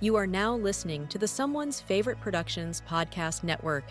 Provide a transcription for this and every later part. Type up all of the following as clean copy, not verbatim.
You are now listening to the Someone's Favorite Productions podcast network.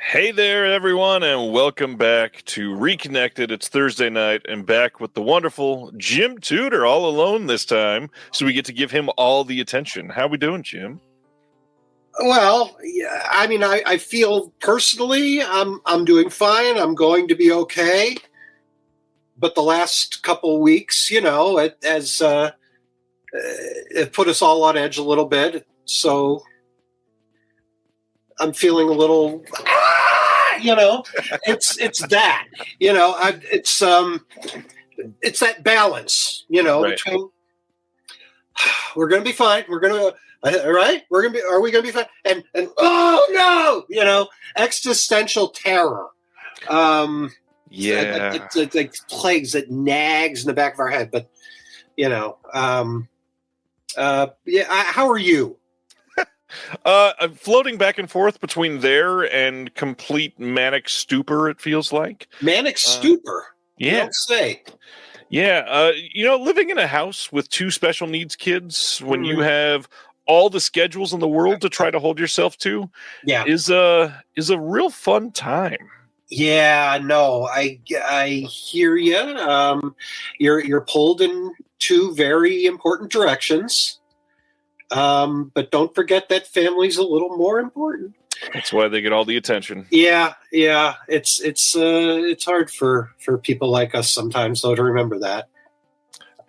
Hey there, everyone, and welcome back to Reconnected. It's Thursday night, and back with the wonderful Jim Tudor, all alone this time, so we get to give him all the attention. How we doing, Jim? Well, yeah, I mean, I feel personally I'm doing fine. I'm going to be okay. But the last couple of weeks, it put us all on edge a little bit. So I'm feeling a little, it's that, it's that balance, Right. between we're going to be fine. We're going to, right? Are we going to be fine? And oh no, existential terror. It's like plagues that nags in the back of our head. But, how are you? I'm floating back and forth between there and complete manic stupor, it feels like. Manic stupor? Yeah. You don't say. Yeah. Living in a house with two special needs kids when you have all the schedules in the world to try to hold yourself to is a real fun time. Yeah, no, I hear you. You're pulled in two very important directions. But don't forget that family's a little more important. That's why they get all the attention. Yeah. It's hard for people like us sometimes, though, to remember that.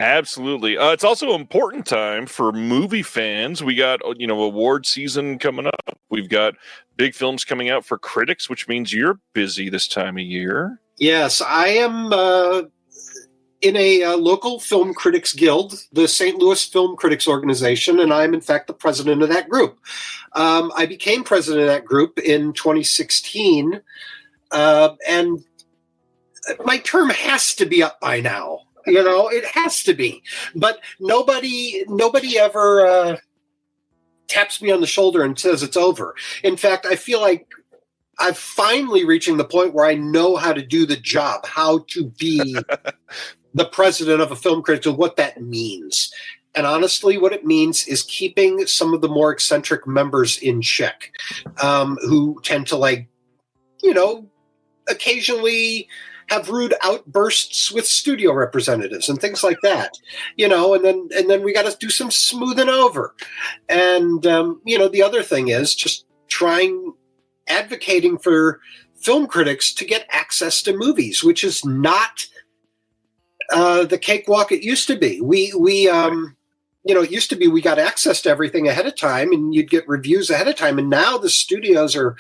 Absolutely. It's also an important time for movie fans. We got, award season coming up. We've got big films coming out for critics, which means you're busy this time of year. Yes, I am in a local film critics guild, the St. Louis Film Critics Organization, and I'm, in fact, the president of that group. I became president of that group in 2016, and my term has to be up by now. It has to be. But nobody ever taps me on the shoulder and says it's over. In fact, I feel like I'm finally reaching the point where I know how to do the job, how to be the president of a film critic and what that means. And honestly, what it means is keeping some of the more eccentric members in check, who tend to occasionally have rude outbursts with studio representatives and things like that, and then we got to do some smoothing over. And, the other thing is just advocating for film critics to get access to movies, which is not the cakewalk it used to be. It used to be we got access to everything ahead of time and you'd get reviews ahead of time. And now the studios are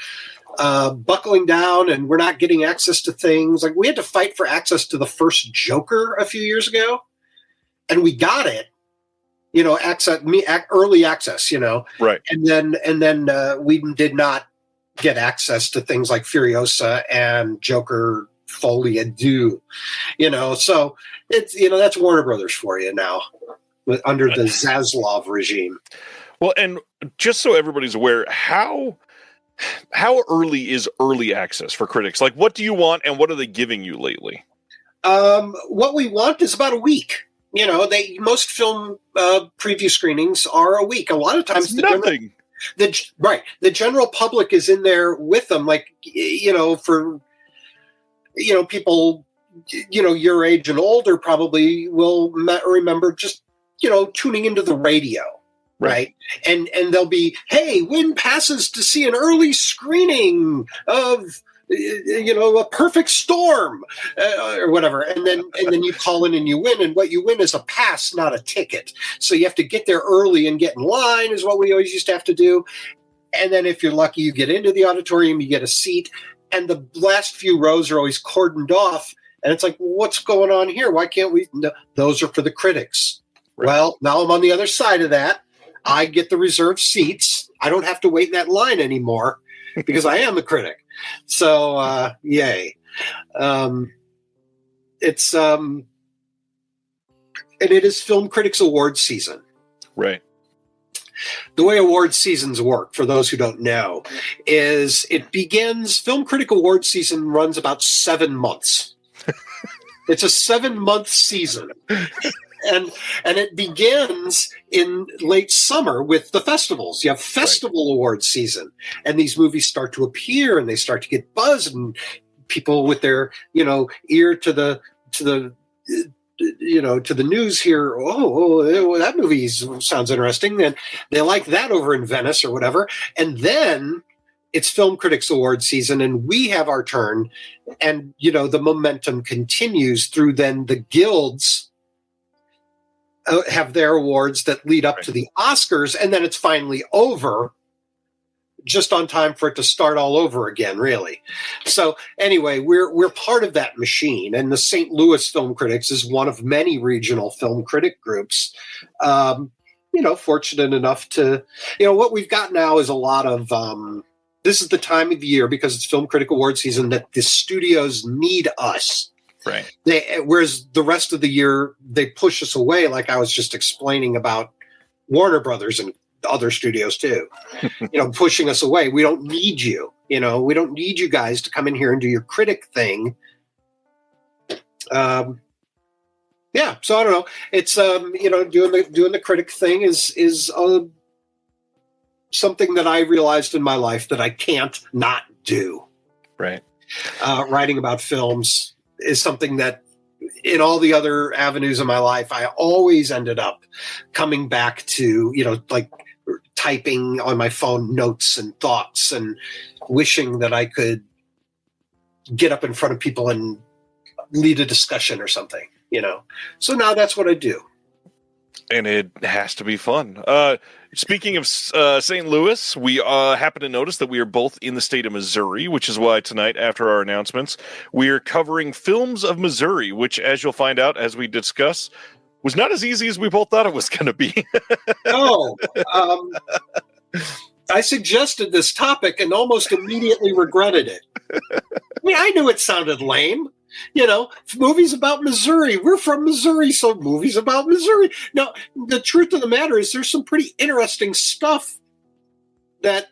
buckling down and we're not getting access to things. Like we had to fight for access to the first Joker a few years ago and we got it, early access, Right. And then we did not get access to things like Furiosa and Joker Folie à Deux, So it's, that's Warner Brothers for you now under the Zaslav regime. Well, and just so everybody's aware, how early is early access for critics? Like, what do you want, and what are they giving you lately? What we want is about a week. Most film preview screenings are a week. A lot of times, nothing. The general public is in there with them, like for people your age and older probably will remember just tuning into the radio. Right. And they'll be, hey, win passes to see an early screening of, A Perfect Storm or whatever. And then you call in and you win. And what you win is a pass, not a ticket. So you have to get there early and get in line is what we always used to have to do. And then if you're lucky, you get into the auditorium, you get a seat. And the last few rows are always cordoned off. And it's like, what's going on here? Why can't we? No, those are for the critics. Right. Well, now I'm on the other side of that. I get the reserved seats. I don't have to wait in that line anymore because I am the critic. So, yay. It's and it is Film Critics Awards season. Right. The way awards seasons work, for those who don't know, is it begins, Film Critic Awards season runs about 7 months. It's a 7-month season. And it begins in late summer with the festivals. You have festival award season, and these movies start to appear, and they start to get buzz, and people with their ear to the news here. Oh, that movie sounds interesting, and they like that over in Venice or whatever. And then it's Film Critics Award season, and we have our turn, and the momentum continues through. Then the guilds have their awards that lead up to the Oscars, and then it's finally over, just on time for it to start all over again, really. So anyway, we're part of that machine, and the St. Louis Film Critics is one of many regional film critic groups. Fortunate enough to, what we've got now is a lot of. This is the time of the year, because it's Film Critic Award season, that the studios need us. Right. Whereas the rest of the year, they push us away, like I was just explaining about Warner Brothers and other studios too, pushing us away. We don't need you. We don't need you guys to come in here and do your critic thing. So I don't know. It's doing the critic thing is something that I realized in my life that I can't not do. Right. Writing about films is something that in all the other avenues of my life, I always ended up coming back to, like typing on my phone notes and thoughts and wishing that I could get up in front of people and lead a discussion or something, So now that's what I do. And it has to be fun. Speaking of St. Louis, we happen to notice that we are both in the state of Missouri, which is why tonight, after our announcements, we are covering films of Missouri, which, as you'll find out as we discuss, was not as easy as we both thought it was going to be. No. I suggested this topic and almost immediately regretted it. I knew it sounded lame. Movies about Missouri. We're from Missouri, so movies about Missouri. No, the truth of the matter is there's some pretty interesting stuff that,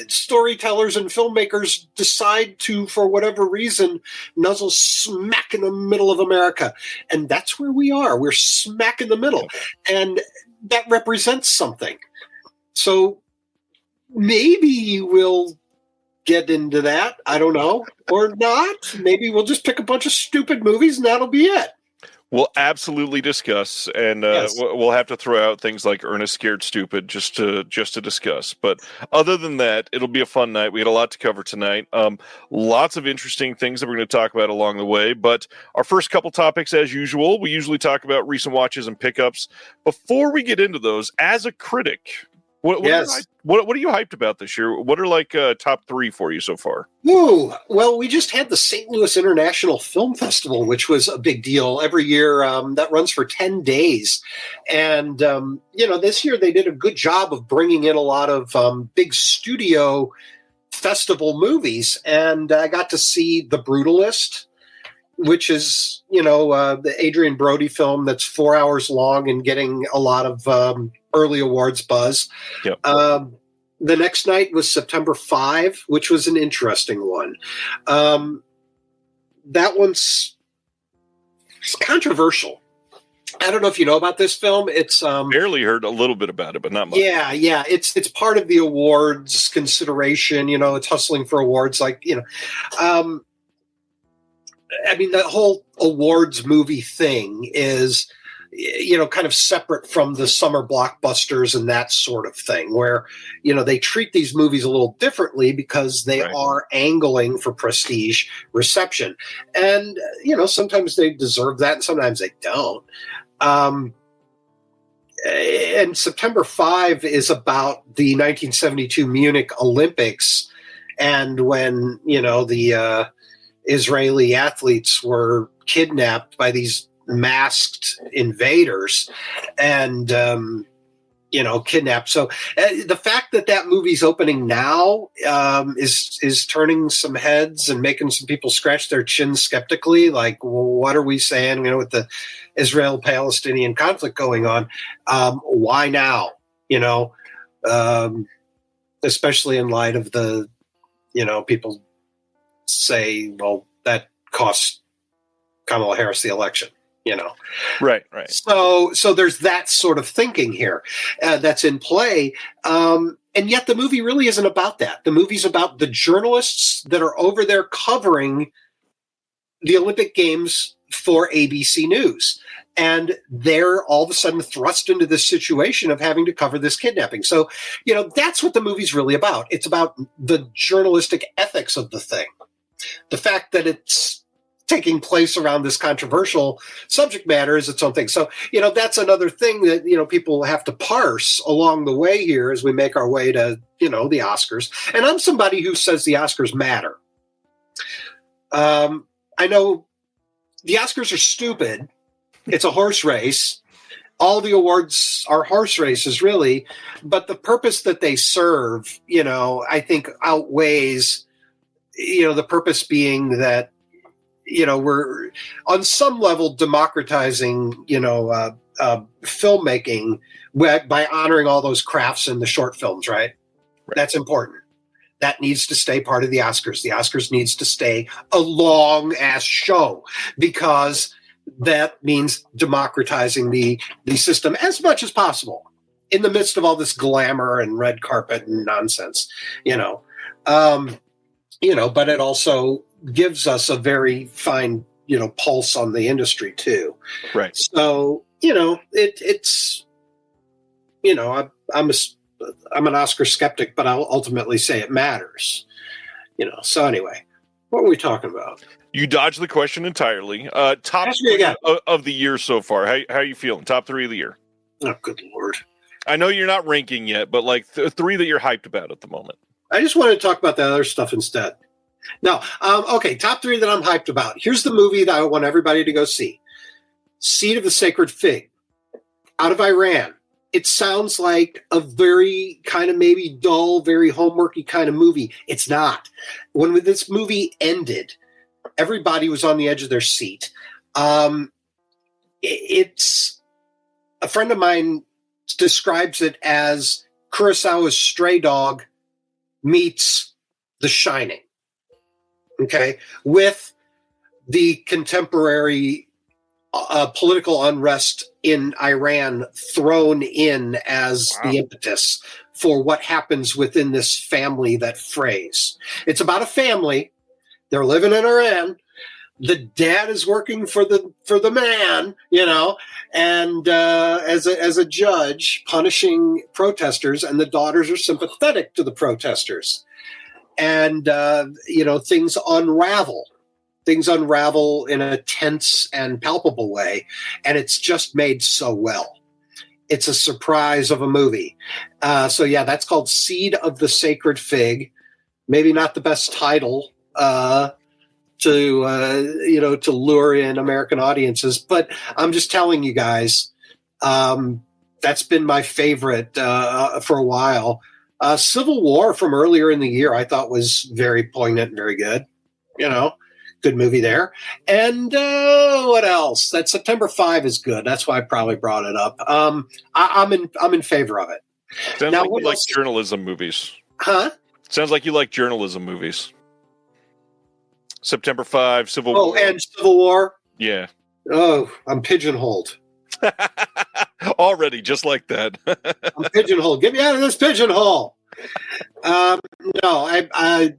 storytellers and filmmakers decide to, for whatever reason, nuzzle smack in the middle of America. And that's where we are. We're smack in the middle. And that represents something. So maybe we'll get into that. I don't know. Or not. Maybe we'll just pick a bunch of stupid movies and that'll be it. We'll absolutely discuss, and Yes. we'll have to throw out things like Ernest Scared Stupid just to discuss. But other than that, it'll be a fun night. We had a lot to cover tonight. Lots of interesting things that we're going to talk about along the way. But our first couple topics, as usual, we usually talk about recent watches and pickups. Before we get into those, as a critic, what are you hyped about this year? What are top 3 for you so far? Ooh, well, we just had the St. Louis International Film Festival, which was a big deal every year. That runs for 10 days. And, this year they did a good job of bringing in a lot of big studio festival movies. And I got to see The Brutalist which is, the Adrian Brody film that's 4 hours long and getting a lot of early awards buzz. Yep. The next night was September 5, which was an interesting one. That one's controversial. I don't know if you know about this film. It's barely heard a little bit about it, but not much. Yeah. It's part of the awards consideration. It's hustling for awards. The whole awards movie thing is, kind of separate from the summer blockbusters and that sort of thing, where, they treat these movies a little differently because they are angling for prestige reception. And, sometimes they deserve that and sometimes they don't. And September 5 is about the 1972 Munich Olympics, and when, the Israeli athletes were kidnapped by these masked invaders and, kidnapped. So the fact that movie's opening now is turning some heads and making some people scratch their chins skeptically. Like, well, what are we saying, with the Israel-Palestinian conflict going on? Why now? Especially in light of the, people say, well, that cost Kamala Harris the election. Right. So there's that sort of thinking here that's in play. And yet the movie really isn't about that. The movie's about the journalists that are over there covering the Olympic Games for ABC News. And they're all of a sudden thrust into this situation of having to cover this kidnapping. So, that's what the movie's really about. It's about the journalistic ethics of the thing. The fact that it's taking place around this controversial subject matter is its own thing. So, that's another thing that, people have to parse along the way here as we make our way to, the Oscars. And I'm somebody who says the Oscars matter. I know the Oscars are stupid. It's a horse race. All the awards are horse races, really. But the purpose that they serve, I think outweighs, the purpose being that, we're on some level democratizing, filmmaking by honoring all those crafts in the short films, right? That's important. That needs to stay part of the Oscars. The Oscars needs to stay a long-ass show because that means democratizing the system as much as possible in the midst of all this glamour and red carpet and nonsense, but it also gives us a very fine, pulse on the industry too. Right. So, it's, I'm an Oscar skeptic, but I'll ultimately say it matters, So anyway, what were we talking about? You dodged the question entirely. Top three of the year so far. How are you feeling? Top 3 of the year. Oh, good Lord. I know you're not ranking yet, but like 3 that you're hyped about at the moment. I just want to talk about that other stuff instead. No. Okay. Top 3 that I'm hyped about. Here's the movie that I want everybody to go see. Seed of the Sacred Fig, out of Iran. It sounds like a very kind of maybe dull, very homeworky kind of movie. It's not. When this movie ended, everybody was on the edge of their seat. It's a friend of mine describes it as Kurosawa's Stray Dog meets The Shining. Okay, with the contemporary political unrest in Iran thrown in as the impetus for what happens within this family that frays. It's about a family. They're living in Iran. The dad is working for the man, and as a judge punishing protesters, and the daughters are sympathetic to the protesters. And, things unravel. Things unravel in a tense and palpable way. And it's just made so well. It's a surprise of a movie. That's called Seed of the Sacred Fig. Maybe not the best title to lure in American audiences. But I'm just telling you guys, that's been my favorite for a while. Civil War from earlier in the year, I thought was very poignant and very good, because Good movie there. And what else? That September 5 is good. That's why I probably brought it up. I'm in favor of it. Sounds Now, like what you like else? journalism movies. Huh? Sounds like you like journalism movies. September 5, Civil Oh, War. and Civil War. Yeah. Oh, I'm pigeonholed. Already, just like that. I'm pigeonholed. Get me out of this pigeonhole. No, I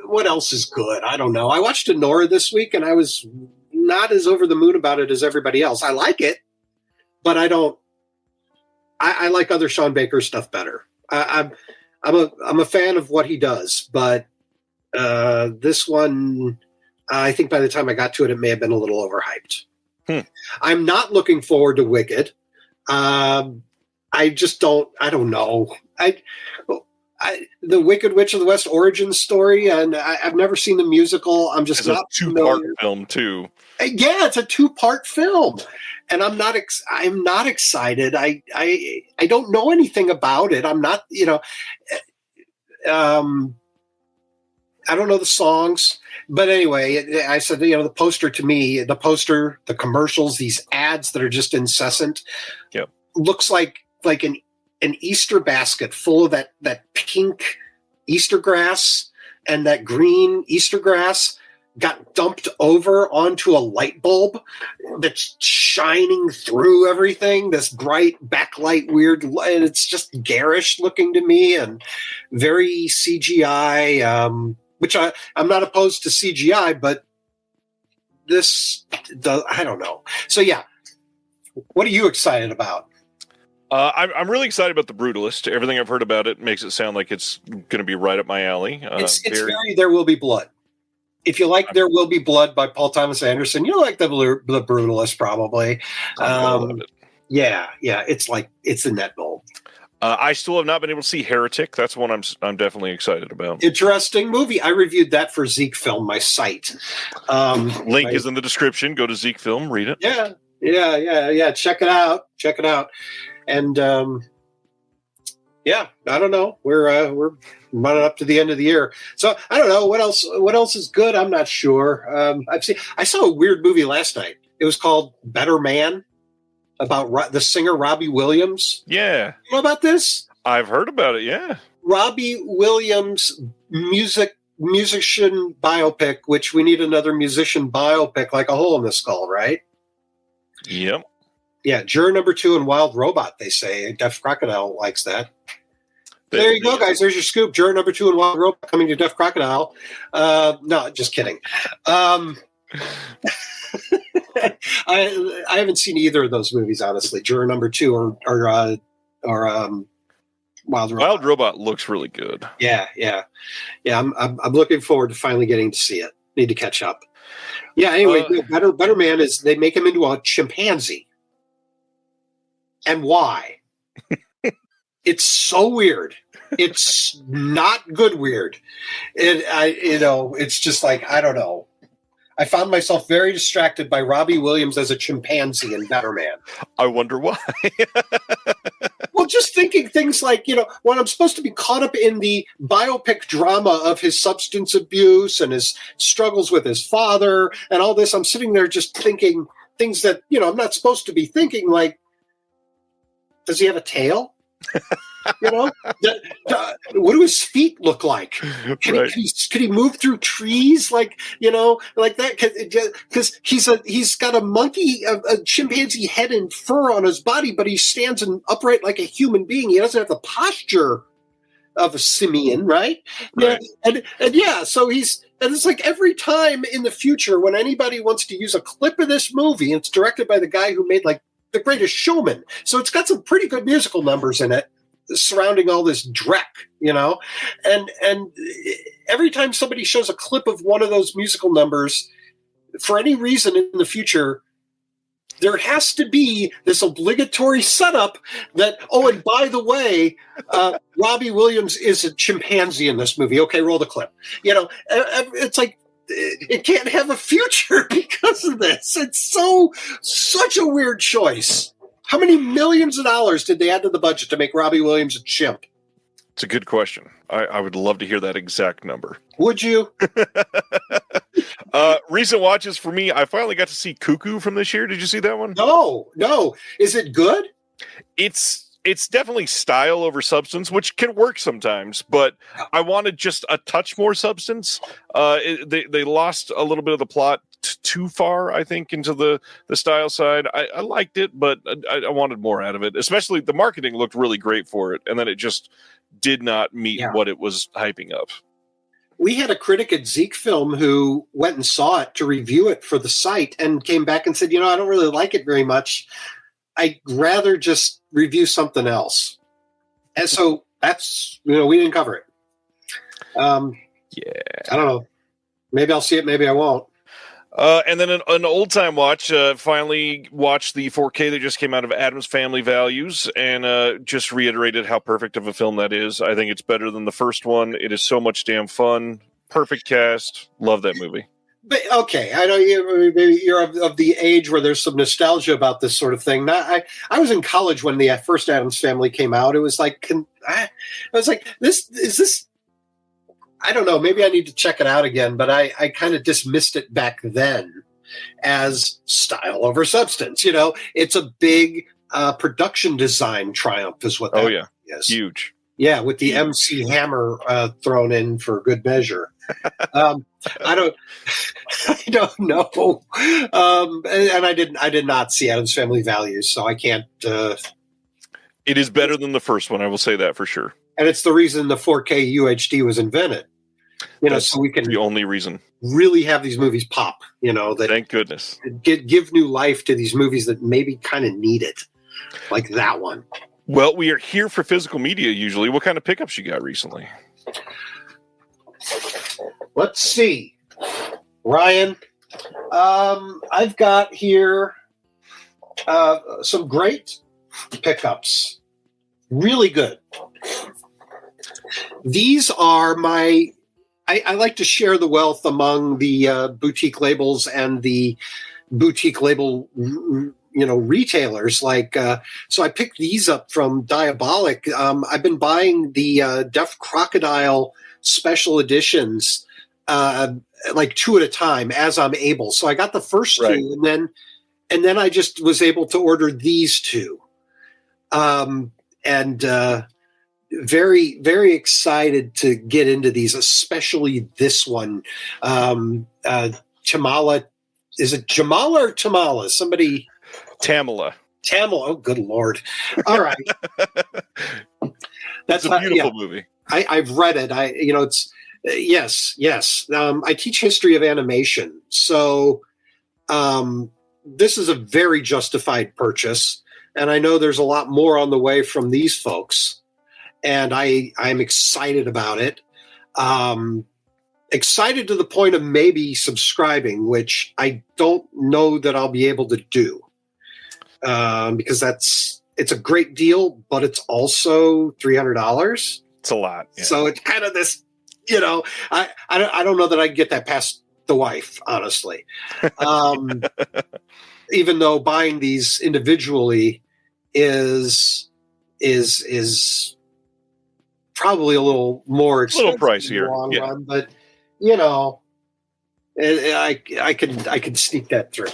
what else is good? I don't know. I watched Nora this week, and I was not as over the moon about it as everybody else. I like it, but I don't. I like other Sean Baker stuff better. I'm a fan of what he does, but this one, I think by the time I got to it, it may have been a little overhyped. I'm not looking forward to Wicked. I just don't. I don't know. The Wicked Witch of the West origin story, and I've never seen the musical. I'm just It's not a 2-part familiar. film too. Yeah, it's a 2-part film, and I'm not excited. I don't know anything about it. I'm not. I don't know the songs, but anyway, I said, the poster to me, the commercials, these ads that are just incessant, Yep. looks like an Easter basket full of that pink Easter grass and that green Easter grass got dumped over onto a light bulb that's shining through everything, this bright backlight weird, and it's just garish looking to me and very CGI, which I'm not opposed to CGI, but I don't know. So yeah, what are you excited about? I'm really excited about The Brutalist. Everything I've heard about it makes it sound like it's going to be right up my alley. It's very There Will Be Blood. If you like There Will Be Blood by Paul Thomas Anderson, you'll like The Brutalist probably. Yeah, it's in that mold. I still have not been able to see Heretic. That's one I'm definitely excited about. Interesting movie. I reviewed that for Zeke Film, my site. Link is in the description. Go to Zeke Film, read it. Yeah. Check it out. And I don't know. We're running up to the end of the year, so I don't know what else is good. I'm not sure. I saw a weird movie last night. It was called Better Man, about the singer Robbie Williams. Yeah, you know about this? I've heard about it. Yeah, Robbie Williams musician biopic, which we need another musician biopic like A Hole in the Skull, right? Yep. Yeah, Juror Number 2 and Wild Robot, they say. Deaf Crocodile likes that. There you go, guys. There's your scoop. Juror Number 2 and Wild Robot coming to Deaf Crocodile. No, just kidding. I haven't seen either of those movies, honestly. Juror Number 2 or Wild Robot. Wild Robot looks really good. Yeah. I'm looking forward to finally getting to see it. Need to catch up. Yeah. Anyway, Better Man is they make him into a chimpanzee. And why? It's so weird. It's not good weird. It's just like, I don't know. I found myself very distracted by Robbie Williams as a chimpanzee in Better Man. I wonder why. Well, just thinking things like, when I'm supposed to be caught up in the biopic drama of his substance abuse and his struggles with his father and all this, I'm sitting there just thinking things that, I'm not supposed to be thinking, like, does he have a tail? What do his feet look like? Can he move through trees like that? Because he's got a monkey, a chimpanzee head and fur on his body, but he stands upright like a human being. He doesn't have the posture of a simian, right? Right. Yeah, so it's like every time in the future when anybody wants to use a clip of this movie, it's directed by the guy who made like The Greatest Showman. So it's got some pretty good musical numbers in it surrounding all this dreck, and every time somebody shows a clip of one of those musical numbers, for any reason in the future, there has to be this obligatory setup that, and by the way, Robbie Williams is a chimpanzee in this movie. Okay, roll the clip. It's like, it can't have a future because of this. It's such a weird choice. How many millions of dollars did they add to the budget to make Robbie Williams a chimp? It's a good question. I would love to hear that exact number. Would you? Recent watches for me, I finally got to see Cuckoo from this year. Did you see that one? No. Is it good? It's definitely style over substance, which can work sometimes, but I wanted just a touch more substance. They lost a little bit of the plot too far, I think, into the style side. I liked it, but I wanted more out of it. Especially the marketing looked really great for it, and then it just did not meet what it was hyping up. We had a critic at Zeke Film who went and saw it to review it for the site and came back and said, I don't really like it very much. I'd rather just review something else. And so that's, we didn't cover it. I don't know. Maybe I'll see it. Maybe I won't. And then an old time watch, finally watched the 4K that just came out of Addams Family Values and just reiterated how perfect of a film that is. I think it's better than the first one. It is so much damn fun. Perfect cast. Love that movie. But okay, I know you're of the age where there's some nostalgia about this sort of thing. I was in college when the first Addams Family came out. It was like, this is this. I don't know. Maybe I need to check it out again. But I kind of dismissed it back then as style over substance. It's a big production design triumph, is what that is. Huge. Yeah, with the MC Hammer thrown in for good measure. I don't know. And I did not see Addams Family Values, so I can't. It is better than the first one. I will say that for sure. And it's the reason the 4K UHD was invented. That's so we can the only reason really have these movies pop. That thank goodness give new life to these movies that maybe kind of need it, like that one. Well, we are here for physical media usually. What kind of pickups you got recently? Let's see, Ryan. I've got here some great pickups. Really good. These are I like to share the wealth among the boutique labels and the boutique label retailers. So I picked these up from Diabolic. I've been buying the Deaf Crocodile special editions two at a time as I'm able. So I got the first two, and then I just was able to order these two. Very, very excited to get into these, especially this one. Tamala, is it Jamala or Tamala? Somebody. Tamala. Oh, good Lord. All right. That's a beautiful movie. I've read it. It's yes. I teach history of animation. So this is a very justified purchase. And I know there's a lot more on the way from these folks. And I'm excited about it. Excited to the point of maybe subscribing, which I don't know that I'll be able to do. Because it's a great deal, but it's also $300. It's a lot. Yeah. So it's kind of this, I don't know that I can get that past the wife, honestly. Even though buying these individually is probably a little more expensive, a little pricier in the long run, but I can sneak that through.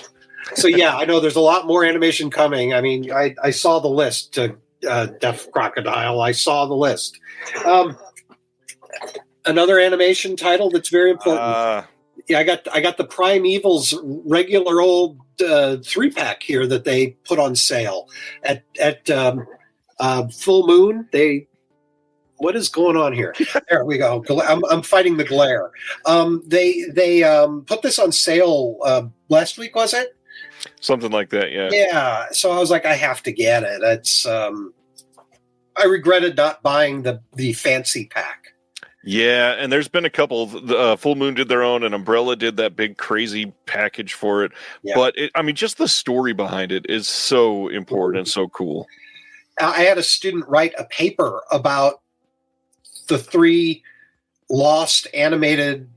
So I know there's a lot more animation coming. I mean, I saw the list. Deaf Crocodile. I saw the list. Another animation title that's very important. I got the Primeval's regular old 3-pack here that they put on sale at Full Moon. What is going on here? There we go. I'm fighting the glare. They put this on sale last week, was it? Something like that, yeah. Yeah. So I was like, I have to get it. It's I regretted not buying the fancy pack. Yeah, and there's been a couple. Full Moon did their own, and Umbrella did that big crazy package for it. Yeah. But just the story behind it is so important and so cool. I had a student write a paper about the 3 lost animated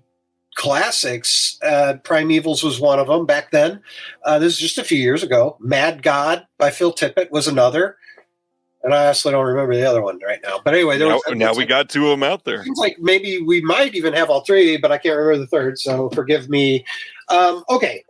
classics. Primevals was one of them back then. This is just a few years ago. Mad God by Phil Tippett was another. And I honestly don't remember the other one right now. But anyway, now we got two of them out there. Seems like maybe we might even have all three, but I can't remember the third, so forgive me. Okay.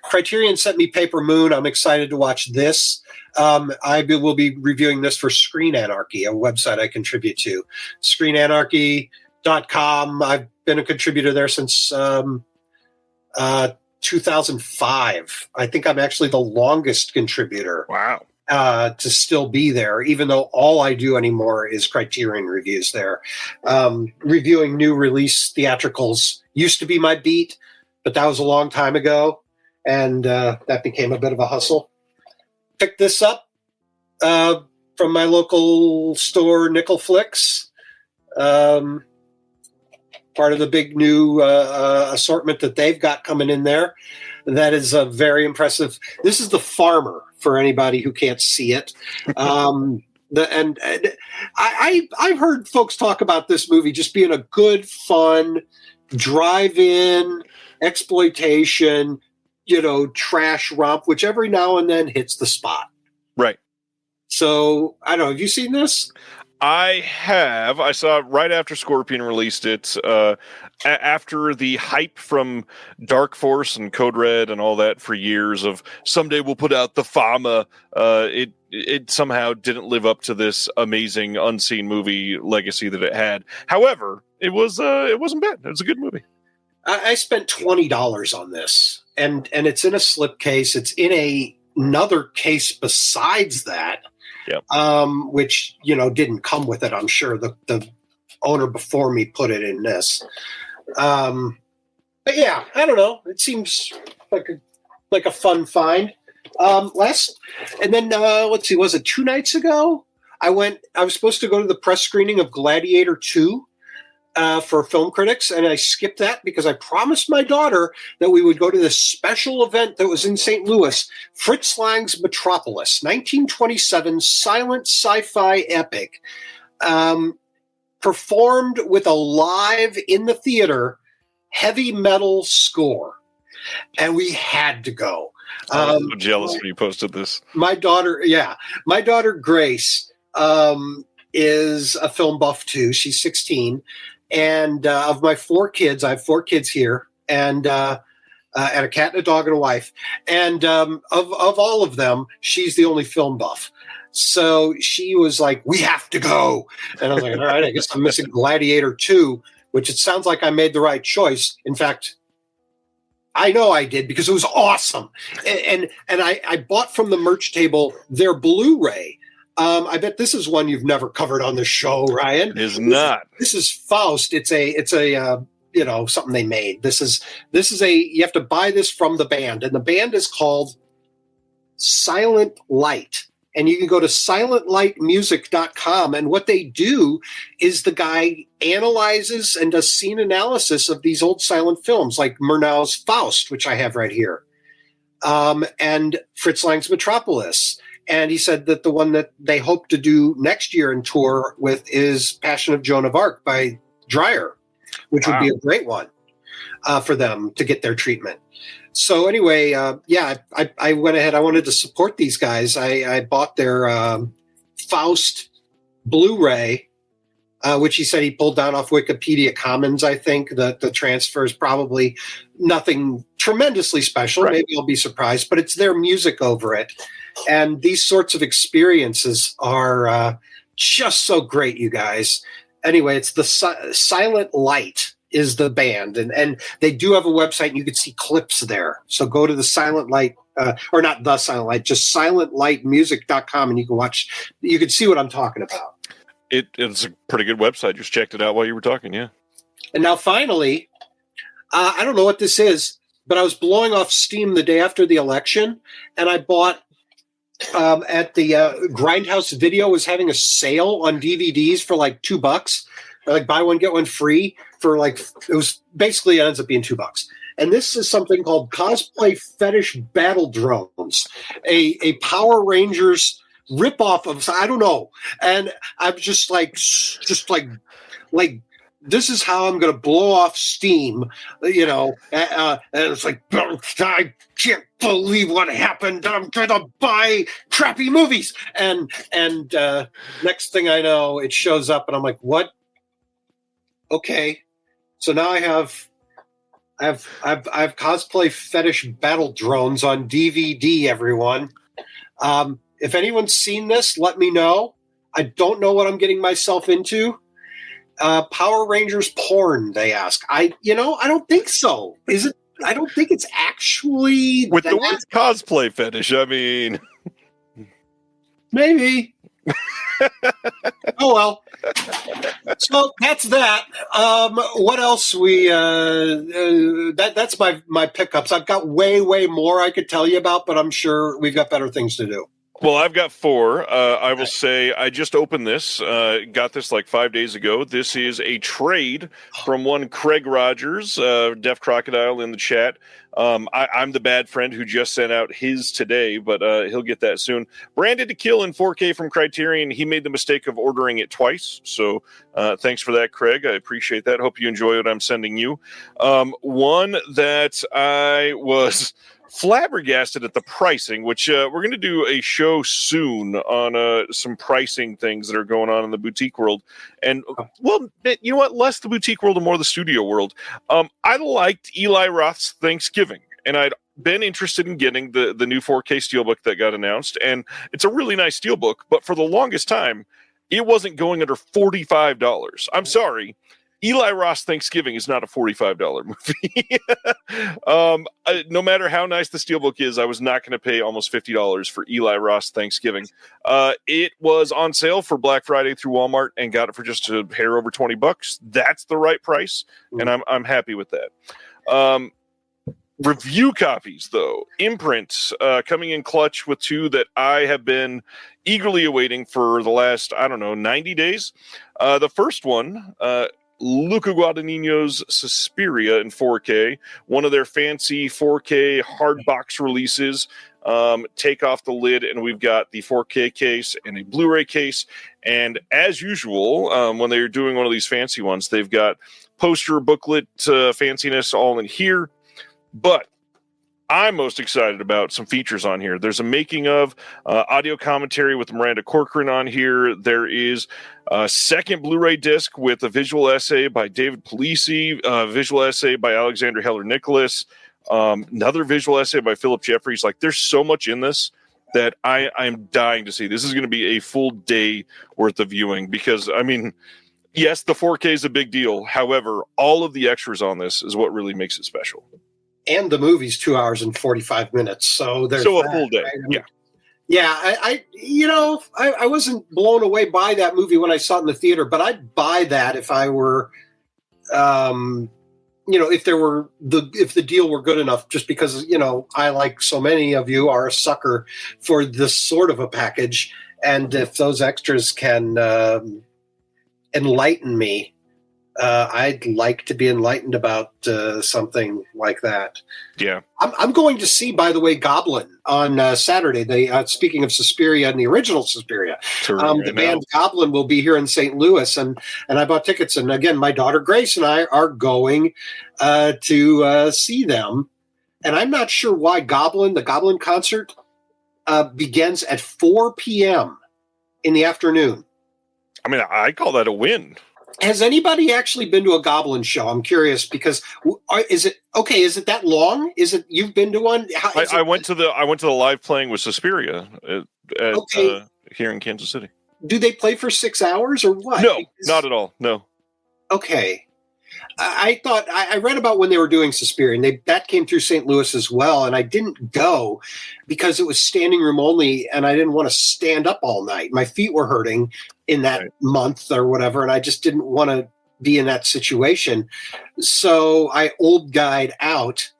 Criterion sent me Paper Moon. I'm excited to watch this. I will be reviewing this for Screen Anarchy, a website I contribute to. ScreenAnarchy.com. I've been a contributor there since 2005. I think I'm actually the longest contributor. Wow. To still be there, even though all I do anymore is Criterion reviews there. Reviewing new release theatricals used to be my beat, but that was a long time ago, and that became a bit of a hustle. Picked this up from my local store, Nickel Flicks. Part of the big new assortment that they've got coming in there. That is a very impressive. This is The Farmer, for anybody who can't see it. I've heard folks talk about this movie just being a good, fun, drive-in, exploitation, trash romp, which every now and then hits the spot. Right. So, I don't know. Have you seen this? I have. I saw it right after Scorpion released it. After the hype from Dark Force and Code Red and all that for years of someday we'll put out the Fama, it somehow didn't live up to this amazing unseen movie legacy that it had. However, it wasn't bad. It was a good movie. I spent $20 on this, and it's in a slipcase. It's in another case besides that. Yep. Which didn't come with it. I'm sure the owner before me put it in this. But yeah, I don't know. It seems like a fun find. Let's see. Was it 2 nights ago? I was supposed to go to the press screening of Gladiator 2 for Film Critics, and I skipped that because I promised my daughter that we would go to this special event that was in St. Louis, Fritz Lang's Metropolis, 1927 silent sci-fi epic, performed with a live in the theater heavy metal score, and we had to go. I was so jealous when you posted this. My daughter Grace is a film buff too. She's 16. And of my 4 kids, I have 4 kids here, and a cat and a dog and a wife. And of all of them, she's the only film buff. So she was like, "We have to go." And I was like, "All right, I guess I'm missing Gladiator 2," which it sounds like I made the right choice. In fact, I know I did because it was awesome. And I bought from the merch table their Blu-ray. I bet this is one you've never covered on the show, Ryan. It is not. This is Faust. It's a something they made. This is you have to buy this from the band, and the band is called Silent Light. And you can go to silentlightmusic.com, and what they do is the guy analyzes and does scene analysis of these old silent films like Murnau's Faust, which I have right here, and Fritz Lang's Metropolis. And he said that the one that they hope to do next year and tour with is Passion of Joan of Arc by Dreyer, which would be a great one for them to get their treatment. So anyway, I went ahead. I wanted to support these guys. I bought their Faust Blu-ray, which he said he pulled down off Wikipedia Commons. I think that the transfer is probably nothing tremendously special. Right. Maybe I'll be surprised, but it's their music over it. And these sorts of experiences are just so great, you guys. Anyway, it's the Silent Light is the band, and they do have a website, and you can see clips there. So go to the Silent Light, or not the Silent Light, just silentlightmusic.com, and you can see what I'm talking about. It's a pretty good website. Just checked it out while you were talking, yeah. And now finally, I don't know what this is, but I was blowing off steam the day after the election, and I bought at the Grindhouse Video was having a sale on DVDs for like $2, like buy one get one free for like it ends up being $2. And this is something called Cosplay Fetish Battle Drones, a Power Rangers ripoff of I don't know. And I'm just like this is how I'm going to blow off steam, and it's like, I can't believe what happened. I'm going to buy crappy movies. And next thing I know, it shows up and I'm like, what? Okay. So now I have cosplay fetish battle drones on DVD, everyone. If anyone's seen this, let me know. I don't know what I'm getting myself into. Power Rangers porn, they ask. I don't think so. Is it? I don't think it's actually with the word cosplay fetish. I mean, maybe. Oh well. So that's that. What else? That's my pickups. I've got way more I could tell you about, but I'm sure we've got better things to do. Well, I've got 4. I will say I just opened this, got this like 5 days ago. This is a trade from one Craig Rogers, Deaf Crocodile in the chat. I'm the bad friend who just sent out his today, but he'll get that soon. Branded to Kill in 4K from Criterion. He made the mistake of ordering it twice. So thanks for that, Craig. I appreciate that. Hope you enjoy what I'm sending you. One that I was flabbergasted at the pricing, which we're going to do a show soon on some pricing things that are going on in the boutique world. And, well, you know what? Less the boutique world and more the studio world. I liked Eli Roth's Thanksgiving, and I'd been interested in getting the new 4K Steelbook that got announced. And it's a really nice Steelbook, but for the longest time, it wasn't going under $45. I'm sorry. Eli Roth's Thanksgiving is not a $45 movie. No matter how nice the Steelbook is, I was not going to pay almost $50 for Eli Roth's Thanksgiving. It was on sale for Black Friday through Walmart and got it for just a hair over $20. That's the right price, and I'm happy with that. Review copies, though, imprints coming in clutch with 2 that I have been eagerly awaiting for the last, 90 days. The first one, Luca Guadagnino's Suspiria in 4K, one of their fancy 4K hard box releases. Take off the lid, and we've got the 4K case and a Blu-ray case. And as usual, when they're doing one of these fancy ones, they've got poster, booklet, fanciness all in here. But I'm most excited about some features on here. There's a making of audio commentary with Miranda Corcoran on here. There is a second Blu-ray disc with a visual essay by David Polisi, visual essay by Alexander Heller-Nicholas, another visual essay by Philip Jeffries. Like, there's so much in this that I'm dying to see. This is going to be a full day worth of viewing because, yes, the 4K is a big deal. However, all of the extras on this is what really makes it special. And the movie's 2 hours and 45 minutes. So there's a full day. Right? Yeah. I wasn't blown away by that movie when I saw it in the theater, but I'd buy that if I were, if the deal were good enough, just because, I, like so many of you, are a sucker for this sort of a package. And if those extras can enlighten me, I'd like to be enlightened about something like that. Yeah. I'm going to see, by the way, Goblin on Saturday. Speaking of Suspiria and the original Suspiria, the band Goblin will be here in St. Louis, and I bought tickets. And again, my daughter Grace and I are going to see them. And I'm not sure why the Goblin concert begins at 4 p.m. in the afternoon. I call that a win. Has anybody actually been to a Goblin show? I'm curious because is it that long? Is it you've been to one? I went to the live playing with Suspiria here in Kansas City. Do they play for 6 hours or what? No, not at all. No. Okay. I thought I read about when they were doing Suspiria, and that came through St. Louis as well, and I didn't go because it was standing room only, and I didn't want to stand up all night. My feet were hurting in that month or whatever, and I just didn't want to be in that situation. So I old guyed out,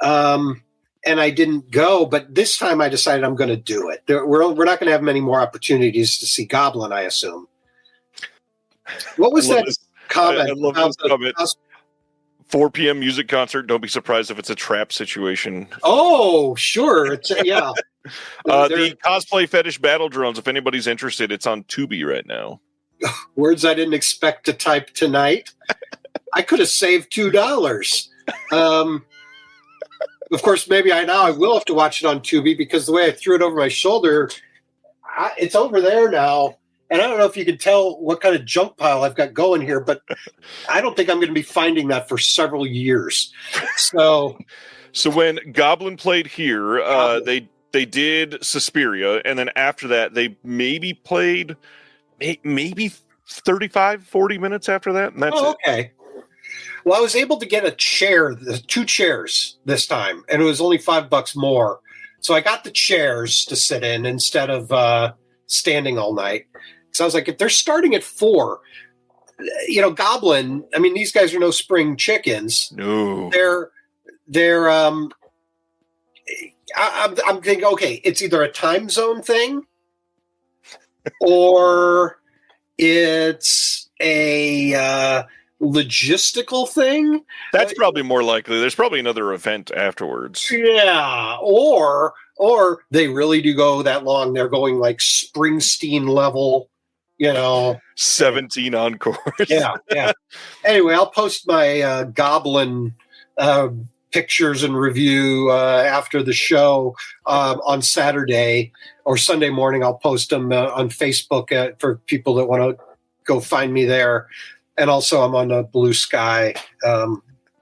and I didn't go. But this time I decided I'm going to do it. We're not going to have many more opportunities to see Goblin, I assume. What was that comment? I love this comment. 4 p.m. music concert. Don't be surprised if it's a trap situation. Oh, sure. Yeah. The cosplay fetish battle drones. If anybody's interested, it's on Tubi right now. words I didn't expect to type tonight. I could have saved $2. Of course, maybe I will have to watch it on Tubi because the way I threw it over my shoulder, it's over there now. And I don't know if you can tell what kind of junk pile I've got going here, but I don't think I'm going to be finding that for several years. So when Goblin played here, they did Suspiria, and then after that, they maybe played maybe 35, 40 minutes after that, and that's it. Okay. Well, I was able to get two chairs this time, and it was only $5 more. So I got the chairs to sit in instead of standing all night. So I was like, if they're starting at 4, Goblin, I mean, these guys are no spring chickens. No. They're I'm thinking, okay, it's either a time zone thing or it's a logistical thing. That's probably more likely. There's probably another event afterwards. Yeah, or they really do go that long. They're going like Springsteen level, 17 encores. Yeah. Anyway, I'll post my Goblin pictures and review after the show on Saturday or Sunday morning. I'll post them on Facebook for people that want to go find me there. And also, I'm on Blue Sky.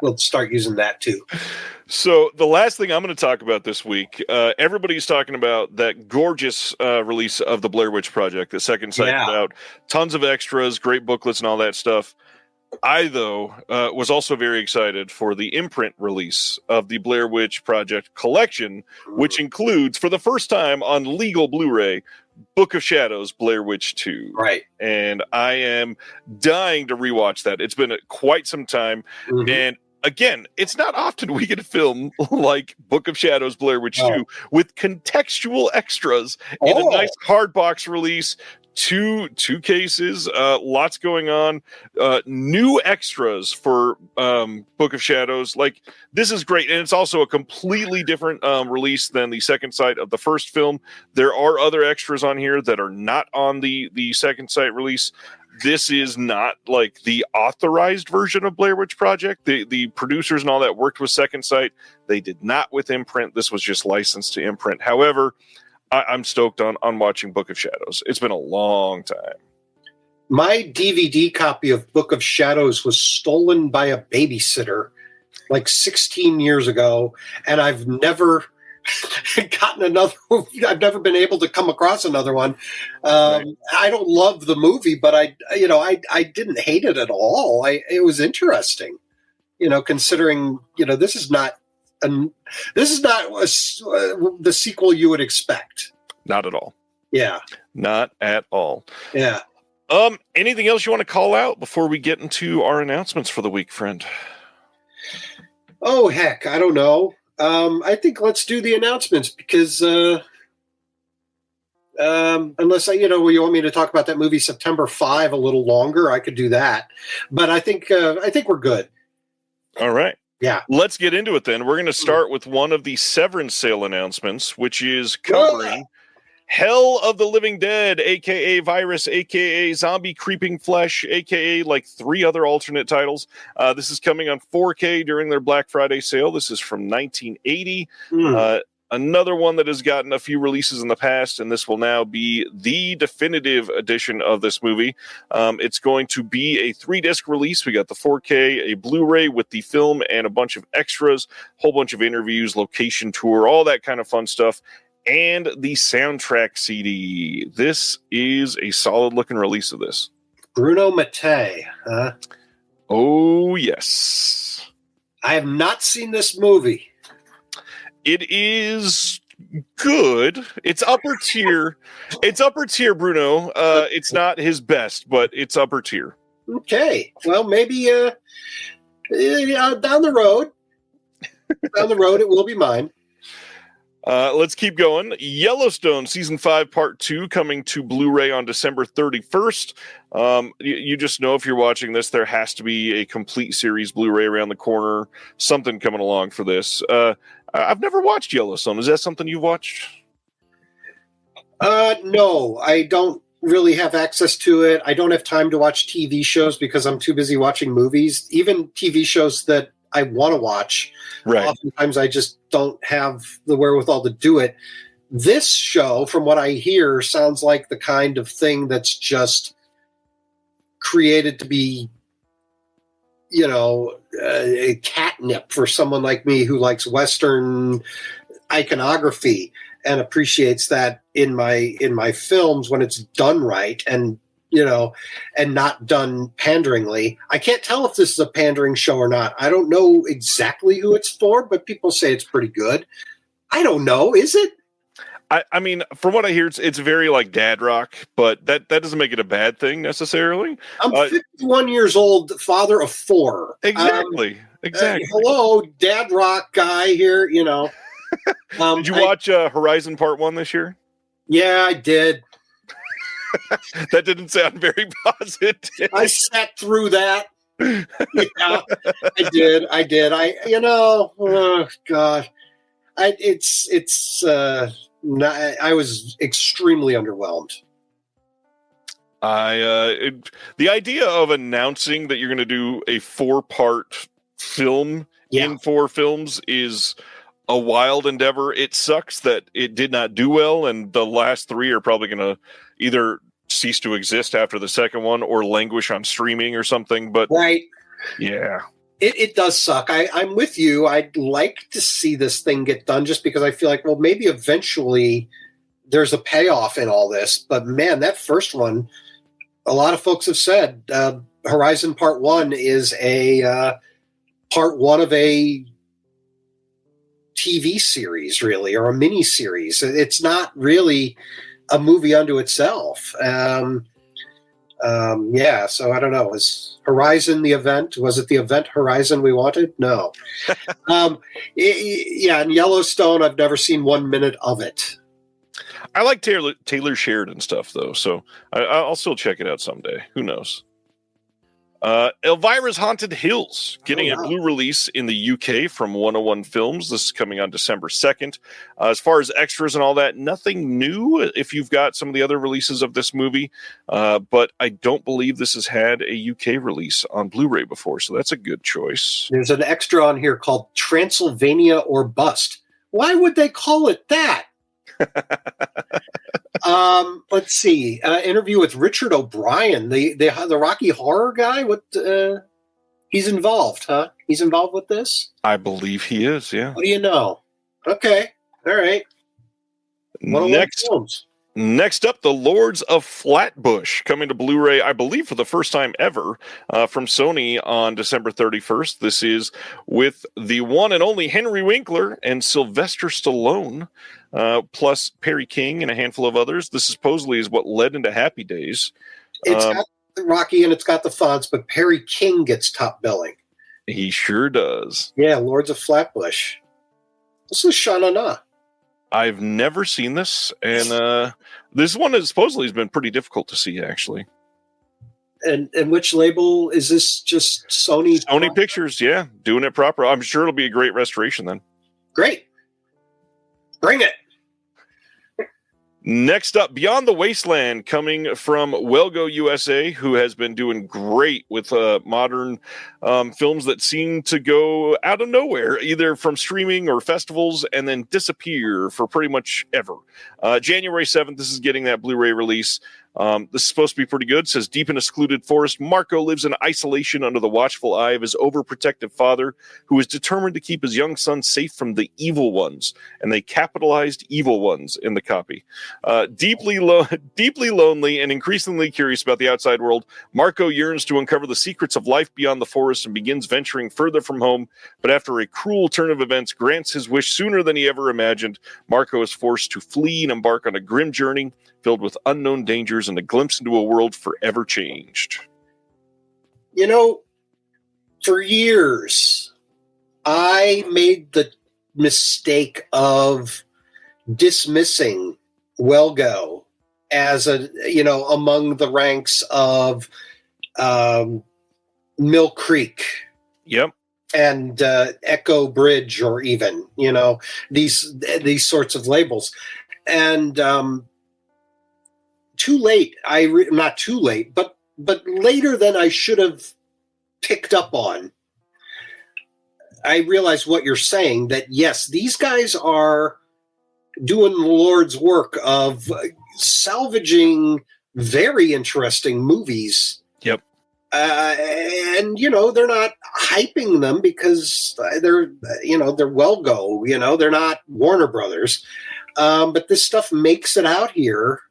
We'll start using that too. So the last thing I'm going to talk about this week, everybody's talking about that gorgeous release of the Blair Witch Project, the second site put out. Tons of extras, great booklets and all that stuff. I, though, was also very excited for the imprint release of the Blair Witch Project collection, which includes, for the first time on legal Blu-ray, Book of Shadows, Blair Witch 2. Right. And I am dying to rewatch that. It's been quite some time. Mm-hmm. And again, it's not often we get a film like Book of Shadows, Blair Witch 2 with contextual extras in a nice hardbox release. Two cases, lots going on, new extras for Book of Shadows. Like, this is great, and it's also a completely different release than the second sight of the first film. There are other extras on here that are not on the second sight release. This is not like the authorized version of Blair Witch Project. The producers and all that worked with Second Sight. They did not with imprint. This was just licensed to imprint. However, I'm stoked on watching Book of Shadows. It's been a long time. My DVD copy of Book of Shadows was stolen by a babysitter like 16 years ago, and I've never gotten another. I've never been able to come across another one. Right. I don't love the movie, but I didn't hate it at all. It was interesting, considering this is not the sequel you would expect. Not at all. Yeah. Not at all. Yeah. Anything else you want to call out before we get into our announcements for the week, friend? Oh, heck, I don't know. I think let's do the announcements because unless you want me to talk about that movie September 5 a little longer, I could do that. But I think we're good. All right. Yeah. Let's get into it then. We're going to start with one of the Severance sale announcements, which is covering Hell of the Living Dead, a.k.a. Virus, a.k.a. Zombie Creeping Flesh, a.k.a. like 3 other alternate titles. This is coming on 4K during their Black Friday sale. This is from 1980. Another one that has gotten a few releases in the past, and this will now be the definitive edition of this movie. It's going to be a 3-disc release. We got the 4K, a Blu-ray with the film, and a bunch of extras, whole bunch of interviews, location tour, all that kind of fun stuff, and the soundtrack CD. This is a solid-looking release of this. Bruno Mattei, huh? Oh, yes. I have not seen this movie. It is good. It's upper tier. It's upper tier, Bruno. It's not his best, but it's upper tier. Okay. Well, maybe down the road. Down the road, it will be mine. Let's keep going. Yellowstone Season 5 Part 2 coming to Blu-ray on December 31st. You just know if you're watching this, there has to be a complete series Blu-ray around the corner. Something coming along for this. I've never watched Yellowstone. Is that something you've watched? No, I don't really have access to it. I don't have time to watch TV shows because I'm too busy watching movies. Even TV shows that I want to watch, Right. oftentimes I just don't have the wherewithal to do it. This show, from what I hear, sounds like the kind of thing that's just created to be, a catnip for someone like me who likes Western iconography and appreciates that in my films when it's done right and not done panderingly. I can't tell if this is a pandering show or not. I don't know exactly who it's for, but people say it's pretty good. I don't know. Is it? I mean, from what I hear, it's very like dad rock, but that doesn't make it a bad thing necessarily. I'm 51 years old, father of 4. Exactly. Hello, dad rock guy here. Did you watch Horizon Part 1 this year? Yeah, I did. That didn't sound very positive. I sat through that. Yeah, I did. Oh God, I was extremely underwhelmed. The idea of announcing that you're going to do a 4-part film in 4 films is a wild endeavor. It sucks that it did not do well, and the last 3 are probably going to either cease to exist after the second one or languish on streaming or something. But right, yeah. It does suck. I'm with you. I'd like to see this thing get done just because I feel like, well, maybe eventually there's a payoff in all this. But man, that first one, a lot of folks have said Horizon Part 1 is a part 1 of a TV series, really, or a mini series. It's not really a movie unto itself. So I don't know. Was Horizon the event? Was it the event Horizon we wanted? No. And Yellowstone, I've never seen 1 minute of it. I like Taylor Sheridan stuff, though, so I'll still check it out someday. Who knows? Elvira's Haunted Hills getting a blue release in the UK from 101 Films. This is coming on December 2nd. As far as extras and all that, nothing new if you've got some of the other releases of this movie, but I don't believe this has had a UK release on Blu-ray before, so that's a good choice. There's an extra on here called Transylvania or Bust. Why would they call it that? Let's see. Interview with Richard O'Brien, the Rocky Horror guy. What? He's involved, huh? He's involved with this? I believe he is, yeah. What do you know? Okay. All right. Next up, The Lords of Flatbush, coming to Blu-ray, I believe, for the first time ever from Sony on December 31st. This is with the one and only Henry Winkler and Sylvester Stallone, plus Perry King and a handful of others. This supposedly is what led into Happy Days. It's got Rocky and it's got the Fonz, but Perry King gets top billing. He sure does. Yeah, Lords of Flatbush. This is Sha-na-na. I've never seen this, and this one has supposedly been pretty difficult to see, actually. And which label is this? Just Sony? Sony Pictures, yeah, doing it proper. I'm sure it'll be a great restoration then. Great. Bring it. Next up, Beyond the Wasteland, coming from Wellgo USA, who has been doing great with modern films that seem to go out of nowhere, either from streaming or festivals, and then disappear for pretty much ever. January 7th, this is getting that Blu-ray release. This is supposed to be pretty good. It says, deep in a secluded forest, Marco lives in isolation under the watchful eye of his overprotective father, who is determined to keep his young son safe from the evil ones. And they capitalized evil ones in the copy. Deeply lonely and increasingly curious about the outside world, Marco yearns to uncover the secrets of life beyond the forest and begins venturing further from home. But after a cruel turn of events grants his wish sooner than he ever imagined, Marco is forced to flee and embark on a grim journey filled with unknown dangers and a glimpse into a world forever changed. You know, for years, I made the mistake of dismissing Wellgo as among the ranks of Mill Creek. Yep. And Echo Bridge, or even, these sorts of labels. And too late. Not too late, but later than I should have picked up on. I realize what you're saying, that yes, these guys are doing the Lord's work of salvaging very interesting movies. Yep. And, they're not hyping them because they're well go, they're not Warner Brothers. But this stuff makes it out here.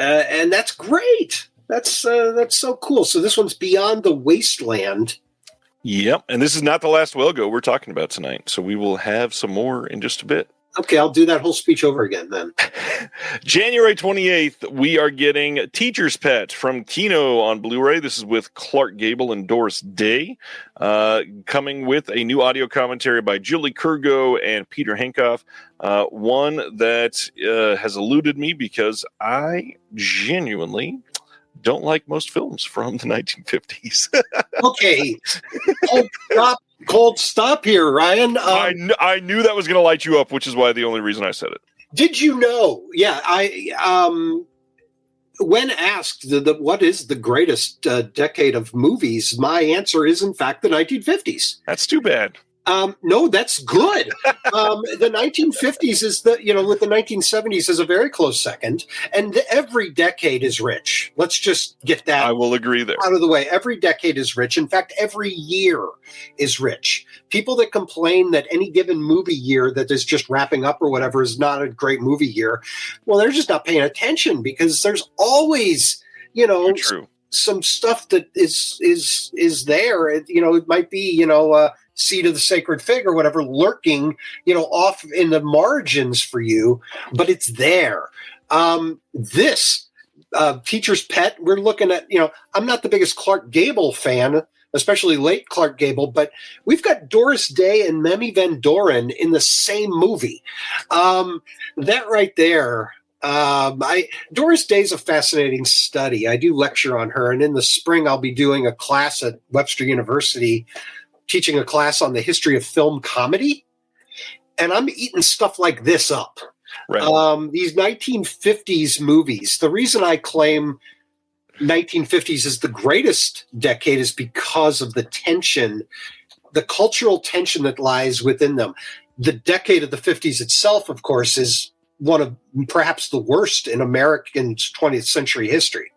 And that's great. That's so cool. So this one's Beyond the Wasteland. Yep. And this is not the last well go we're talking about tonight. So we will have some more in just a bit. Okay, I'll do that whole speech over again then. January 28th, we are getting Teacher's Pet from Kino on Blu-ray. This is with Clark Gable and Doris Day, coming with a new audio commentary by Julie Kurgo and Peter Henkoff, one that has eluded me because I genuinely don't like most films from the 1950s. Okay, cold stop here, Ryan. I knew that was going to light you up, which is why the only reason I said it. Did you know? Yeah, when asked what is the greatest decade of movies, my answer is in fact the 1950s. That's too bad. No, that's good. The 1950s is with the 1970s is a very close second, and every decade is rich. Let's just get that. I will agree there. Out of the way. Every decade is rich. In fact, every year is rich. People that complain that any given movie year that is just wrapping up or whatever is not a great movie year, well, they're just not paying attention because there's always, True. some stuff that is there. It might be, seed of the sacred fig or whatever lurking, off in the margins for you, but it's there. This Teacher's Pet, we're looking at, I'm not the biggest Clark Gable fan, especially late Clark Gable, but we've got Doris Day and Memi Van Doren in the same movie. That right there, Doris Day's a fascinating study. I do lecture on her, and in the spring I'll be doing a class at Webster University, teaching a class on the history of film comedy, and I'm eating stuff like this up. Right. These 1950s movies, the reason I claim 1950s is the greatest decade is because of the tension, the cultural tension that lies within them. The decade of the 50s itself, of course, is one of perhaps the worst in American 20th century history.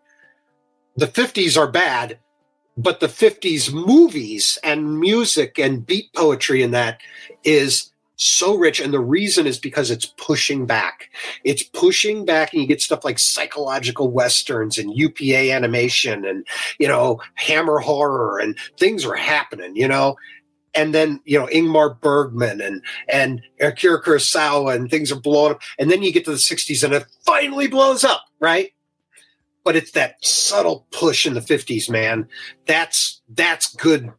The 50s are bad, but the 50s movies and music and beat poetry in that is so rich. And the reason is because it's pushing back. It's pushing back, and you get stuff like psychological westerns and UPA animation and, Hammer horror, and things are happening, And then, Ingmar Bergman and Akira Kurosawa, and things are blowing up. And then you get to the 60s and it finally blows up, right? But it's that subtle push in the 50s, man. That's good,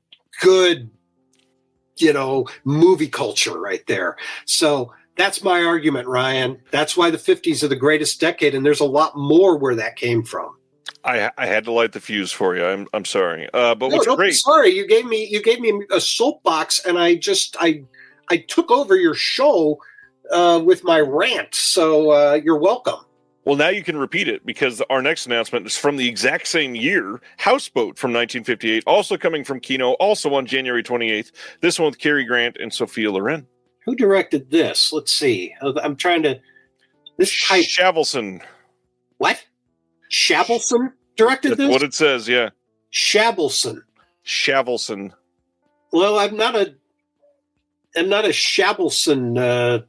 movie culture right there. So that's my argument, Ryan. That's why the 50s are the greatest decade, and there's a lot more where that came from. I had to light the fuse for you. I'm sorry, but what's great? Sorry, you gave me a soapbox, and I took over your show with my rant. So you're welcome. Well, now you can repeat it, because our next announcement is from the exact same year, Houseboat from 1958, also coming from Kino, also on January 28th. This one with Cary Grant and Sophia Loren. Who directed this? Let's see. I'm trying to... Shavelson. What? Shavelson directed this? That's what it says, yeah. Shavelson. Well, I'm not a Shavelson.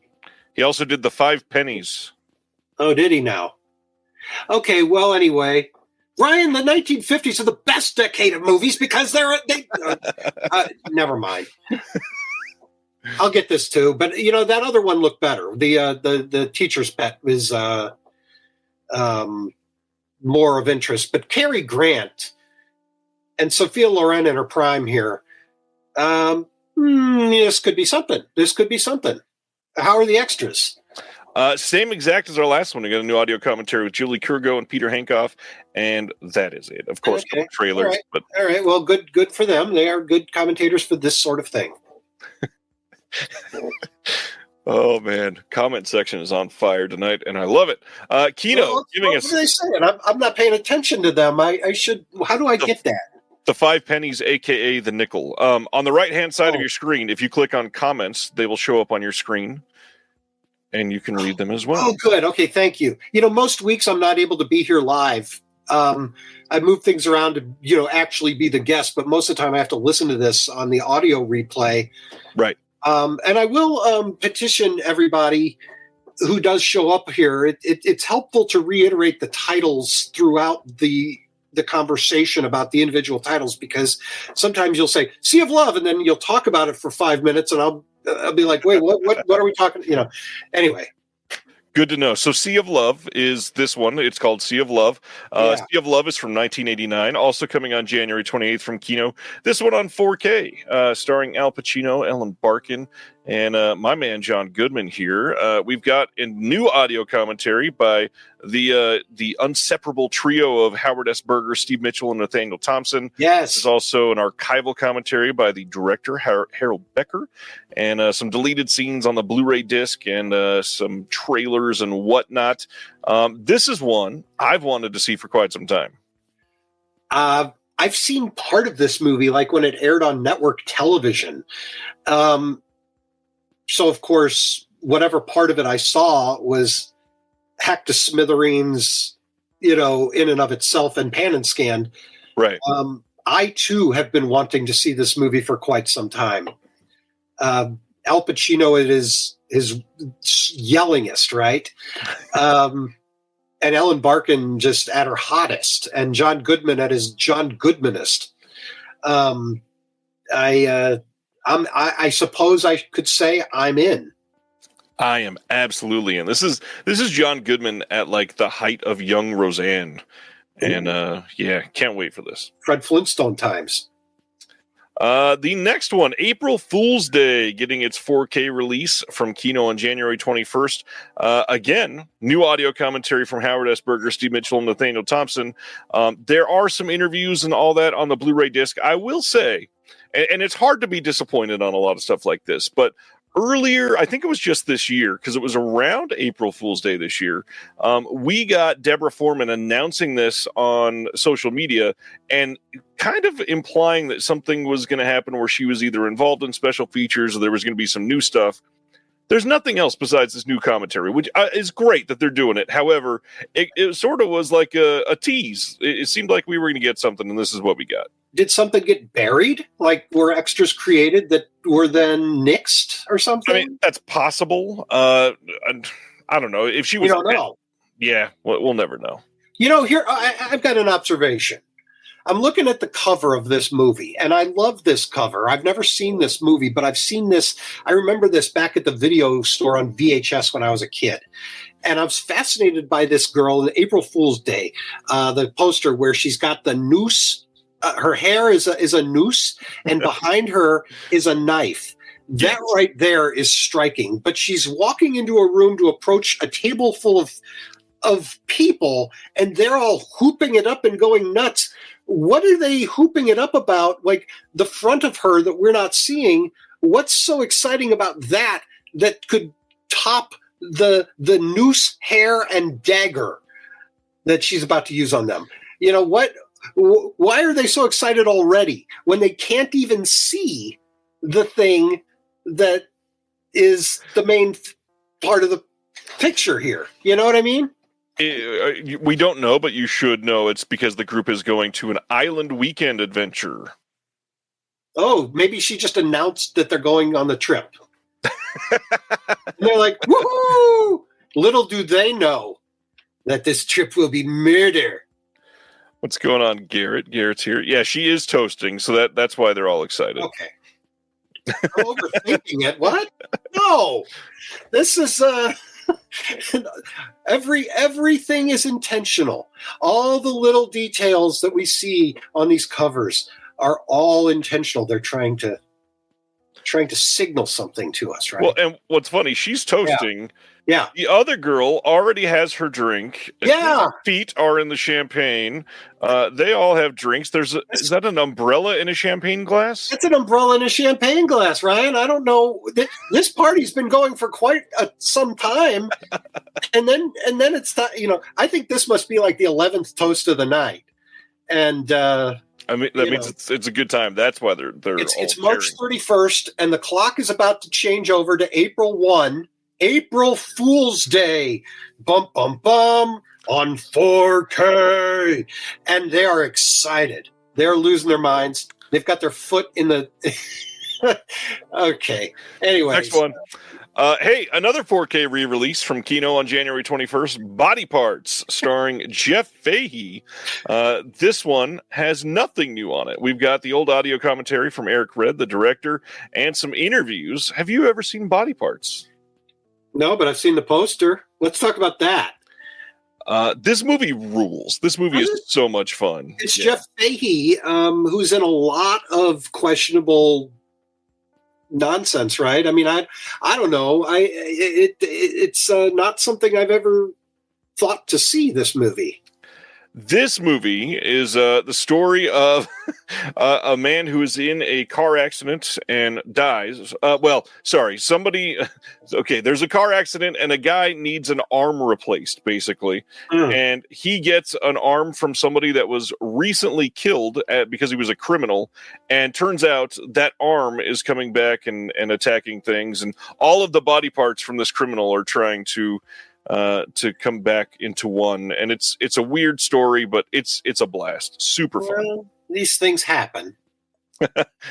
He also did The Five Pennies. Oh, did he now? Okay, well, anyway, Ryan, the 1950s are the best decade of movies because never mind. I'll get this too, but that other one looked better. The Teacher's Pet was more of interest, but Cary Grant and Sophia Loren in her prime here. This could be something. How are the extras? Same exact as our last one. We got a new audio commentary with Julie Kurgo and Peter Henkoff, and that is it. Of course, okay. Trailers. All right. Well, good for them. They are good commentators for this sort of thing. Oh man, comment section is on fire tonight, and I love it. Kino giving us. What are they saying? I'm not paying attention to them. I should. How do I get that? The 5 pennies, aka the nickel. On the right-hand side of your screen, if you click on comments, they will show up on your screen, and you can read them as well. Oh, good. Okay, thank you. Most weeks I'm not able to be here live. I move things around to, actually be the guest, but most of the time I have to listen to this on the audio replay. Right. And I will petition everybody who does show up here. It's helpful to reiterate the titles throughout the conversation about the individual titles, because sometimes you'll say "Sea of Love" and then you'll talk about it for 5 minutes, and I'll be like, "Wait, what are we talking?" Anyway. Good to know. So Sea of Love is this one. It's called Sea of Love. Sea of Love is from 1989, also coming on January 28th from Kino. This one on 4K, starring Al Pacino, Ellen Barkin, and my man John Goodman here. We've got a new audio commentary by the inseparable trio of Howard S. Berger, Steve Mitchell, and Nathaniel Thompson. Yes. This is also an archival commentary by the director, Harold Becker, and some deleted scenes on the Blu-ray disc and some trailers and whatnot. This is one I've wanted to see for quite some time. I've seen part of this movie, like when it aired on network television. So, of course, whatever part of it I saw was hacked to smithereens, in and of itself, and pan and scanned. Right. I, too, have been wanting to see this movie for quite some time. Al Pacino at his yellingest, right? And Ellen Barkin just at her hottest, and John Goodman at his John Goodmanest. I suppose I could say I'm in. I am absolutely in. This is John Goodman at like the height of young Roseanne, and can't wait for this. Fred Flintstone times. The next one, April Fool's Day, getting its 4K release from Kino on January 21st. Again, new audio commentary from Howard S. Berger, Steve Mitchell, and Nathaniel Thompson. There are some interviews and all that on the Blu-ray disc. I will say, and it's hard to be disappointed on a lot of stuff like this, but earlier, I think it was just this year, because it was around April Fool's Day this year, we got Deborah Foreman announcing this on social media and kind of implying that something was going to happen where she was either involved in special features or there was going to be some new stuff. There's nothing else besides this new commentary, which is great that they're doing it. However, it sort of was like a tease. It seemed like we were going to get something, and this is what we got. Did something get buried? Like, were extras created that were then nixed or something? I mean, that's possible. I don't know. If she was... We don't know. Yeah, we'll never know. Here, I've got an observation. I'm looking at the cover of this movie, and I love this cover. I've never seen this movie, but I've seen this. I remember this back at the video store on VHS when I was a kid. And I was fascinated by this girl in April Fool's Day, the poster where she's got the noose. Her hair is a noose, and behind her is a knife. That right there is striking. But she's walking into a room to approach a table full of people, and they're all hooping it up and going nuts. What are they hooping it up about? Like the front of her that we're not seeing. What's so exciting about that could top the noose, hair, and dagger that she's about to use on them? What? Why are they so excited already when they can't even see the thing that is the main part of the picture here? You know what I mean? We don't know, but you should know. It's because the group is going to an island weekend adventure. Oh, maybe she just announced that they're going on the trip. And they're like, woohoo! Little do they know that this trip will be murder. What's going on, Garrett? Garrett's here. Yeah, she is toasting, so that's why they're all excited. Okay. I'm overthinking it. What? No. This is everything is intentional. All the little details that we see on these covers are all intentional. They're trying to signal something to us, right? Well, and what's funny, she's toasting. Yeah. The other girl already has her drink. Yeah. Her feet are in the champagne. They all have drinks. Is that an umbrella in a champagne glass? It's an umbrella in a champagne glass, Ryan. I don't know. This party's been going for quite some time, and then it's I think this must be like the 11th toast of the night, and I mean that means it's a good time. That's why they're it's March 31st, and the clock is about to change over to April 1, April Fool's Day. Bum bum bum on 4K, and they are excited. They're losing their minds. They've got their foot in the. Okay. Anyways. Next one. Hey, another 4K re-release from Kino on January 21st, Body Parts, starring Jeff Fahey. This one has nothing new on it. We've got the old audio commentary from Eric Red, the director, and some interviews. Have you ever seen Body Parts? No, but I've seen the poster. Let's talk about that. This movie rules. This movie is so much fun. It's Jeff Fahey, who's in a lot of questionable nonsense, right? I mean, I don't know. It's not something I've ever thought to see, this movie. This movie is the story of a man who is in a car accident and dies. Somebody. Okay, there's a car accident and a guy needs an arm replaced, basically. And he gets an arm from somebody that was recently killed because he was a criminal. And turns out that arm is coming back and attacking things. And all of the body parts from this criminal are trying to come back into one, and it's a weird story, but it's a blast. Super fun. Well, these things happen.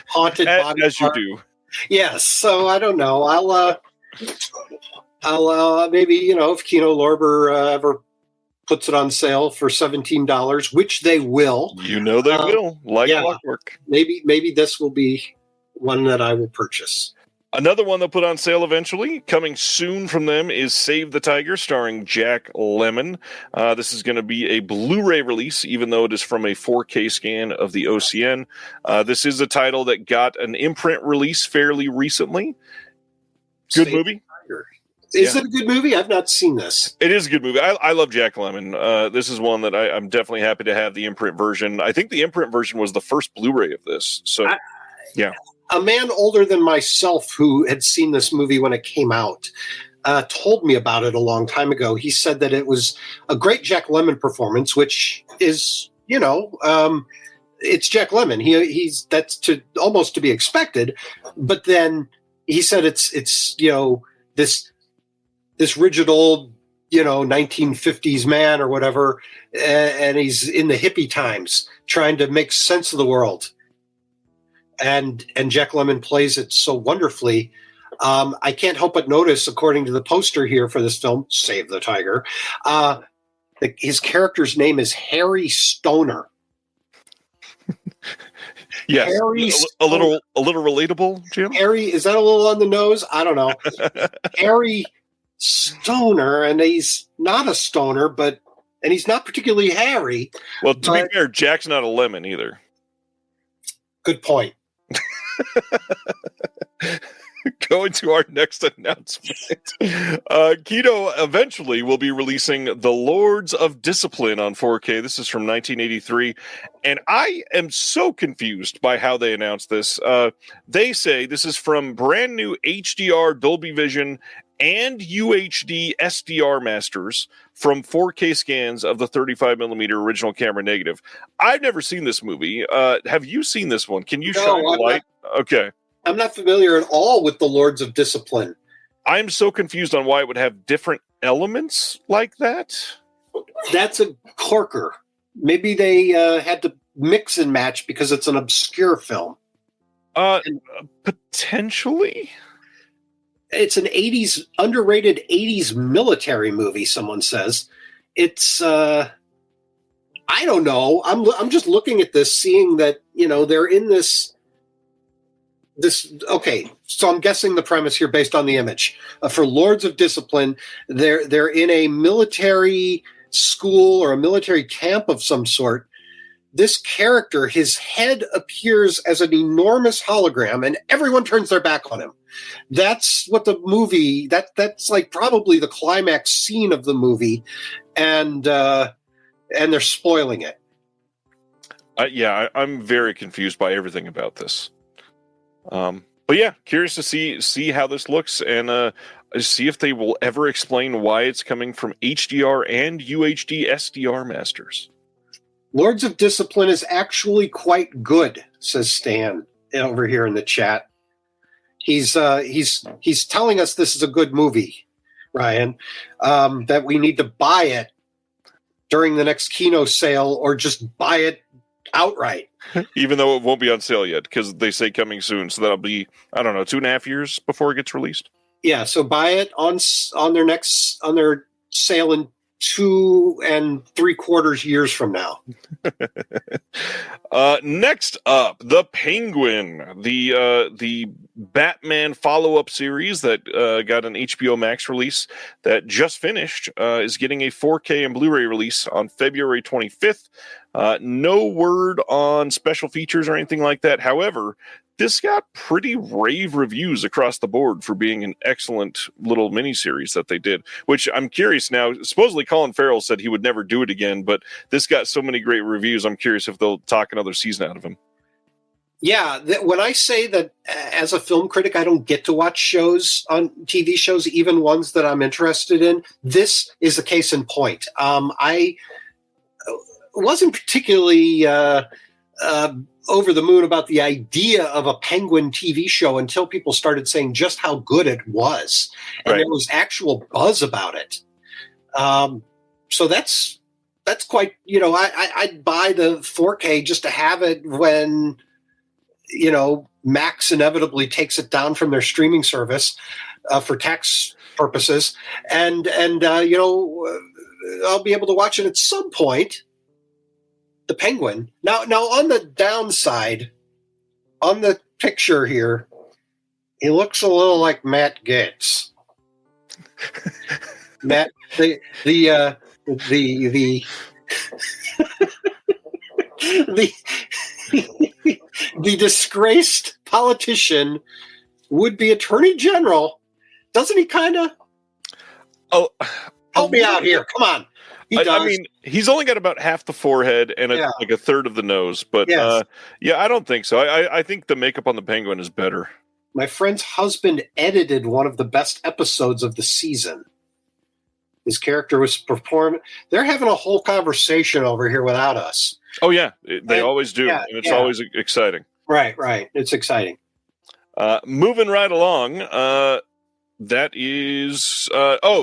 Haunted body as part. You do. Yes. So I don't know. I'll maybe if Kino Lorber ever puts it on sale for $17, which they will. They will. Clockwork. Maybe this will be one that I will purchase. Another one they'll put on sale eventually, coming soon from them, is Save the Tiger, starring Jack Lemmon. This is going to be a Blu-ray release, even though it is from a 4K scan of the OCN. This is a title that got an imprint release fairly recently. Good movie. Is it a good movie? I've not seen this. It is a good movie. I love Jack Lemmon. This is one that I'm definitely happy to have the imprint version. I think the imprint version was the first Blu-ray of this. So, yeah. A man older than myself who had seen this movie when it came out told me about it a long time ago. He said that it was a great Jack Lemmon performance, which is, it's Jack Lemmon. He's that's almost to be expected. But then he said it's this rigid old 1950s man or whatever, and he's in the hippie times trying to make sense of the world. And Jack Lemmon plays it so wonderfully. I can't help but notice, according to the poster here for this film, Save the Tiger, his character's name is Harry Stoner. Yes, Harry a little relatable, Jim. Harry, is that a little on the nose? I don't know. Harry Stoner, and he's not a stoner, and he's not particularly hairy. Well, to be fair, Jack's not a lemon either. Good point. Going to our next announcement. Kino eventually will be releasing The Lords of Discipline on 4K. This is from 1983. And I am so confused by how they announced this. They say this is from brand new HDR Dolby Vision and UHD SDR masters from 4K scans of the 35mm original camera negative. I've never seen this movie. Have you seen this one? Can you shine a light? Okay. I'm not familiar at all with the Lords of Discipline. I'm so confused on why it would have different elements like that. That's a corker. Maybe they had to mix and match because it's an obscure film. Potentially. It's an underrated 80s military movie, someone says. It's, I don't know. I'm just looking at this, seeing that, they're in this, okay. So I'm guessing the premise here based on the image. For Lords of Discipline, they're in a military school or a military camp of some sort. this character, his head appears as an enormous hologram, and everyone turns their back on him. That's what the movie. That's like probably the climax scene of the movie, and they're spoiling it. I'm very confused by everything about this. But yeah, curious to see how this looks, and see if they will ever explain why it's coming from HDR and UHD SDR masters. Lords of Discipline is actually quite good, says Stan over here in the chat. He's telling us this is a good movie, Ryan, that we need to buy it during the next Kino sale or just buy it outright. Even though it won't be on sale yet, because they say coming soon. So that'll be, I don't know, 2.5 years before it gets released. Yeah, so buy it on their sale in 2 3/4 years from now. Next up, The Penguin, the Batman follow-up series that got an HBO Max release that just finished, is getting a 4K and Blu-ray release on February 25th. No word on special features or anything like that. However, this got pretty rave reviews across the board for being an excellent little miniseries that they did, which I'm curious now. Supposedly Colin Farrell said he would never do it again, but this got so many great reviews. I'm curious if they'll talk another season out of him. Yeah, when I say that as a film critic, I don't get to watch shows on TV shows, even ones that I'm interested in, this is a case in point. I wasn't particularly over the moon about the idea of a Penguin TV show until people started saying just how good it was. And There was actual buzz about it. So that's quite, I'd buy the 4K just to have it when, Max inevitably takes it down from their streaming service for tax purposes. And I'll be able to watch it at some point. The Penguin. Now on the downside, on the picture here, he looks a little like Matt Gaetz. Matt, the disgraced politician, would-be attorney general. Doesn't he kind of? Oh, help me out here! Come on. I mean, he's only got about half the forehead and like a third of the nose, but yes. I don't think so. I think the makeup on the Penguin is better. My friend's husband edited one of the best episodes of the season. His character was performing. They're having a whole conversation over here without us. Oh yeah, they always do, and it's always exciting. Right. It's exciting. Moving right along. That is,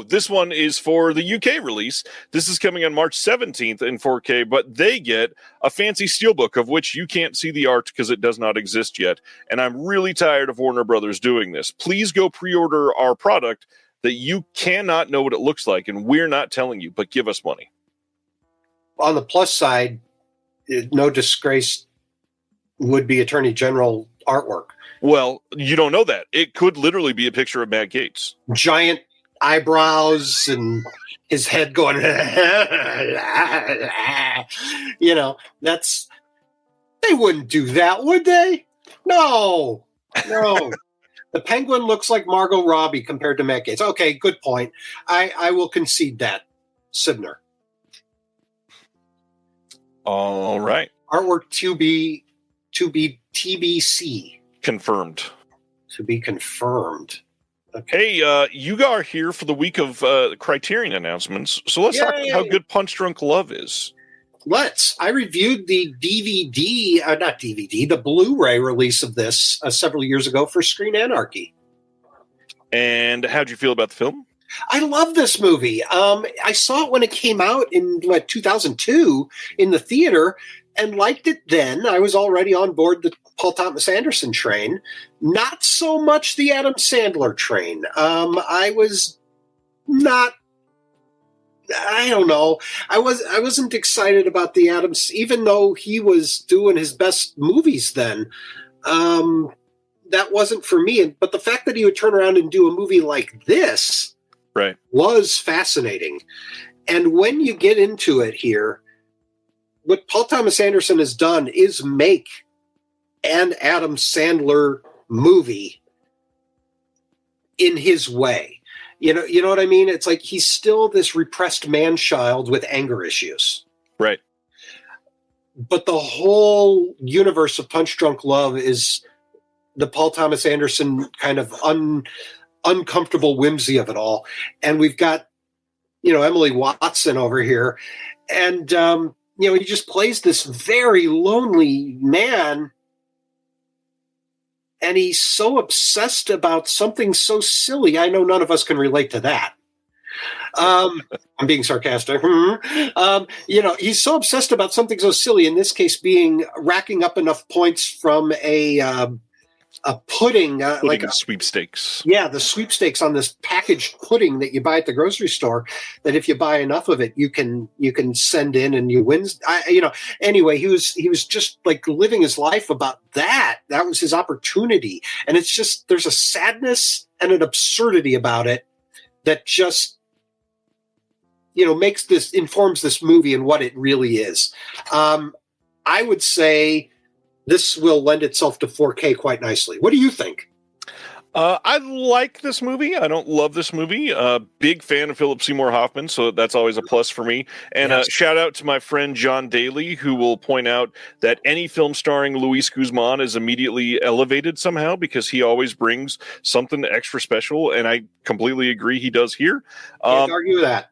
this one is for the UK release. This is coming on March 17th in 4K, but they get a fancy steelbook of which you can't see the art because it does not exist yet. And I'm really tired of Warner Brothers doing this. Please go pre-order our product that you cannot know what it looks like, and we're not telling you, but give us money. On the plus side, no disgrace would-be attorney general artwork. Well, you don't know that. It could literally be a picture of Matt Gaetz. Giant eyebrows and his head going, that's, they wouldn't do that, would they? No. The Penguin looks like Margot Robbie compared to Matt Gaetz. Okay, good point. I will concede that, Sibner. All right. Artwork to be TBC. Confirmed. To be confirmed. Okay. Hey, you are here for the week of Criterion announcements. So let's talk about how good Punch Drunk Love is. I reviewed the the Blu-ray release of this several years ago for Screen Anarchy. And how'd you feel about the film? I love this movie. I saw it when it came out in 2002 in the theater and liked it then. I was already on board the Paul Thomas Anderson train, not so much the Adam Sandler train. I was not. I don't know. I wasn't excited about the Adams, even though he was doing his best movies then. That wasn't for me. But the fact that he would turn around and do a movie like this, right, was fascinating. And when you get into it here, what Paul Thomas Anderson has done is make an Adam Sandler movie in his way. You know what I mean? It's like he's still this repressed man-child with anger issues. Right. But the whole universe of Punch Drunk Love is the Paul Thomas Anderson kind of uncomfortable whimsy of it all. And we've got, Emily Watson over here. And, he just plays this very lonely man. And he's so obsessed about something so silly. I know none of us can relate to that. I'm being sarcastic. He's so obsessed about something so silly, in this case being racking up enough points from a pudding, like a sweepstakes. Yeah, the sweepstakes on this packaged pudding that you buy at the grocery store, that if you buy enough of it, you can send in and you win. Anyway, he was just like living his life about that. That was his opportunity. And it's just, there's a sadness and an absurdity about it that just, informs this movie and what it really is. I would say this will lend itself to 4K quite nicely. What do you think? I like this movie. I don't love this movie. Big fan of Philip Seymour Hoffman, so that's always a plus for me. And yes. Shout out to my friend John Daly, who will point out that any film starring Luis Guzman is immediately elevated somehow because he always brings something extra special, and I completely agree he does here. Can't argue with that.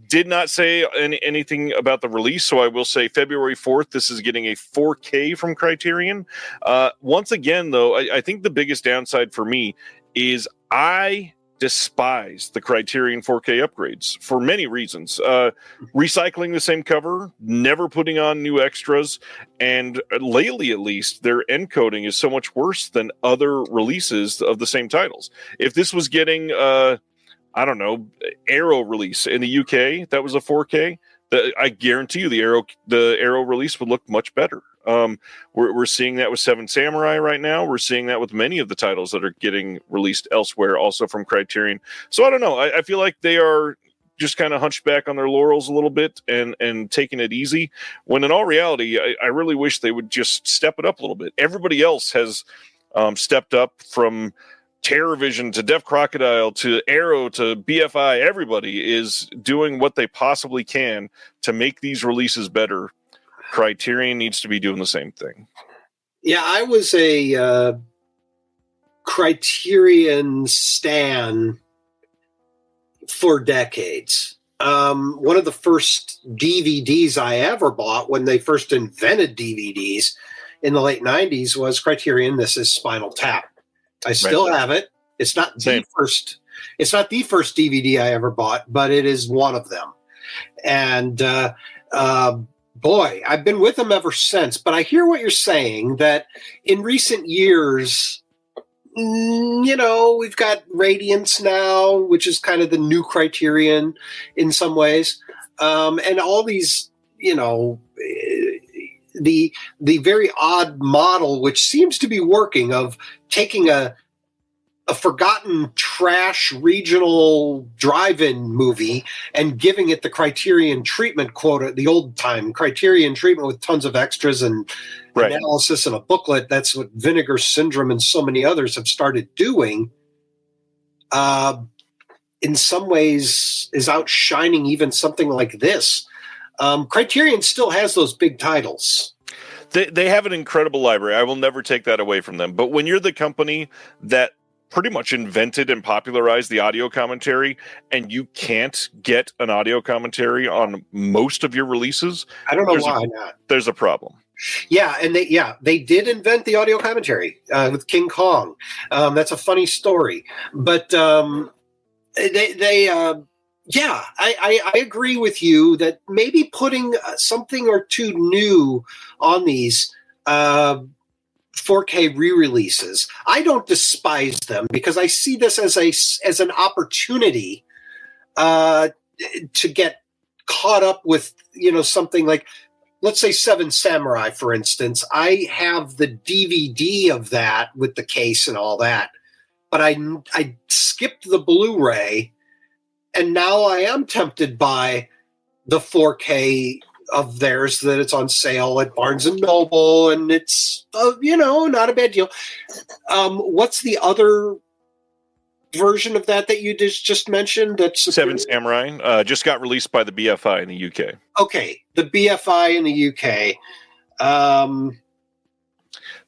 Did not say anything about the release, so I will say February 4th, this is getting a 4K from Criterion. Once again, though, I think the biggest downside for me is I despise the Criterion 4K upgrades for many reasons. Recycling the same cover, never putting on new extras, and lately at least, their encoding is so much worse than other releases of the same titles. If this was getting... Arrow release in the UK, that was a 4K. I guarantee you the Arrow release would look much better. We're seeing that with Seven Samurai right now. We're seeing that with many of the titles that are getting released elsewhere, also from Criterion. So I don't know. I feel like they are just kind of hunched back on their laurels a little bit and taking it easy, when in all reality, I really wish they would just step it up a little bit. Everybody else has stepped up, from TerrorVision to Deaf Crocodile to Arrow to BFI. Everybody is doing what they possibly can to make these releases better. Criterion needs to be doing the same thing. Yeah, I was a Criterion stan for decades. One of the first DVDs I ever bought when they first invented DVDs in the late 90s was Criterion. This is Spinal Tap. I still have it. It's not the first DVD I ever bought, but it is one of them. And boy, I've been with them ever since. But I hear what you're saying, that in recent years, we've got Radiance now, which is kind of the new Criterion in some ways. And all these, the very odd model, which seems to be working, of taking a forgotten trash regional drive-in movie and giving it the Criterion treatment quota, the old time Criterion treatment with tons of extras and analysis and a booklet. That's what Vinegar Syndrome and so many others have started doing. In some ways is outshining even something like this. Criterion still has those big titles. They have an incredible library. I will never take that away from them. But when you're the company that pretty much invented and popularized the audio commentary, and you can't get an audio commentary on most of your releases, I don't know why not. There's a problem. Yeah, and they did invent the audio commentary with King Kong. That's a funny story, but I agree with you that maybe putting something or two new on these 4K re-releases, I don't despise them, because I see this as an opportunity to get caught up with something like, let's say, Seven Samurai, for instance. I have the DVD of that with the case and all that, but I skipped the Blu-ray. And now I am tempted by the 4K of theirs that it's on sale at Barnes and Noble, and it's not a bad deal. What's the other version of that you just mentioned? That's Seven Samurai just got released by the BFI in the UK. Okay, the BFI in the UK.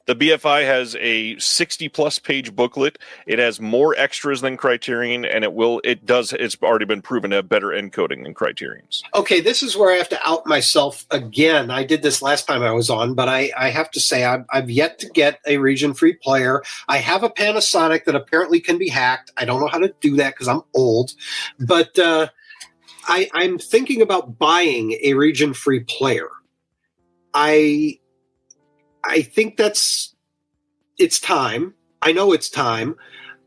The BFI has a 60-plus page booklet. It has more extras than Criterion, and it's already been proven to have better encoding than Criterion's. Okay, this is where I have to out myself again. I did this last time I was on, but I have to say I've yet to get a region-free player. I have a Panasonic that apparently can be hacked. I don't know how to do that because I'm old, but I'm thinking about buying a region-free player. I think it's time. I know it's time.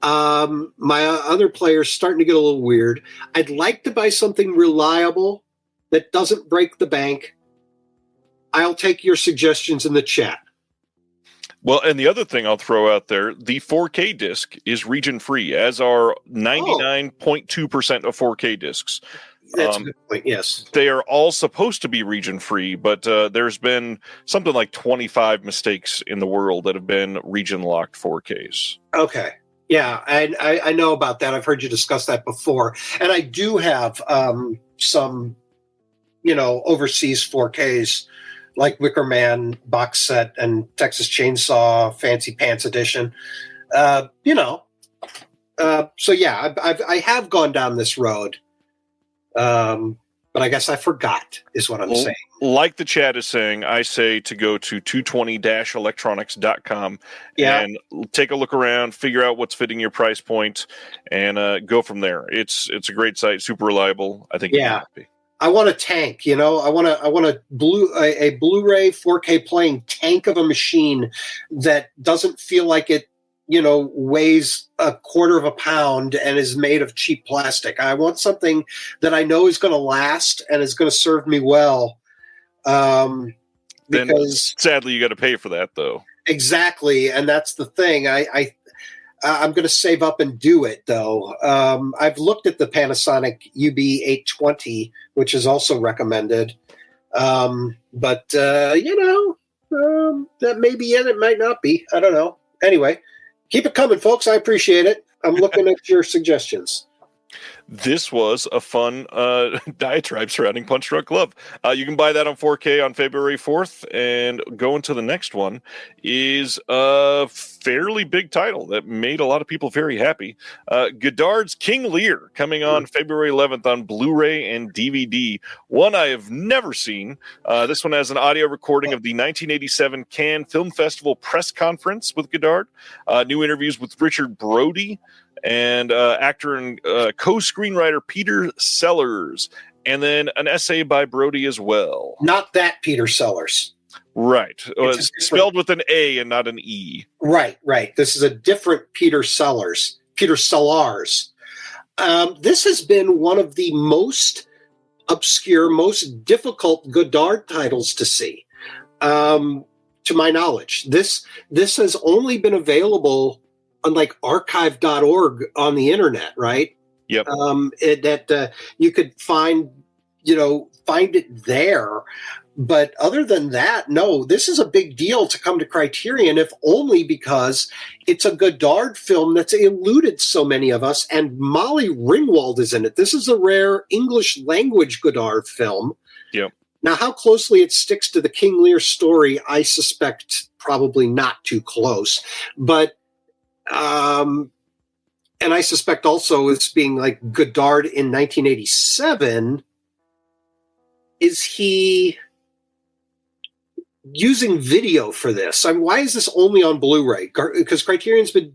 My other player's starting to get a little weird. I'd like to buy something reliable that doesn't break the bank. I'll take your suggestions in the chat. Well, and the other thing I'll throw out there, the 4K disc is region free, as are 99.2% of 4K discs. That's a good point, yes. They are all supposed to be region free, but there's been something like 25 mistakes in the world that have been region locked 4Ks. Okay. Yeah, I know about that. I've heard you discuss that before. And I do have some, overseas 4Ks, like Wicker Man box set and Texas Chainsaw Fancy Pants edition. So yeah, I have gone down this road. But I guess I forgot is what I'm saying. Like the chat is saying, I say to go to 220-electronics.com and take a look around, figure out what's fitting your price point, and go from there. It's a great site, super reliable. I think you'll be happy. I want a tank, I want a Blu-ray 4K playing tank of a machine that doesn't feel like it weighs a quarter of a pound and is made of cheap plastic. I want something that I know is going to last and is going to serve me well. Because then, sadly, you got to pay for that, though. Exactly, and that's the thing. I'm going to save up and do it, though. I've looked at the Panasonic UB820, which is also recommended. But that may be it. It might not be. I don't know. Anyway. Keep it coming, folks. I appreciate it. I'm looking at your suggestions. This was a fun diatribe surrounding Punch Drunk Love. You can buy that on 4K on February 4th, and going to the next one is a fairly big title that made a lot of people very happy. Godard's King Lear, coming on February 11th on Blu-ray and DVD. One I have never seen. This one has an audio recording of the 1987 Cannes Film Festival press conference with Godard, new interviews with Richard Brody, and actor and co-screenwriter Peter Sellers, and then an essay by Brody as well. Not that Peter Sellers. Right. Spelled with an A and not an E. Right. This is a different Peter Sellers. Peter Sellars. This has been one of the most obscure, most difficult Godard titles to see, to my knowledge. This has only been available on like archive.org on the internet, right? Yep. That you could find it there. But other than that, no, this is a big deal to come to Criterion, if only because it's a Godard film that's eluded so many of us, and Molly Ringwald is in it. This is a rare English language Godard film. Yep. Now, how closely it sticks to the King Lear story, I suspect probably not too close. But and I suspect also it's being like Godard in 1987. Is he using video for this? I mean, why is this only on Blu-ray? Because Criterion's been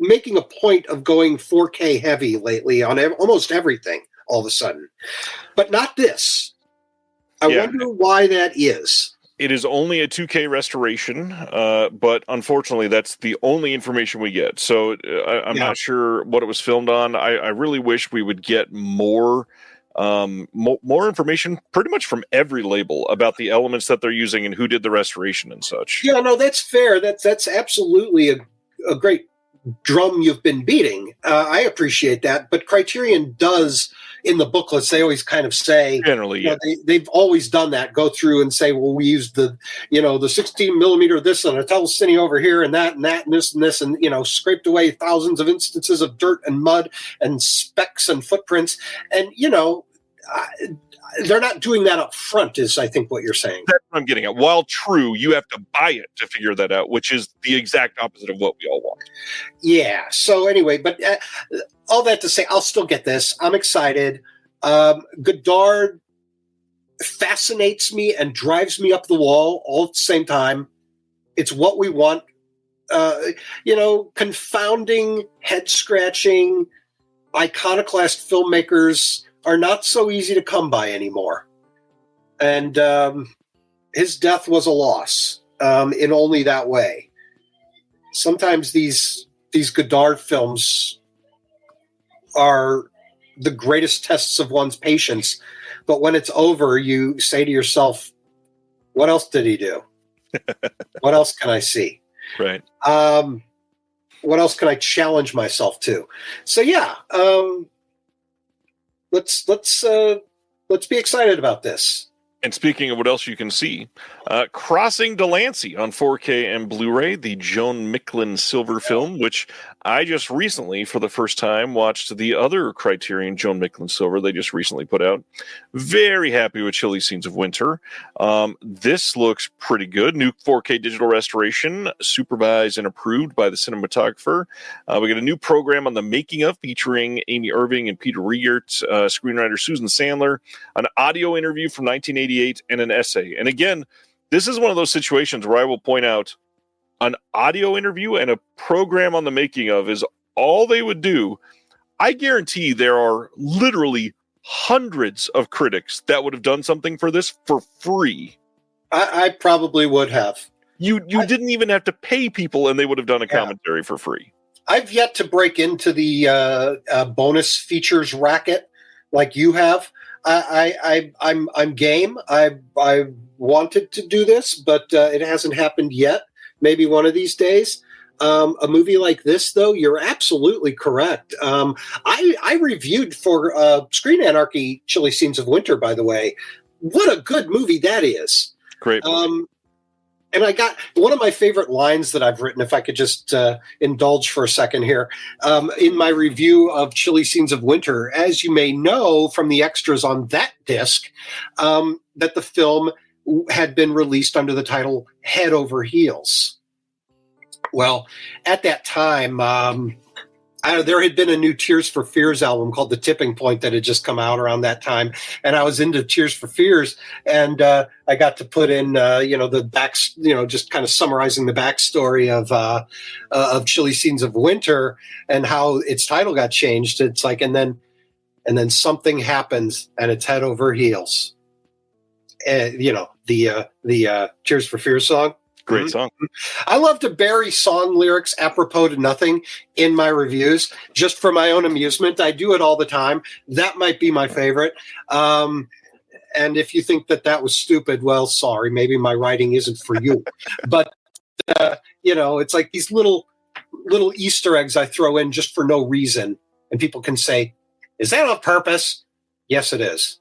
making a point of going 4K heavy lately on almost everything all of a sudden. But not this. I wonder why that is. It is only a 2K restoration, but unfortunately, that's the only information we get. So I'm not sure what it was filmed on. I really wish we would get more information pretty much from every label about the elements that they're using and who did the restoration and such. Yeah, no, that's fair. That's absolutely a great drum you've been beating. I appreciate that. But Criterion does, in the booklets, they always kind of say, Generally, you know, they've always done that. Go through and say, well, we used the 16 millimeter this and a telecine over here and that and this and this, and scraped away thousands of instances of dirt and mud and specks and footprints, and they're not doing that up front, is I think what you're saying. That's what I'm getting at. While true, you have to buy it to figure that out, which is the exact opposite of what we all want. Yeah. So anyway, but all that to say, I'll still get this. I'm excited. Godard fascinates me and drives me up the wall all at the same time. It's what we want. Confounding, head-scratching, iconoclast filmmakers are not so easy to come by anymore. And his death was a loss in only that way. Sometimes these Godard films are the greatest tests of one's patience, but when it's over, you say to yourself, what else did he do? What else can I see? Right. What else can I challenge myself to? So yeah, let's be excited about this. And speaking of what else you can see, Crossing Delancey on 4K and Blu-ray, the Joan Micklin silver film, which I just recently, for the first time, watched the other Criterion Joan Micklin silver they just recently put out. Very happy with Chilly Scenes of Winter. This looks pretty good. New 4K digital restoration, supervised and approved by the cinematographer. We got a new program on the making of, featuring Amy Irving and Peter Riegert, screenwriter Susan Sandler, an audio interview from 1988, and an essay. And again, this is one of those situations where I will point out an audio interview and a program on the making of is all they would do. I guarantee there are literally hundreds of critics that would have done something for this for free. I probably would have. You didn't even have to pay people, and they would have done a commentary for free. I've yet to break into the bonus features racket like you have. I'm game. I wanted to do this, but it hasn't happened yet. Maybe one of these days. A movie like this, though, you're absolutely correct. I reviewed for Screen Anarchy Chilly Scenes of Winter, by the way. What a good movie that is. Great movie. And I got one of my favorite lines that I've written, if I could just indulge for a second here, in my review of Chilly Scenes of Winter. As you may know from the extras on that disc, that the film had been released under the title Head Over Heels. Well, at that time, there had been a new Tears for Fears album called The Tipping Point that had just come out around that time, and I was into Tears for Fears, and I got to put in, the back, just kind of summarizing the backstory of Chilly Scenes of Winter and how its title got changed. It's like, and then something happens, and it's head over heels. The Tears for Fears song. Great song. I love to bury song lyrics apropos to nothing in my reviews, just for my own amusement. I do it all the time. That might be my favorite. And if you think that was stupid, well, sorry, maybe my writing isn't for you. But, it's like these little Easter eggs I throw in just for no reason. And people can say, is that on purpose? Yes, it is.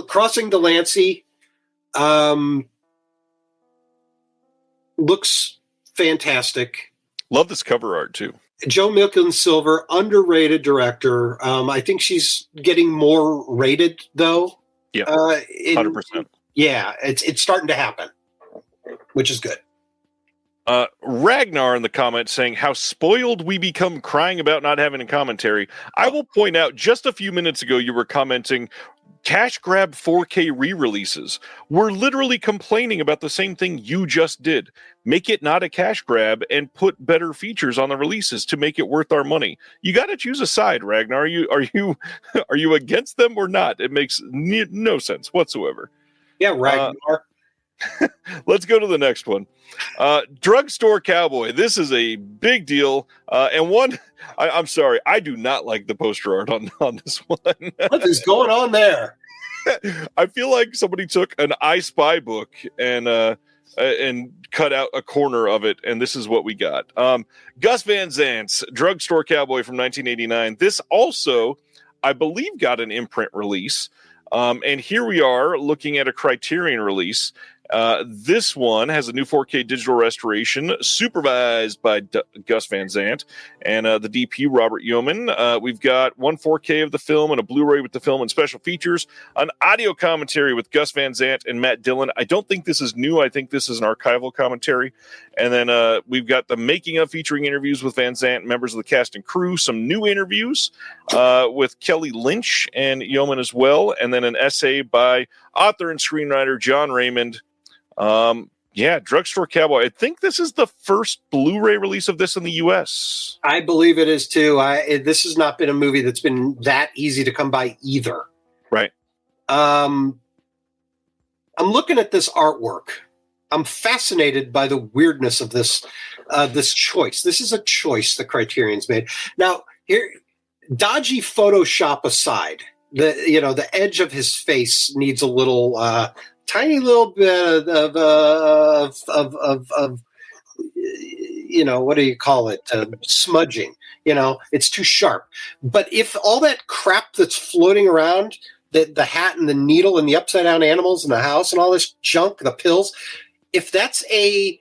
Crossing Delancey looks fantastic. Love this cover art, too. Joan Micklin Silver, underrated director. I think she's getting more rated, though. Yeah, 100%. Yeah, it's starting to happen, which is good. Ragnar in the comments saying how spoiled we become crying about not having a commentary. I will point out, just a few minutes ago, you were commenting cash grab 4K re-releases. We're literally complaining about the same thing you just did. Make it not a cash grab and put better features on the releases to make it worth our money. You got to choose a side, Ragnar. Are you against them or not? It makes no sense whatsoever. Yeah, Ragnar. Let's go to the next one. Drugstore Cowboy. This is a big deal. And one, I'm sorry, I do not like the poster art on this one. What is going on there? I feel like somebody took an I Spy book and cut out a corner of it, and this is what we got. Gus Van Zant's Drugstore Cowboy from 1989. This also, I believe, got an imprint release. And here we are looking at a Criterion release. This one has a new 4K digital restoration supervised by Gus Van Sant and the DP Robert Yeoman. We've got one 4K of the film and a Blu-ray with the film and special features, an audio commentary with Gus Van Sant and Matt Dillon. I don't think this is new. I think this is an archival commentary. And then we've got the making of featuring interviews with Van Sant, members of the cast and crew, some new interviews with Kelly Lynch and Yeoman as well, and then an essay by author and screenwriter John Raymond. Drugstore Cowboy. I think this is the first Blu-ray release of this in the U.S. I believe it is too. This has not been a movie that's been that easy to come by either. Right. I'm looking at this artwork. I'm fascinated by the weirdness of this choice. This is a choice the Criterion's made. Now, here, dodgy Photoshop aside, the edge of his face needs a little tiny little bit of what do you call it? Smudging. It's too sharp. But if all that crap that's floating around, the hat and the needle and the upside down animals in the house and all this junk, the pills, if that's a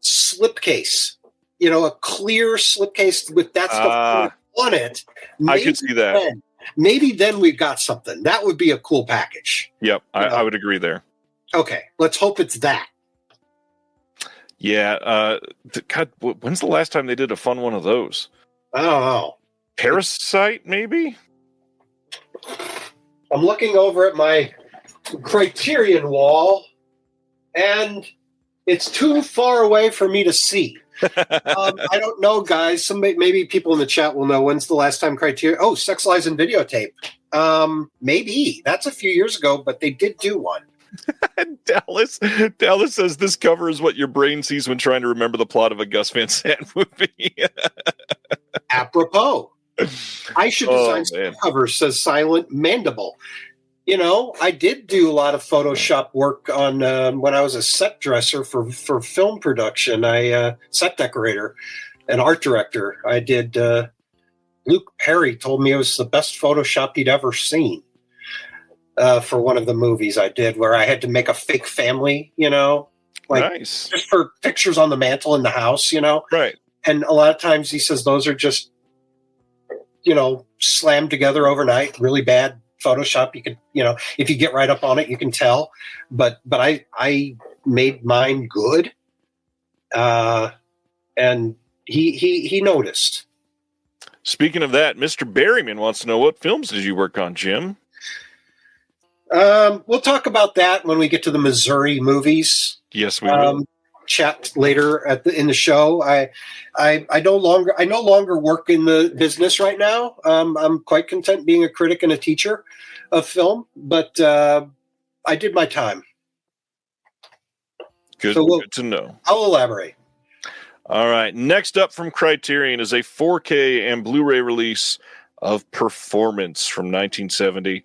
slipcase, a clear slipcase with that stuff on it, I could see that. Maybe then we've got something. That would be a cool package. Yep, I would agree there. Okay, let's hope it's that. Yeah. God, when's the last time they did a fun one of those? I don't know. Parasite, maybe? I'm looking over at my Criterion wall, and it's too far away for me to see. I don't know, guys. Maybe people in the chat will know. When's the last time Criterion? Oh, Sex, Lies, and Videotape. Maybe. That's a few years ago, but they did do one. Dallas says this cover is what your brain sees when trying to remember the plot of a Gus Van Sant movie. Apropos. I should design some covers, says Silent Mandible. I did do a lot of Photoshop work on when I was a set dresser for film production. Set decorator and art director. I did. Luke Perry told me it was the best Photoshop he'd ever seen for one of the movies I did, where I had to make a fake family. Nice, just for pictures on the mantle in the house. Right. And a lot of times he says those are just slammed together overnight. Really bad Photoshop. You can, if you get right up on it, you can tell. But I made mine good, and he noticed. Speaking of that, Mr. Berryman wants to know, what films did you work on, Jim? We'll talk about that when we get to the Missouri movies. Yes, we will. Chat later in the show. I no longer work in the business right now. I'm quite content being a critic and a teacher of film, but I did my time. Good to know. I'll elaborate. All right. Next up from Criterion is a 4K and Blu-ray release of Performance from 1970.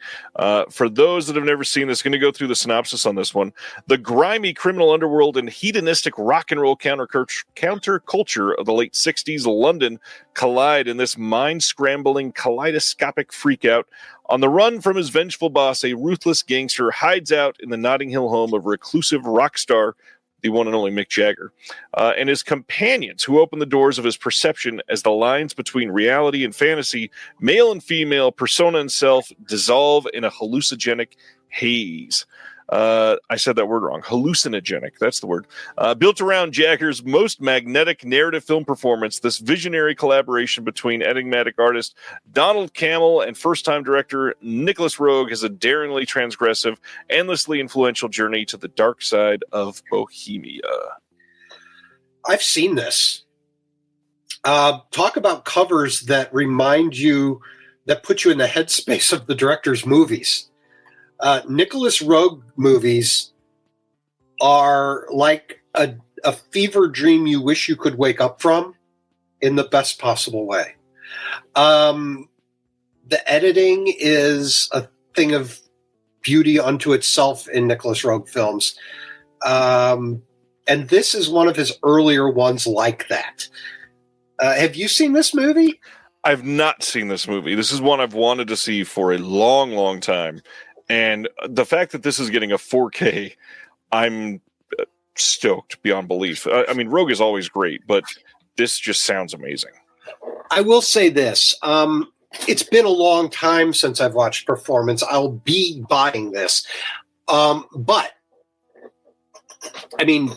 For those that have never seen this, going to go through the synopsis on this one. The grimy criminal underworld and hedonistic rock and roll counterculture of the late 60s London collide in this mind-scrambling kaleidoscopic freakout. On the run from his vengeful boss, a ruthless gangster hides out in the Notting Hill home of reclusive rock star, the one and only Mick Jagger, and his companions, who open the doors of his perception as the lines between reality and fantasy, male and female, persona and self, dissolve in a hallucinogenic haze. I said that word wrong. Hallucinogenic. That's the word. Built around Jagger's most magnetic narrative film performance, this visionary collaboration between enigmatic artist Donald Cammell and first-time director Nicholas Roeg has a daringly transgressive, endlessly influential journey to the dark side of Bohemia. I've seen this. Talk about covers that remind you, that put you in the headspace of the director's movies. Nicholas Roeg movies are like a fever dream you wish you could wake up from in the best possible way. The editing is a thing of beauty unto itself in Nicholas Roeg films. And this is one of his earlier ones like that. Have you seen this movie? I've not seen this movie. This is one I've wanted to see for a long, long time. And the fact that this is getting a 4K, I'm stoked beyond belief. I mean, Rogue is always great, but this just sounds amazing. I will say this. It's been a long time since I've watched Performance. I'll be buying this. But, I mean,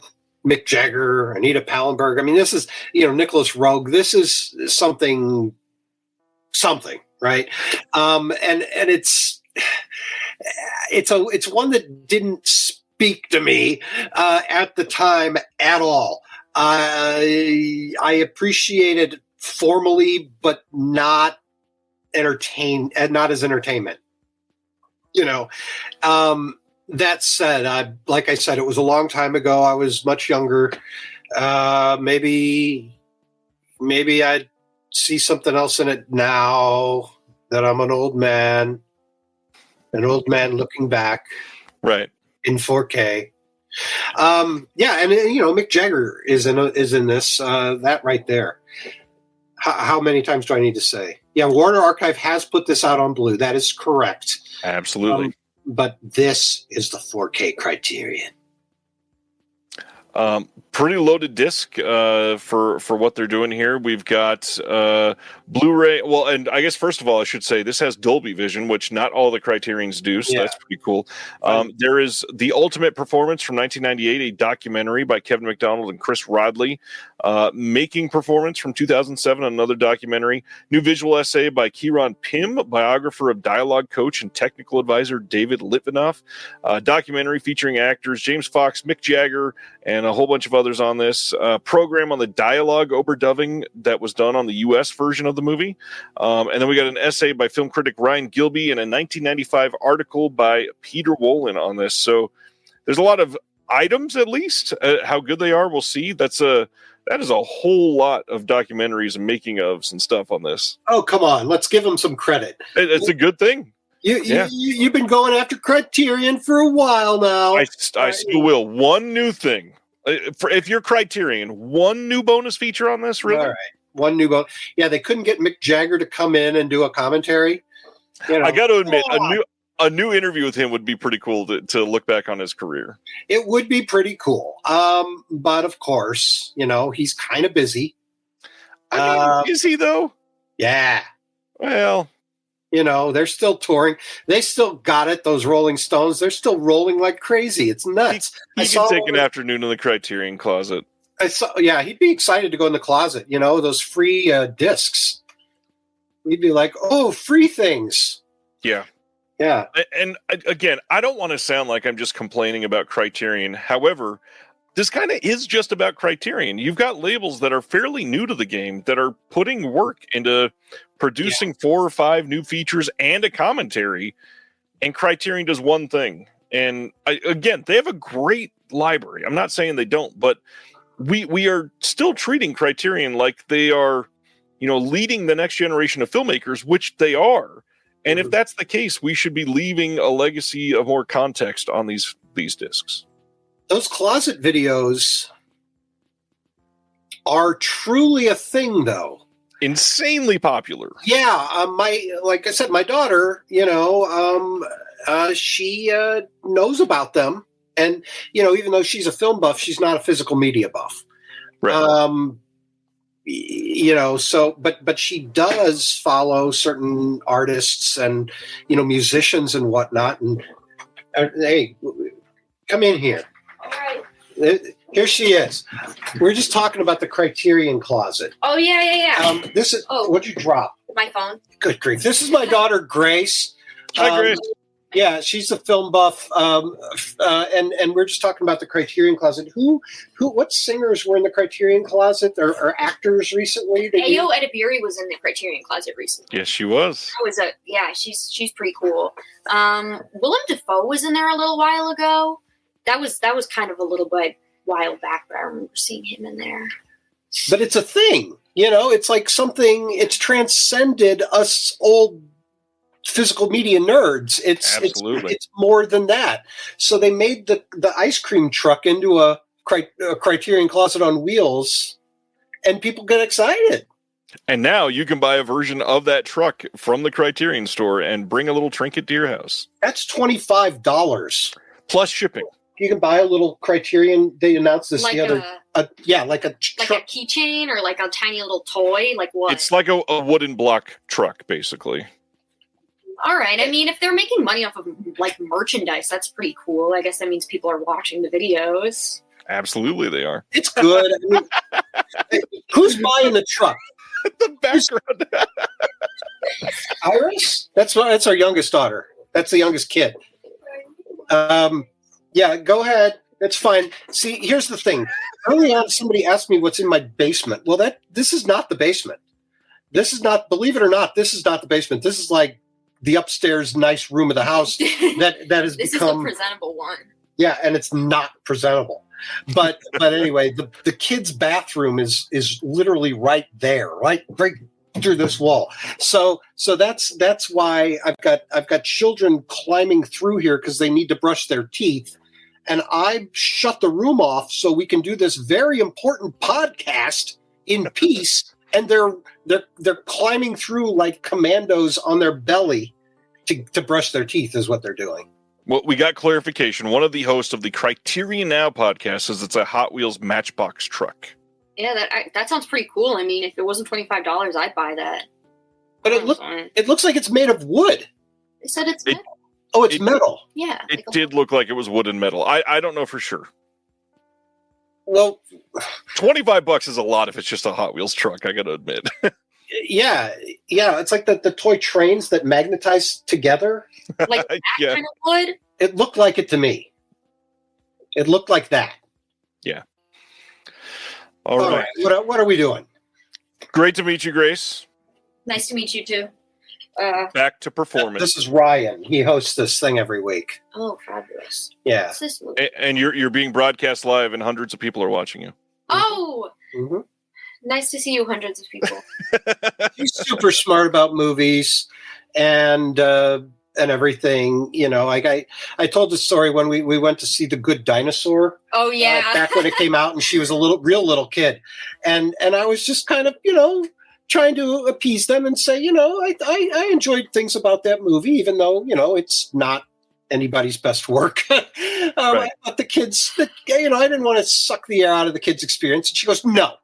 Mick Jagger, Anita Pallenberg. I mean, this is, Nicholas Roeg. This is something, right? And it's one that didn't speak to me at the time at all. I appreciate it formally, but not as entertainment. That said, like I said, it was a long time ago. I was much younger. Maybe I'd see something else in it now that I'm an old man looking back, right, in 4K. And Mick Jagger is in this. That right there. How many times do I need to say? Yeah, Warner Archive has put this out on Blue. That is correct. Absolutely. But this is the 4K criterion. Pretty loaded disc for what they're doing here. We've got Blu-ray. Well, and I guess first of all, I should say this has Dolby Vision, which not all the Criterions do, so that's pretty cool. There is The Ultimate Performance from 1998, a documentary by Kevin McDonald and Chris Rodley. Making Performance from 2007, another documentary. New visual essay by Kieran Pym, biographer of dialogue coach and technical advisor David Litvinoff. Documentary featuring actors James Fox, Mick Jagger, and a whole bunch of others on this. Program on the dialogue overdubbing that was done on the U.S. version of the movie. And then we got an essay by film critic Ryan Gilbey and a 1995 article by Peter Wolin on this. So there's a lot of items, at least. How good they are, we'll see. That is a whole lot of documentaries and making ofs and stuff on this. Oh, come on. Let's give them some credit. It's a good thing. You've been going after Criterion for a while now. I still will. One new thing. If you're Criterion, one new bonus feature on this, really? All right. One new bonus. Yeah, they couldn't get Mick Jagger to come in and do a commentary. I got to admit, a new interview with him would be pretty cool to look back on his career. It would be pretty cool. But of course, he's kind of busy. I mean, is he though? Yeah. Well, they're still touring. They still got it. Those Rolling Stones, they're still rolling like crazy. It's nuts. He can take an afternoon in the Criterion closet. He'd be excited to go in the closet. Those free discs. He'd be like, oh, free things. Yeah. Yeah. And again, I don't want to sound like I'm just complaining about Criterion. However, this kind of is just about Criterion. You've got labels that are fairly new to the game that are putting work into producing 4 or 5 new features and a commentary, and Criterion does one thing. And again, they have a great library. I'm not saying they don't, but we are still treating Criterion like they are, leading the next generation of filmmakers, which they are. And if that's the case, we should be leaving a legacy of more context on these discs. Those closet videos are truly a thing, though. Insanely popular. Yeah, like I said, my daughter, she knows about them, and even though she's a film buff, she's not a physical media buff. Right. But she does follow certain artists and musicians and whatnot. And hey, come in here. All right. Here she is. We're just talking about the Criterion closet. Oh yeah. This is what'd you drop? My phone. Good grief! This is my daughter Grace. Hi, Grace. Yeah, she's a film buff, and we're just talking about the Criterion closet. What singers were in the Criterion closet or actors recently? Ayo Edebiri was in the Criterion closet recently. Yes, she was. She's pretty cool. Willem Dafoe was in there a little while ago. That was kind of a little bit while back, but I remember seeing him in there. But it's a thing, It's like something. It's transcended us old physical media nerds. It's more than that. So they made the ice cream truck into a Criterion closet on wheels, and people get excited. And now you can buy a version of that truck from the Criterion store and bring a little trinket to your house. That's $25 plus shipping. You can buy a little Criterion. They announced this Like the other, like a like a keychain or like a tiny little toy. Like what? It's like a wooden block truck, basically. All right. I mean, if they're making money off of like merchandise, that's pretty cool. I guess that means people are watching the videos. Absolutely, they are. It's good. I mean, who's buying the truck? The background. Iris? That's our youngest daughter. That's the youngest kid. Yeah, go ahead. That's fine. See, here's the thing. Early on, somebody asked me what's in my basement. Well, this is not the basement. This is not, believe it or not, this is not the basement. This is like the upstairs nice room of the house that has this become. This is the presentable one. Yeah, and it's not presentable. But anyway, the kids' bathroom is literally right there, right through this wall. So that's why I've got children climbing through here because they need to brush their teeth, and I shut the room off so we can do this very important podcast in peace. And they're climbing through like commandos on their belly to brush their teeth is what they're doing. Well, we got clarification. One of the hosts of the Criterion Now podcast says it's a Hot Wheels Matchbox truck. Yeah, that sounds pretty cool. I mean, if it wasn't $25, I'd buy that. But it looks like it's made of wood. They said it's metal. Oh, it's metal. Yeah. It did look like it was wood and metal. I don't know for sure. Well, $25 is a lot if it's just a Hot Wheels truck, I got to admit. Yeah. It's like the toy trains that magnetize together. Like that kind of wood? It looked like it to me. It looked like that. Yeah. All right. What are we doing? Great to meet you, Grace. Nice to meet you, too. Back to performance. This is Ryan. He hosts this thing every week. Oh, fabulous. Yeah. What's this movie? And you're being broadcast live, and hundreds of people are watching you. Oh! Mm-hmm. Nice to see you, hundreds of people. He's super smart about movies and everything. You know, I told the story when we went to see The Good Dinosaur. Oh, yeah. Back when it came out, and she was a real little kid. And I was just kind of, trying to appease them and say, I enjoyed things about that movie, even though, it's not anybody's best work. Right. But the kids, I didn't want to suck the air out of the kids' experience. And she goes, no.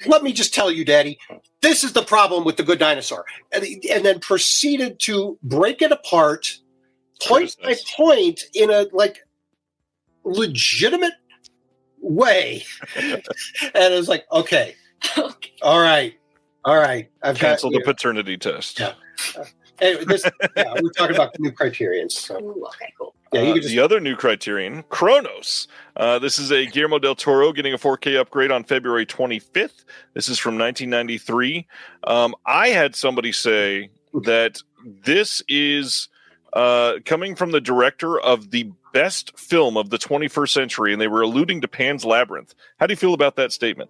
Let me just tell you, Daddy, this is the problem with The Good Dinosaur. And then proceeded to break it apart point by point in a legitimate way. And it was like, okay. All right. I've canceled the paternity test. Yeah. Anyway, we're talking about the new Criterions. So. Ooh, okay, cool. Yeah, the other new Criterion, Kronos. This is a Guillermo del Toro getting a 4K upgrade on February 25th. This is from 1993. I had somebody say that this is coming from the director of the best film of the 21st century, and they were alluding to Pan's Labyrinth. How do you feel about that statement?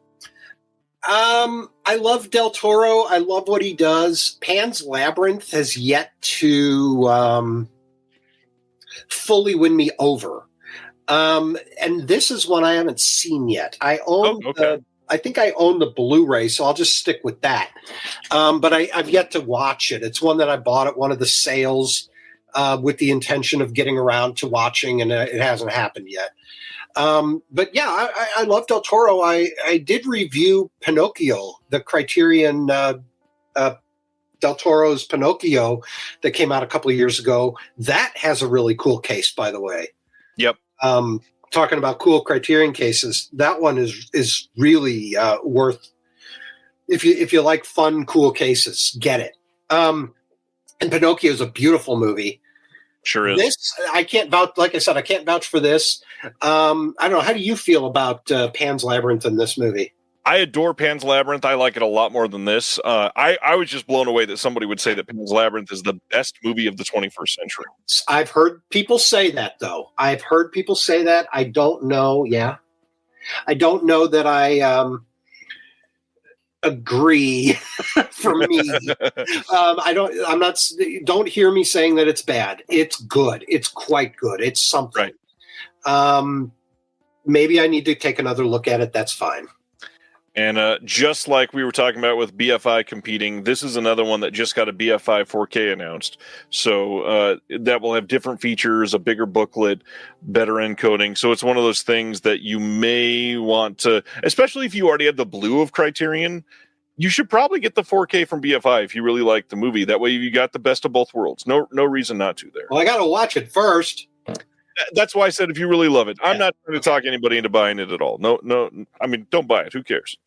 I love Del Toro. I love what he does. Pan's Labyrinth has yet to fully win me over. And this is one I haven't seen yet. I own I think I own the Blu-ray, so I'll just stick with that. But I've yet to watch it. It's one that I bought at one of the sales with the intention of getting around to watching, and it hasn't happened yet. But yeah, I love Del Toro. I did review Pinocchio, the Criterion Del Toro's Pinocchio that came out a couple of years ago. That has a really cool case, by the way. Yep. Talking about cool Criterion cases, that one is really worth. If you like fun, cool cases, get it. And Pinocchio is a beautiful movie. Sure is. This I can't vouch. Like I said, I can't vouch for this. I don't know. How do you feel about Pan's Labyrinth in this movie? I adore Pan's Labyrinth. I like it a lot more than this. I was just blown away that somebody would say that Pan's Labyrinth is the best movie of the 21st century. I've heard people say that, though. I've heard people say that. I don't know. Yeah, I don't know that I agree. For me, don't hear me saying that it's bad. It's good. It's quite good. It's something. Right. Maybe I need to take another look at it. That's fine. And just like we were talking about with BFI competing, this is another one that just got a BFI 4K announced. So that will have different features, a bigger booklet, better encoding. So it's one of those things that you may want to, especially if you already have the blue of Criterion, you should probably get the 4K from BFI if you really like the movie. That way you got the best of both worlds. No reason not to there. Well, I got to watch it first. That's why I said if you really love it. I'm not trying to talk anybody into buying it at all. No. I mean, don't buy it. Who cares?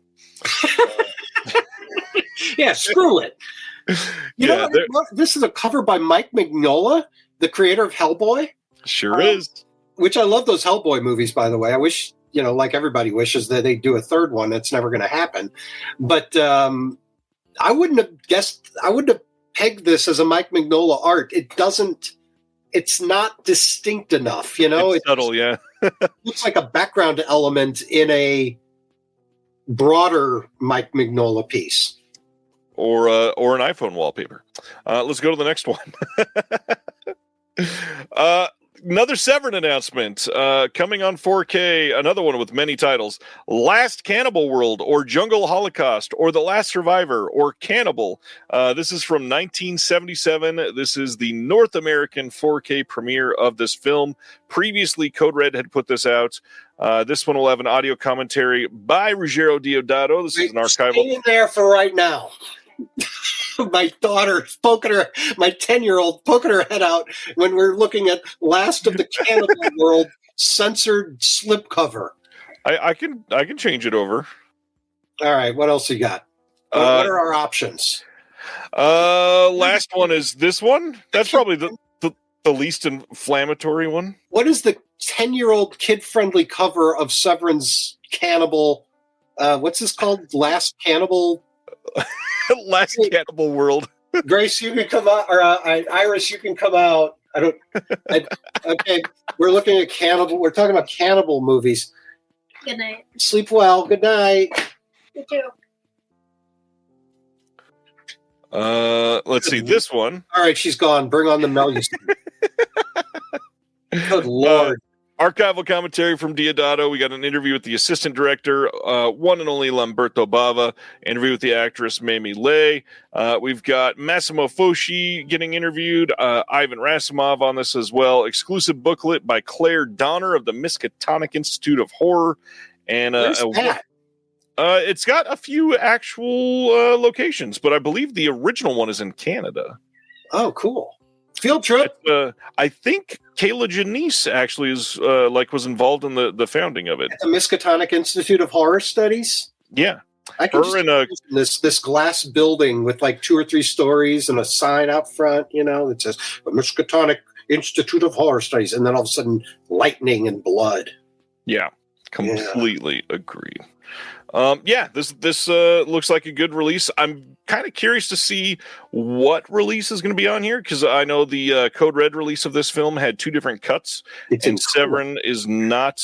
Yeah, screw it. You know what? This is a cover by Mike Mignola, the creator of Hellboy. Sure is. Which I love those Hellboy movies, by the way. I wish, like everybody wishes that they do a third one. That's never going to happen. But I wouldn't have pegged this as a Mike Mignola art. It's not distinct enough, It's subtle, yeah. Looks like a background element in a broader Mike Mignola piece. Or an iPhone wallpaper. Let's go to the next one. Another Severin announcement coming on 4K. Another one with many titles: Last Cannibal World, or Jungle Holocaust, or The Last Survivor, or Cannibal. This is from 1977. This is the North American 4K premiere of this film. Previously, Code Red had put this out. This one will have an audio commentary by Ruggiero Deodato. This is an archival. Stay in there for right now. My daughter poking my 10-year-old poking her head out when we're looking at Last of the Cannibal World censored slipcover. I can change it over. All right, what else you got? What are our options? Last one is this one. That's probably the least inflammatory one. What is the 10-year-old kid-friendly cover of Severin's Cannibal? What's this called? Last Cannibal. Last Cannibal World. Grace, you can come out, or Iris, you can come out. Okay, we're looking at cannibal. We're talking about cannibal movies. Good night. Sleep well. Good night. You too. Let's see this one. All right, she's gone. Bring on the Melius. Good Lord. Archival commentary from Deodato. We got an interview with the assistant director, one and only Lamberto Bava. Interview with the actress Mamie Lay. We've got Massimo Foschi getting interviewed. Ivan Rasimov on this as well. Exclusive booklet by Claire Donner of the Miskatonic Institute of Horror. And it's got a few actual locations, but I believe the original one is in Canada. Oh, cool. Field trip. I think Kayla Janice actually is was involved in the founding of it. At the Miskatonic Institute of Horror Studies. Yeah, I can this glass building with like 2 or 3 stories and a sign out front, that says the Miskatonic Institute of Horror Studies, and then all of a sudden lightning and blood. Yeah, completely agree. This looks like a good release. I'm kind of curious to see what release is going to be on here, because I know the Code Red release of this film had 2 different cuts, and Severin is not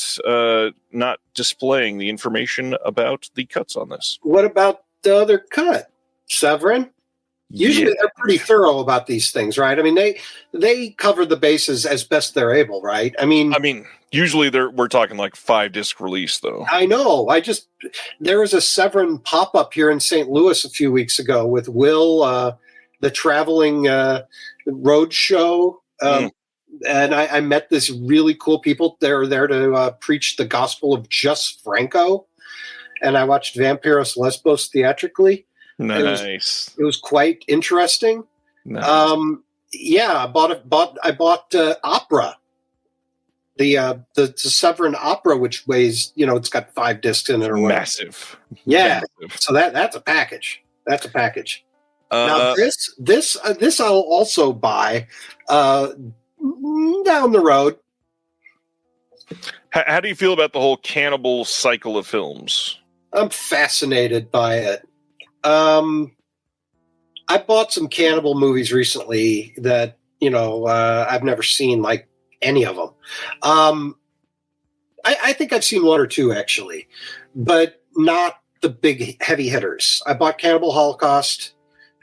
displaying the information about the cuts on this. What about the other cut, Severin? Usually they're pretty thorough about these things, right? I mean, they cover the bases as best they're able, right? I mean, usually we're talking like 5-disc release, though. I know. There was a Severin pop-up here in St. Louis a few weeks ago with Will, the traveling road show. And I met this really cool people. They were there to preach the gospel of Jus Franco. And I watched Vampiros Lesbos theatrically. Nice. It was quite interesting. Nice. I bought Opera. The Severin Opera, which weighs, it's got 5 discs in it or whatever. Massive. Yeah. Massive. So that's a package. Now this I'll also buy down the road. How do you feel about the whole cannibal cycle of films? I'm fascinated by it. I bought some cannibal movies recently that, I've never seen like any of them. I think I've seen 1 or 2 actually, but not the big heavy hitters. I bought Cannibal Holocaust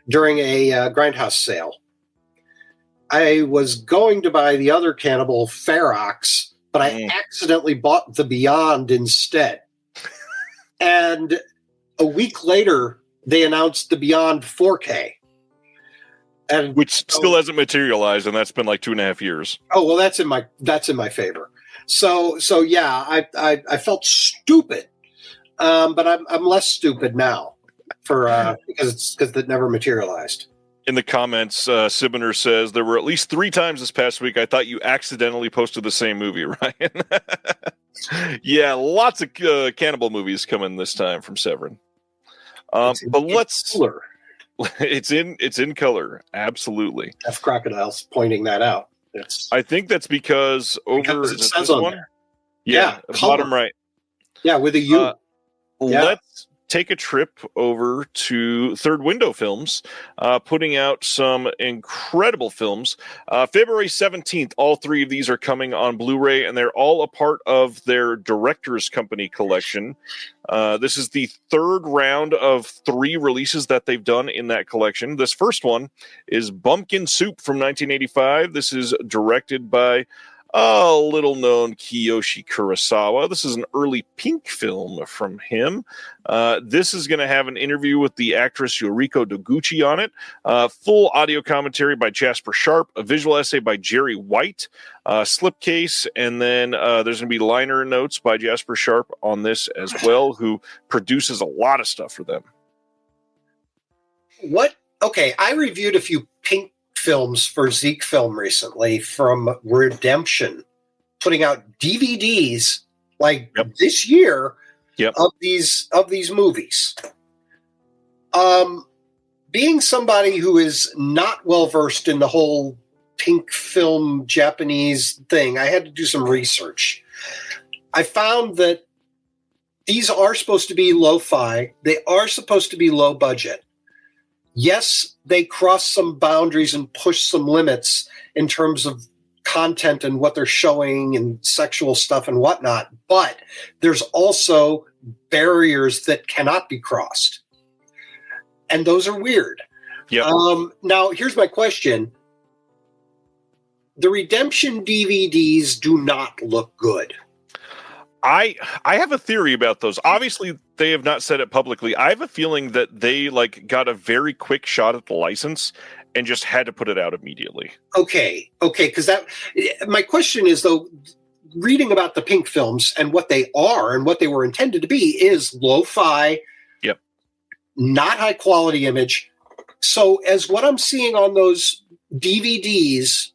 during a Grindhouse sale. I was going to buy the other Cannibal, Ferox, but I accidentally bought The Beyond instead. And a week later, they announced the Beyond 4K. And which still hasn't materialized, and that's been like 2.5 years. Oh, well, that's in my favor. So yeah, I felt stupid, but I'm less stupid now because it never materialized. In the comments, Sibiner says there were at least 3 times this past week I thought you accidentally posted the same movie, Ryan. Yeah, lots of cannibal movies coming this time from Severin. But let's. Color. It's in color, absolutely. F Crocodile's pointing that out. I think that's because it says on there. Yeah, bottom right. Yeah, with a U. Let's take a trip over to Third Window Films, putting out some incredible films. February 17th, all 3 of these are coming on Blu-ray, and they're all a part of their Directors Company collection. This is the 3rd round of 3 releases that they've done in that collection. This first one is Bumpkin Soup from 1985. This is directed by a little-known Kiyoshi Kurosawa. This is an early Pink film from him. This is going to have an interview with the actress Yoriko Doguchi on it, full audio commentary by Jasper Sharp, a visual essay by Jerry White, slipcase, and then there's going to be liner notes by Jasper Sharp on this as well, who produces a lot of stuff for them. Okay, I reviewed a few Pink films for Zeke Film recently from Redemption, putting out DVDs this year of these movies. Being somebody who is not well versed in the whole Pink film Japanese thing, I had to do some research. I found that these are supposed to be lo-fi. They are supposed to be low budget. Yes, they cross some boundaries and push some limits in terms of content and what they're showing and sexual stuff and whatnot, but there's also barriers that cannot be crossed. And those are weird. Yep. Now, here's my question. The Redemption DVDs do not look good. I have a theory about those. Obviously, they have not said it publicly. I have a feeling that they got a very quick shot at the license and just had to put it out immediately. Okay, because my question is, though, reading about the Pink films and what they are and what they were intended to be is lo-fi, not high quality image. So as what I'm seeing on those DVDs,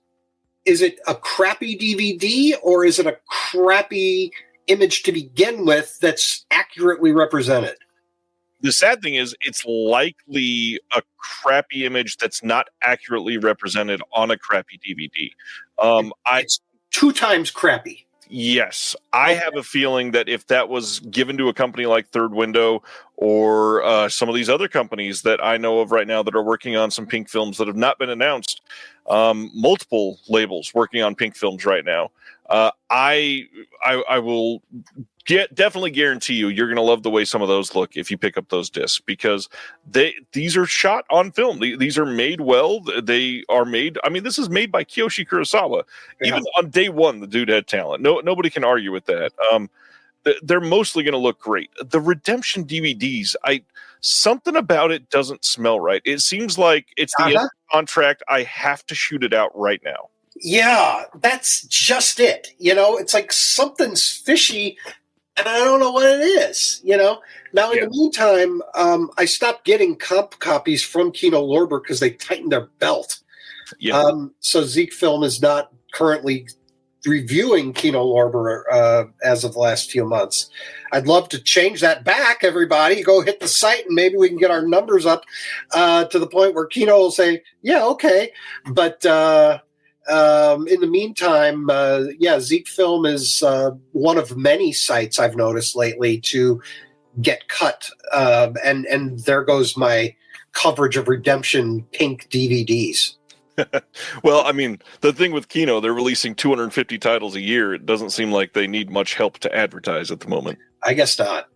is it a crappy DVD or is it a crappy image to begin with that's accurately represented? The sad thing is it's likely a crappy image that's not accurately represented on a crappy DVD. It's 2 times crappy. Yes. I have a feeling that if that was given to a company like Third Window or some of these other companies that I know of right now that are working on some Pink films that have not been announced, multiple labels working on Pink films right now, I will definitely guarantee you're going to love the way some of those look if you pick up those discs, because these are shot on film. These are made well. They are made. I mean, this is made by Kiyoshi Kurosawa. Yeah. Even on day one, the dude had talent. Nobody can argue with that. They're mostly going to look great. The Redemption DVDs, something about it doesn't smell right. It seems like it's the end of the contract. I have to shoot it out right now. Yeah, that's just it. It's like something's fishy, and I don't know what it is. Now, in the meantime, I stopped getting comp copies from Kino Lorber because they tightened their belt. Yeah. So Zeke Film is not currently reviewing Kino Lorber as of the last few months. I'd love to change that back, everybody. Go hit the site, and maybe we can get our numbers up to the point where Kino will say, yeah, okay. But in the meantime, Zeke Film is one of many sites I've noticed lately to get cut. And there goes my coverage of Redemption Pink DVDs. Well, I mean, the thing with Kino, they're releasing 250 titles a year. It doesn't seem like they need much help to advertise at the moment. I guess not.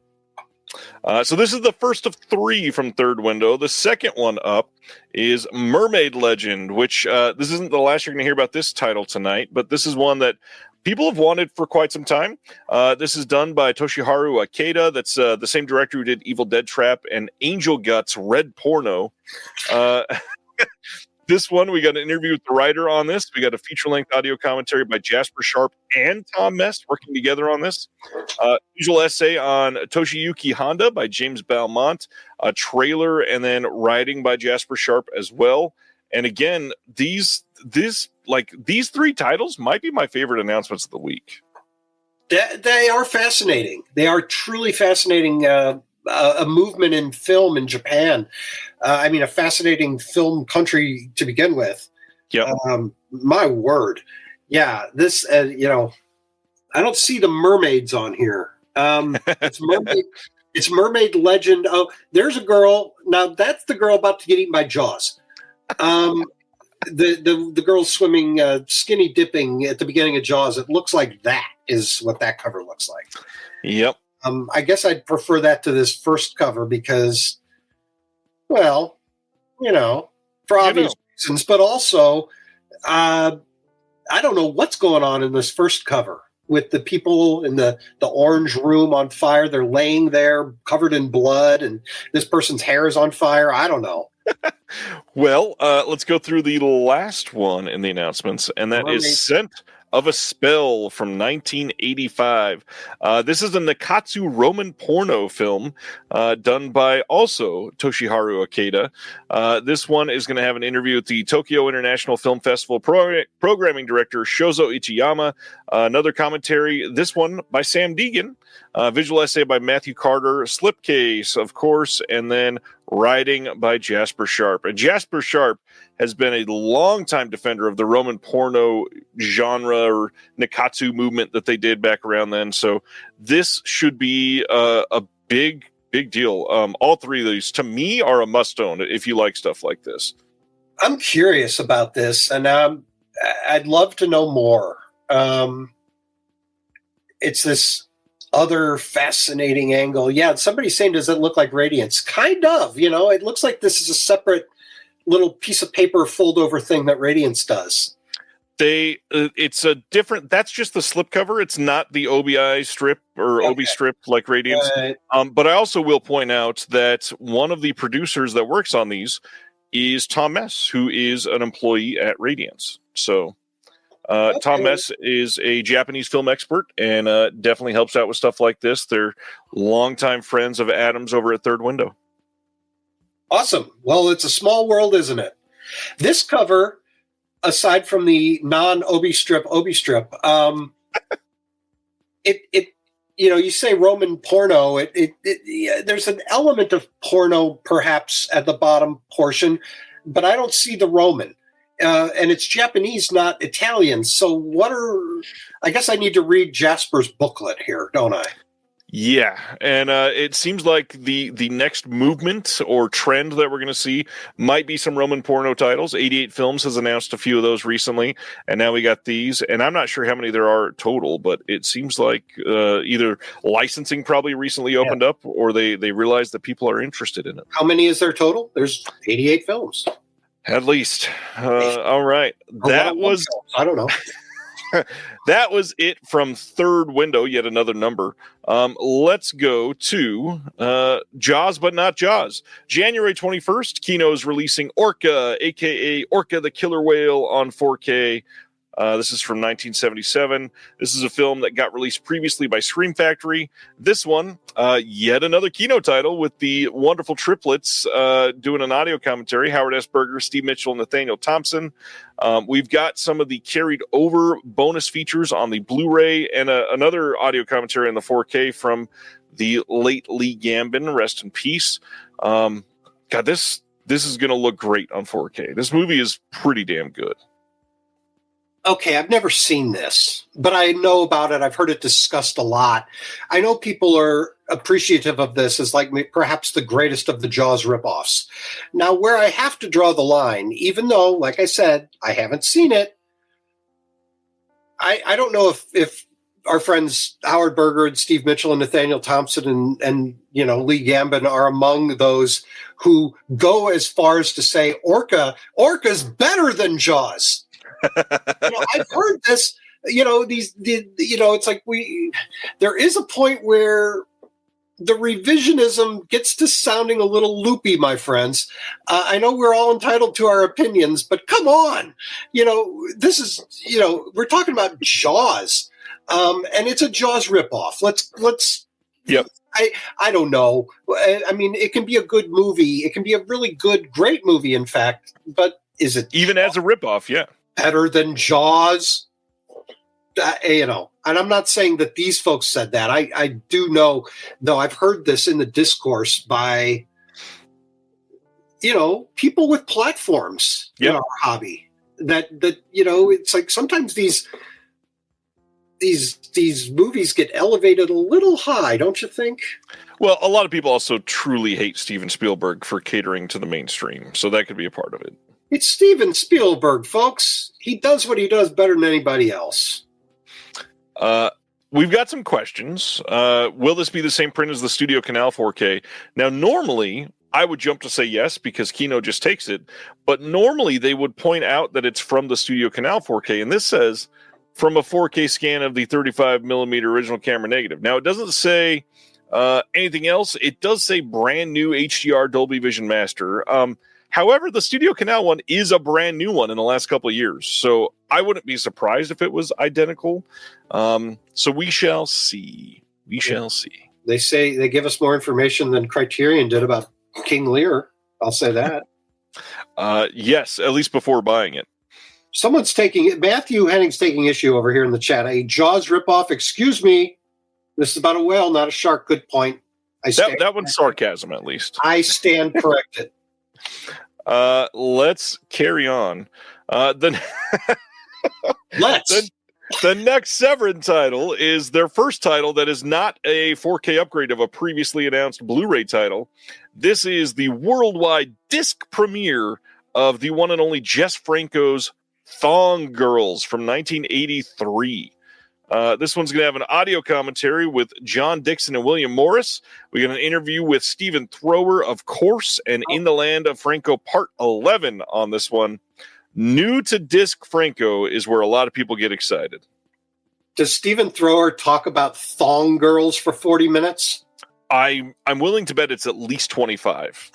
So this is the first of 3 from Third Window. The second one up is Mermaid Legend, which this isn't the last you're going to hear about this title tonight, but this is one that people have wanted for quite some time. This is done by Toshiharu Ikeda. That's the same director who did Evil Dead Trap and Angel Guts Red Porno. This one, we got an interview with the writer on this. We got a feature-length audio commentary by Jasper Sharp and Tom Mest working together on this. Visual essay on Toshiyuki Honda by James Balmont. A trailer and then writing by Jasper Sharp as well. And again, these 3 titles might be my favorite announcements of the week. They are fascinating. They are truly fascinating. A movement in film in Japan. A fascinating film country to begin with. Yeah. My word. Yeah. This, I don't see the mermaids on here. It's Mermaid Legend. Oh, there's a girl. Now that's the girl about to get eaten by Jaws. The girl swimming, skinny dipping at the beginning of Jaws. It looks like that is what that cover looks like. Yep. I guess I'd prefer that to this first cover because, well, for obvious reasons, but also, I don't know what's going on in this first cover with the people in the orange room on fire. They're laying there covered in blood and this person's hair is on fire. I don't know. Well, let's go through the last one in the announcements, and that is Scent of a Spell from 1985. This is a Nikatsu Roman porno film done by also Toshiharu Ikeda. This one is going to have an interview with the Tokyo International Film Festival programming director Shozo Ichiyama. Another commentary, this one by Sam Deegan. Visual essay by Matthew Carter. Slipcase, of course, and then writing by Jasper Sharp. And Jasper Sharp has been a longtime defender of the Roman porno genre or Nikatsu movement that they did back around then. So this should be a big deal. All 3 of these, to me, are a must-own if you like stuff like this. I'm curious about this, and I'd love to know more. It's this other fascinating angle. Yeah, somebody's saying, does it look like Radiance? Kind of, it looks like this is a separate little piece of paper fold over thing that Radiance does. It's a different, that's just the slipcover. It's not the OBI strip or OB strip like Radiance. But I also will point out that one of the producers that works on these is Tom Mess, who is an employee at Radiance. So Tom Mess is a Japanese film expert and definitely helps out with stuff like this. They're longtime friends of Adams over at Third Window. Awesome. Well, it's a small world, isn't it? This cover, aside from the non-Obi strip, you say Roman porno. There's an element of porno perhaps at the bottom portion, but I don't see the Roman. And it's Japanese, not Italian. So I guess I need to read Jasper's booklet here, don't I? Yeah, and it seems like the next movement or trend that we're going to see might be some Roman porno titles. 88 Films has announced a few of those recently, and now we got these. And I'm not sure how many there are total, but it seems like either licensing probably recently opened up, or they realized that people are interested in it. How many is there total? There's 88 films. At least. All right. That was... I don't know. That was it from Third Window, yet another number. Let's go to Jaws, but not Jaws. January 21st, Kino is releasing Orca, a.k.a. Orca the Killer Whale on 4K. This is from 1977. This is a film that got released previously by Scream Factory. This one, yet another Kino title with the wonderful triplets doing an audio commentary. Howard S. Berger, Steve Mitchell, and Nathaniel Thompson. We've got some of the carried over bonus features on the Blu-ray and another audio commentary on the 4K from the late Lee Gambin. Rest in peace. God, this is going to look great on 4K. This movie is pretty damn good. Okay, I've never seen this, but I know about it. I've heard it discussed a lot. I know people are appreciative of this as like perhaps the greatest of the Jaws ripoffs. Now, where I have to draw the line, even though, like I said, I haven't seen it, I don't know if our friends Howard Berger and Steve Mitchell and Nathaniel Thompson and Lee Gambin are among those who go as far as to say Orca's better than Jaws. I've heard this. It's like there is a point where the revisionism gets to sounding a little loopy, my friends. I know we're all entitled to our opinions, but come on, this is we're talking about Jaws, and it's a Jaws ripoff. Let's. Yep. I don't know. I mean, it can be a good movie. It can be a really good, great movie, in fact. But is it even as a ripoff? Yeah, better than Jaws? And I'm not saying that these folks said that. I do know, though, I've heard this in the discourse by, people with platforms in our hobby. That it's like sometimes these movies get elevated a little high, don't you think? Well, a lot of people also truly hate Steven Spielberg for catering to the mainstream, so that could be a part of it. It's Steven Spielberg, folks. He does what he does better than anybody else. We've got some questions. Will this be the same print as the Studio Canal 4K? Now, normally, I would jump to say yes because Kino just takes it, but normally they would point out that it's from the Studio Canal 4K, and this says from a 4K scan of the 35 millimeter original camera negative. Now, it doesn't say anything else. It does say brand new HDR Dolby Vision Master. However, the Studio Canal one is a brand new one in the last couple of years, so I wouldn't be surprised if it was identical. So we shall see. We shall see. They say they give us more information than Criterion did about King Lear. I'll say that. Yes, at least before buying it. Someone's Matthew Henning's taking issue over here in the chat. A Jaws ripoff. Excuse me. This is about a whale, not a shark. Good point. That one's sarcasm, at least. I stand corrected. Let's carry on. Let's. The next Severin title is their first title that is not a 4K upgrade of a previously announced Blu-ray title. This is the worldwide disc premiere of the one and only Jess Franco's Thong Girls from 1983. This one's going to have an audio commentary with John Dixon and William Morris. We got an interview with Stephen Thrower, of course, and In the Land of Franco Part 11 on this one. New to disc Franco is where a lot of people get excited. Does Stephen Thrower talk about Thong Girls for 40 minutes? I'm willing to bet it's at least 25.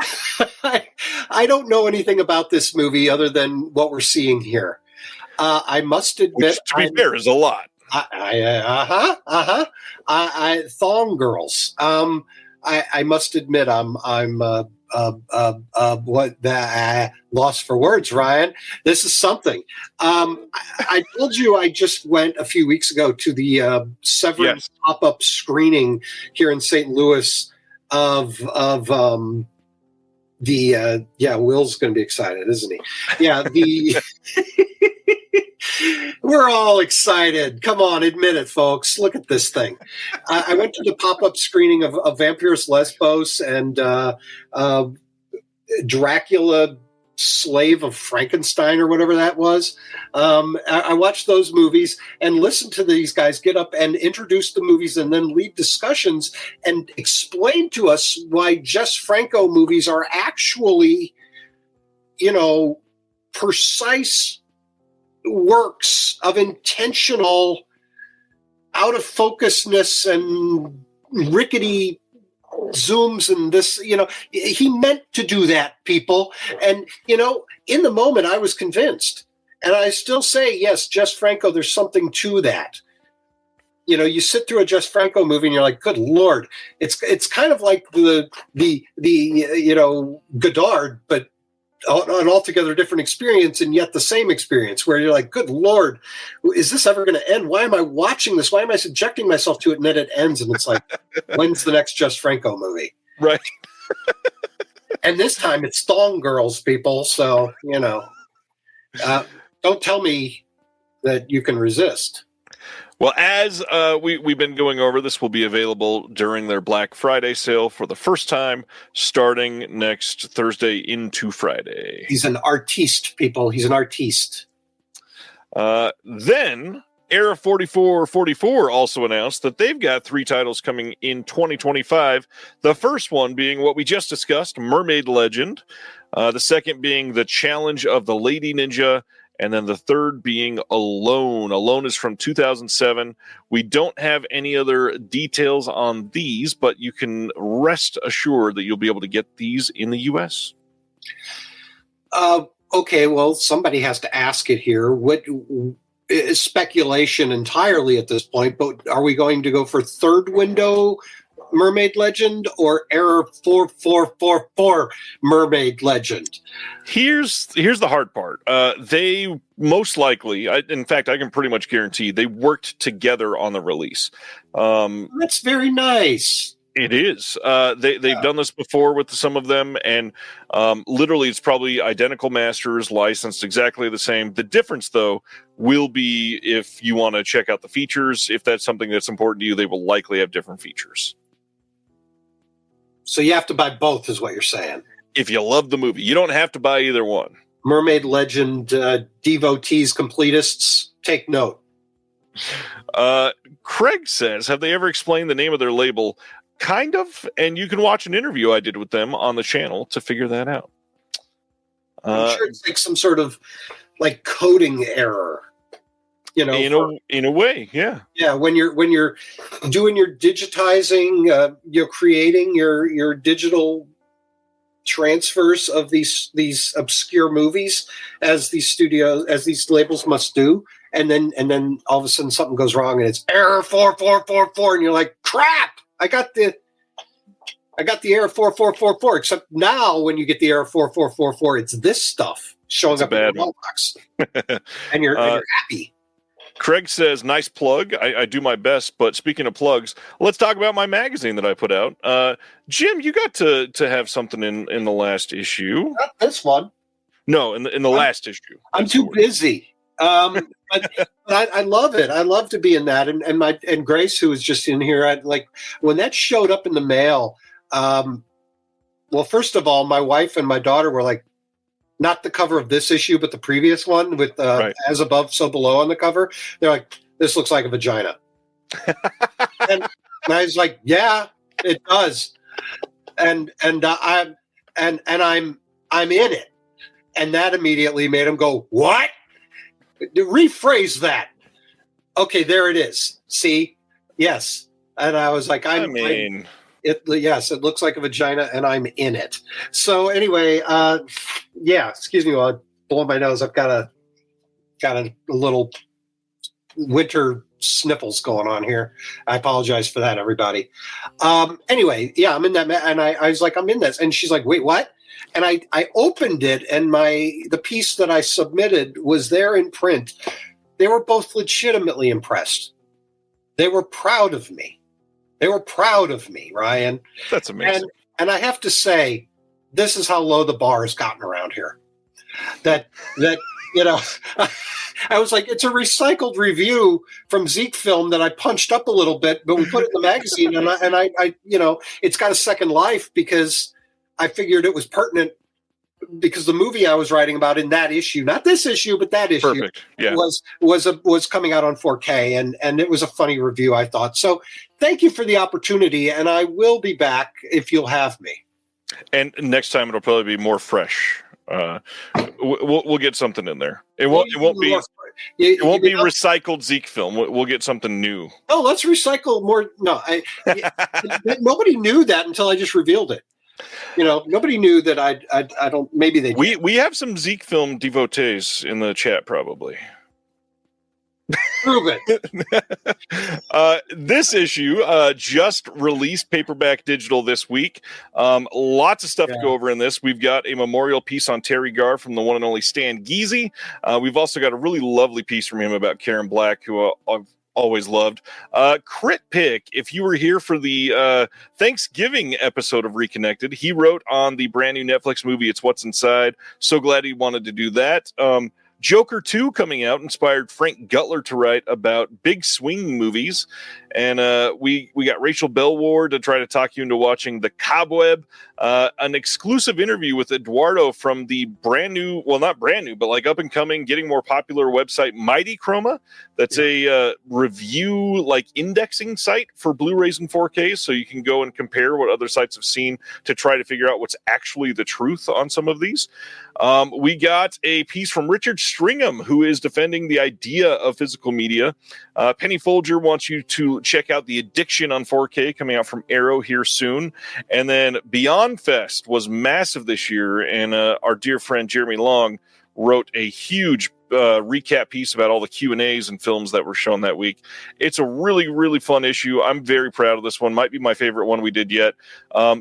I don't know anything about this movie other than what we're seeing here. I must admit, which, to be fair, is a lot. Thong Girls. I must admit, I'm lost for words, Ryan. This is something. I told you I just went a few weeks ago to the Severin pop-up screening here in St. Louis of Will's going to be excited, isn't he? Yeah, we're all excited. Come on, admit it, folks. Look at this thing. I went to the pop-up screening of Vampirus Lesbos and Dracula, Slave of Frankenstein, or whatever that was. I watched those movies and listened to these guys get up and introduce the movies and then lead discussions and explain to us why Jess Franco movies are actually, precise works of intentional out of focusness and rickety zooms and this, he meant to do that, people. And, in the moment I was convinced, and I still say, yes, Jess Franco, there's something to that. You sit through a Jess Franco movie and you're like, good Lord, it's kind of like the Godard, but an altogether different experience and yet the same experience where you're like, good Lord, is this ever going to end? Why am I watching this? Why am I subjecting myself to it? And then it ends and it's like, when's the next Jess Franco movie? Right. And this time it's Thong Girls, people. So, don't tell me that you can resist. Well, as we've been going over, this will be available during their Black Friday sale for the first time, starting next Thursday into Friday. He's an artiste, people. He's an artiste. Then Era 4444 also announced that they've got 3 titles coming in 2025. The first one being what we just discussed, Mermaid Legend. The second being The Challenge of the Lady Ninja. And then the third being Alone. Alone is from 2007. We don't have any other details on these, but you can rest assured that you'll be able to get these in the U.S. Okay, well, somebody has to ask it here. What is speculation entirely at this point, but are we going to go for third window Mermaid Legend or Error 4444 Mermaid Legend? Here's the hard part. They most likely, in fact, I can pretty much guarantee they worked together on the release. That's very nice. It is. They've done this before with some of them, and literally it's probably identical masters, licensed exactly the same. The difference, though, will be if you want to check out the features. If that's something that's important to you, they will likely have different features. So you have to buy both, is what you're saying. If you love the movie, you don't have to buy either one. Mermaid Legend devotees, completists, take note. Craig says, have they ever explained the name of their label? Kind of, and you can watch an interview I did with them on the channel to figure that out. I'm sure it's like some sort of like coding error. You know, in a way, yeah. Yeah, when you're doing your digitizing, you're creating your digital transfers of these obscure movies as these labels must do, and then all of a sudden something goes wrong and it's error 4444, and you're like, crap! I got the error 4444. Except now, when you get the error 4444, it's this stuff showing up in your mailbox, and you're happy. Craig says, nice plug. I do my best, but speaking of plugs, let's talk about my magazine that I put out. Jim, you got to have something in the last issue. Not this one. No, in the last issue. I'm too busy. But I love it. I love to be in that. And Grace, who was just in here, when that showed up in the mail. Well, first of all, my wife and my daughter were like, not the cover of this issue, but the previous one with right. As Above, So Below on the cover. They're like, this looks like a vagina. and I was like, yeah, it does. And I'm in it. And that immediately made them go, what? Rephrase that. Okay, there it is. See? Yes. And I was like, yes, it looks like a vagina, and I'm in it. So anyway, excuse me while I blow my nose. I've got a little winter sniffles going on here. I apologize for that, everybody. Anyway, yeah, I'm in that, and I was like, I'm in this, and she's like, wait, what? And I opened it, and the piece that I submitted was there in print. They were both legitimately impressed. They were proud of me. Ryan. That's amazing. And I have to say, this is how low the bar has gotten around here. That I was like, it's a recycled review from Zeke Film that I punched up a little bit, but we put it in the magazine, and I it's got a second life because I figured it was pertinent because the movie I was writing about in that issue, not this issue, but that issue, perfect. Yeah. was coming out on 4K, and it was a funny review, I thought. So thank you for the opportunity, and I will be back if you'll have me. And next time it'll probably be more fresh. We'll get something in there. It won't be recycled Zeke Film. We'll get something new. Oh, let's recycle more. No, nobody knew that until I just revealed it. Nobody knew that I don't. Maybe they did. We have some Zeke Film devotees in the chat, probably. Prove it. This issue just released paperback digital this week. Lots of stuff to go over in this. We've got a memorial piece on Terry Garr from the one and only Stan Geezy. We've also got a really lovely piece from him about Karen Black, who I've always loved. Crit Pick, if you were here for the Thanksgiving episode of Reconnected, he wrote on the brand new Netflix movie, It's What's Inside. So glad he wanted to do that. Joker 2 coming out inspired Frank Gutler to write about big swing movies. And we got Rachel Bellward to try to talk you into watching The Cobweb, an exclusive interview with Eduardo from the brand new, well, not brand new, but like up and coming, getting more popular website Mighty Chroma. That's a review like indexing site for Blu-rays and 4Ks, so you can go and compare what other sites have seen to try to figure out what's actually the truth on some of these. We got a piece from Richard Stringham, who is defending the idea of physical media. Penny Folger wants you to check out The Addiction on 4K, coming out from Arrow here soon. And then Beyond Fest was massive this year, and our dear friend Jeremy Long wrote a huge recap piece about all the Q&As and films that were shown that week. It's a really, really fun issue. I'm very proud of this one. Might be my favorite one we did yet.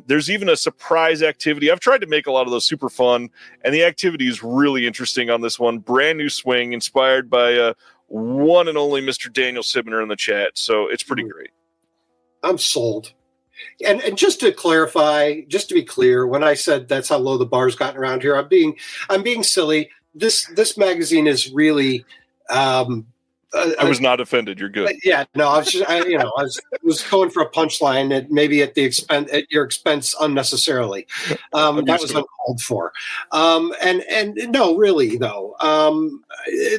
There's even a surprise activity. I've tried to make a lot of those super fun, and the activity is really interesting on this one. Brand new swing inspired by one and only Mr. Daniel Sibner in the chat. So it's pretty great. I'm sold. And just to clarify, just to be clear, when I said that's how low the bar's gotten around here, I'm being silly. This magazine is really. I was not offended. You're good. Yeah, no, I was going for a punchline, and maybe at your expense unnecessarily. That was uncalled for. And no, really though,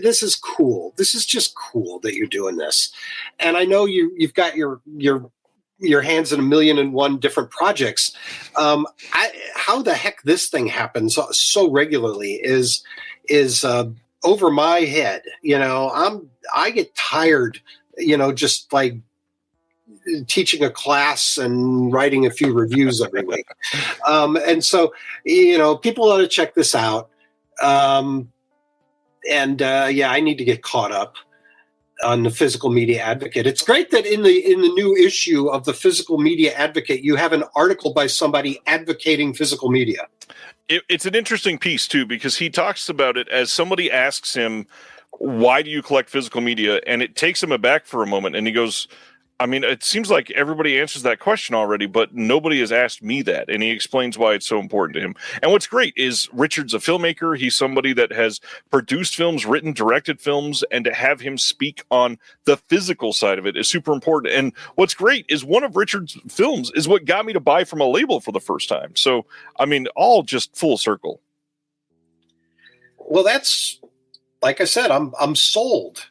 this is cool. This is just cool that you're doing this, and I know you've got your hands in 1,000,001 different projects. How the heck this thing happens so regularly is over my head. I get tired, just like teaching a class and writing a few reviews every week. And so, people ought to check this out. I need to get caught up on the Physical Media Advocate. It's great that in the new issue of the Physical Media Advocate, you have an article by somebody advocating physical media. It's an interesting piece, too, because he talks about it as somebody asks him, why do you collect physical media? And it takes him aback for a moment. And he goes, I mean, it seems like everybody answers that question already, but nobody has asked me that. And he explains why it's so important to him. And what's great is Richard's a filmmaker. He's somebody that has produced films, written, directed films, and to have him speak on the physical side of it is super important. And what's great is one of Richard's films is what got me to buy from a label for the first time. So, I mean, all just full circle. Well, that's, like I said, I'm sold.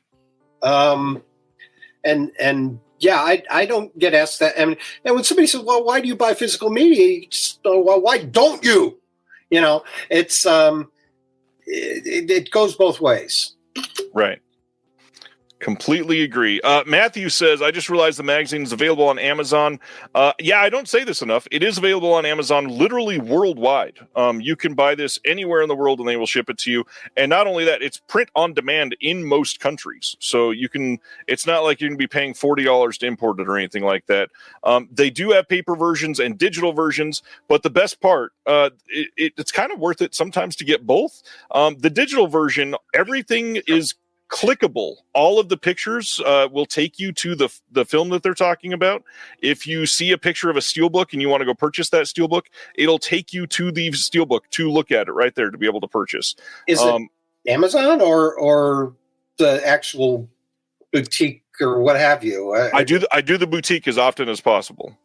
Yeah, I don't get asked that. And when somebody says, well, why do you buy physical media? You just, well, why don't you? It's it goes both ways. Right. Completely agree. Matthew says, I just realized the magazine is available on Amazon. Yeah, I don't say this enough. It is available on Amazon literally worldwide. You can buy this anywhere in the world and they will ship it to you. And not only that, it's print on demand in most countries. So it's not like you're going to be paying $40 to import it or anything like that. They do have paper versions and digital versions, but the best part, it's kind of worth it sometimes to get both. The digital version, everything is clickable. All of the pictures will take you to the film that they're talking about. If you see a picture of a steelbook and you want to go purchase that steelbook, it'll take you to the steelbook to look at it right there to be able to purchase. Is it Amazon or the actual boutique or what have you? I do the boutique as often as possible.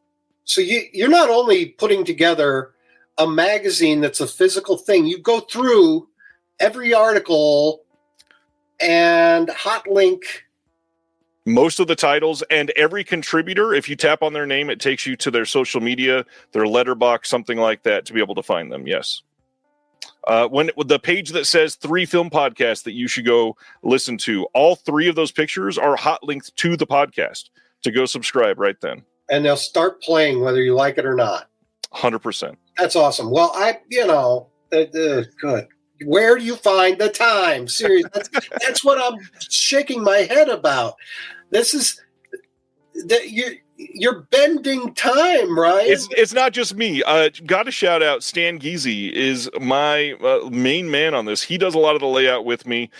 So you're not only putting together a magazine that's a physical thing, you go through every article and hot link most of the titles and every contributor. If you tap on their name, it takes you to their social media, their letterbox, something like that to be able to find them. Yes. When the page that says 3 film podcasts that you should go listen to, all 3 of those pictures are hot linked to the podcast to go subscribe right then. And they'll start playing whether you like it or not. 100%. That's awesome. Well, good. Where do you find the time? Seriously, that's what I'm shaking my head about. This is you're bending time, right? It's not just me. Got to shout out Stan Giese is my main man on this. He does a lot of the layout with me.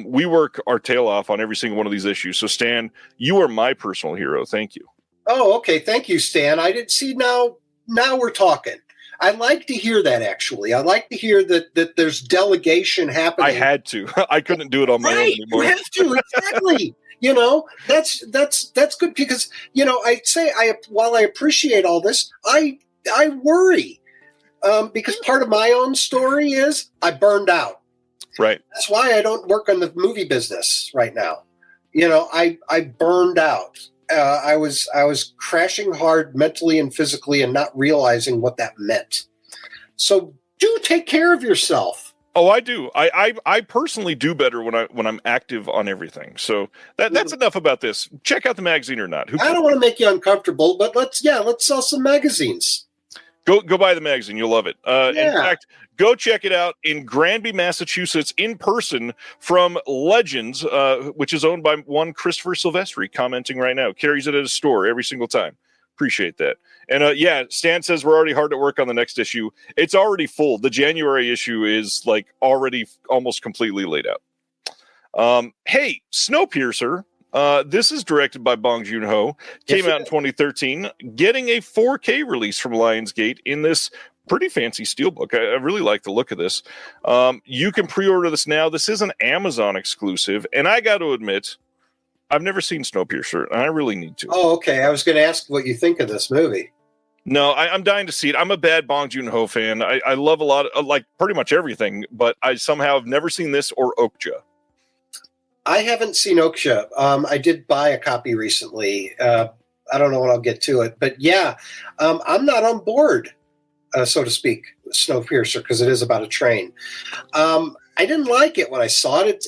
We work our tail off on every single one of these issues. So Stan, you are my personal hero. Thank you. Oh, okay. Thank you, Stan. I didn't see now. Now we're talking. I like to hear that, actually. I like to hear that there's delegation happening. I had to. I couldn't do it on my own anymore. You have to, exactly. That's good because, while I appreciate all this, I worry because part of my own story is I burned out. Right. That's why I don't work on the movie business right now. I burned out. I was crashing hard mentally and physically and not realizing what that meant. So do take care of yourself. Oh, I do. I personally do better when I'm active on everything. So that's enough about this. Check out the magazine or not. I don't want to make you uncomfortable, but let's sell some magazines. Go buy the magazine. You'll love it. In fact, go check it out in Granby, Massachusetts, in person from Legends, which is owned by one Christopher Silvestri, commenting right now. Carries it at his store every single time. Appreciate that. And Stan says we're already hard at work on the next issue. It's already full. The January issue is already almost completely laid out. Hey, Snowpiercer. This is directed by Bong Joon-ho. Came out in 2013, getting a 4K release from Lionsgate in this pretty fancy steelbook. I really like the look of this. You can pre-order this now. This is an Amazon exclusive, and I got to admit, I've never seen Snowpiercer, and I really need to. Oh, okay. I was going to ask what you think of this movie. No, I'm dying to see it. I'm a bad Bong Joon-ho fan. I love a lot of, pretty much everything, but I somehow have never seen this or Okja. I haven't seen Okja. I did buy a copy recently. I don't know when I'll get to it, but I'm not on board, so to speak, with Snowpiercer because it is about a train. I didn't like it when I saw it.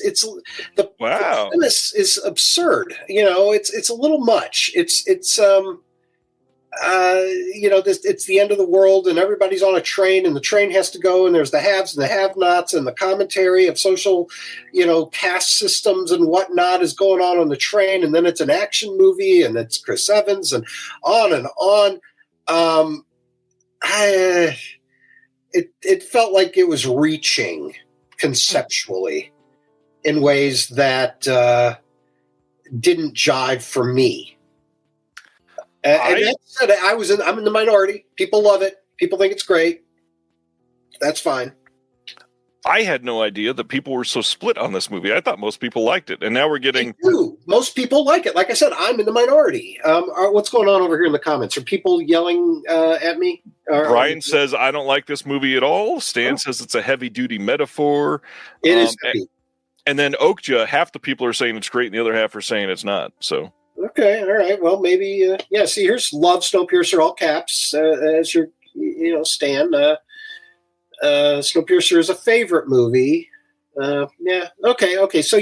The premise is absurd. It's a little much. It's the end of the world and everybody's on a train and the train has to go and there's the haves and the have-nots and the commentary of social, caste systems and whatnot is going on the train. And then it's an action movie and it's Chris Evans and on and on. It felt like it was reaching conceptually in ways that didn't jive for me. And that said, I'm in the minority. People love it. People think it's great. That's fine. I had no idea that people were so split on this movie. I thought most people liked it, and now we're getting. They do. Most people like it. Like I said, I'm in the minority. What's going on over here in the comments? Are people yelling at me? Brian says I don't like this movie at all. Stan says it's a heavy-duty metaphor. It is heavy. And then Okja, half the people are saying it's great, and the other half are saying it's not. So. Okay, all right. Well, maybe, see, here's Love Snowpiercer, all caps, as your, Stan. Snowpiercer is a favorite movie. Okay. So,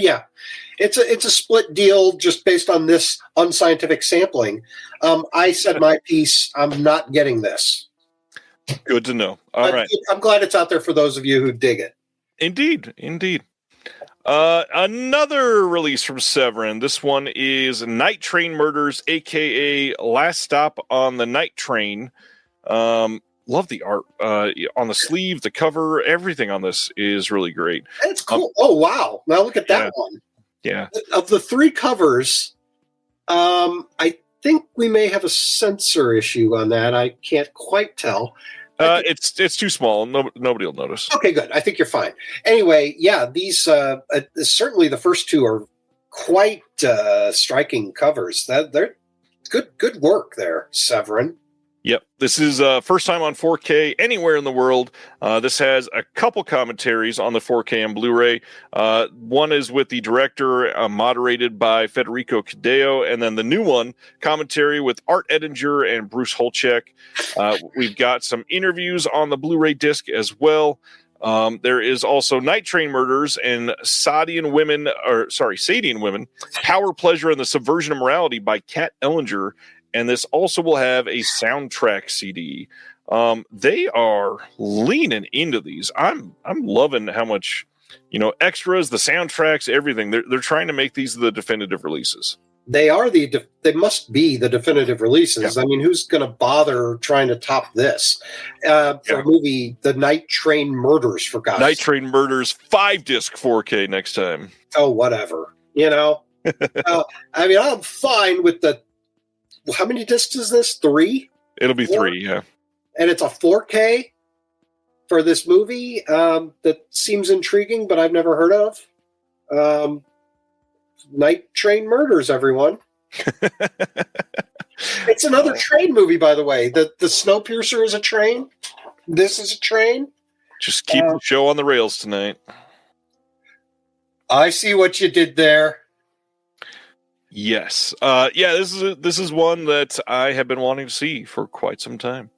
it's a split deal just based on this unscientific sampling. I said my piece. I'm not getting this. Good to know. All right. I'm glad it's out there for those of you who dig it. Indeed. Another release from Severin. This one is Night Train Murders, aka Last Stop on the Night Train. Love the art on the sleeve, the cover, everything on this is really great. It's cool. Oh wow! Now look at that one. Yeah. Of the three covers, I think we may have a censor issue on that. I can't quite tell. It's too small. Nobody will notice. Okay, good. I think you're fine. Anyway, these certainly the first two are quite striking covers. They're good work there, Severin. Yep. This is first time on 4K anywhere in the world. This has a couple commentaries on the 4K and Blu-ray. One is with the director, moderated by Federico Cadeo, and then the new one, commentary with Art Edinger and Bruce Holchek. We've got some interviews on the Blu-ray disc as well. There is also Night Train Murders and Sadian Women, Power, Pleasure, and the Subversion of Morality by Kat Ellinger. And this also will have a soundtrack CD. They are leaning into these. I'm loving how much, extras, the soundtracks, everything. They're trying to make these the definitive releases. They are they must be the definitive releases. Yeah. I mean, who's going to bother trying to top this for a movie? The Night Train Murders, for God's sake. Night Train Murders 5-disc 4K next time. Oh, whatever. I mean, I'm fine with the. How many discs is this? 3? It'll be 4? 3, yeah. And it's a 4K? for this movie that seems intriguing, but I've never heard of. Night Train Murders, everyone. It's another train movie, by the way. The Snowpiercer is a train. This is a train. Just keep the show on the rails tonight. I see what you did there. Yes. This is one that I have been wanting to see for quite some time.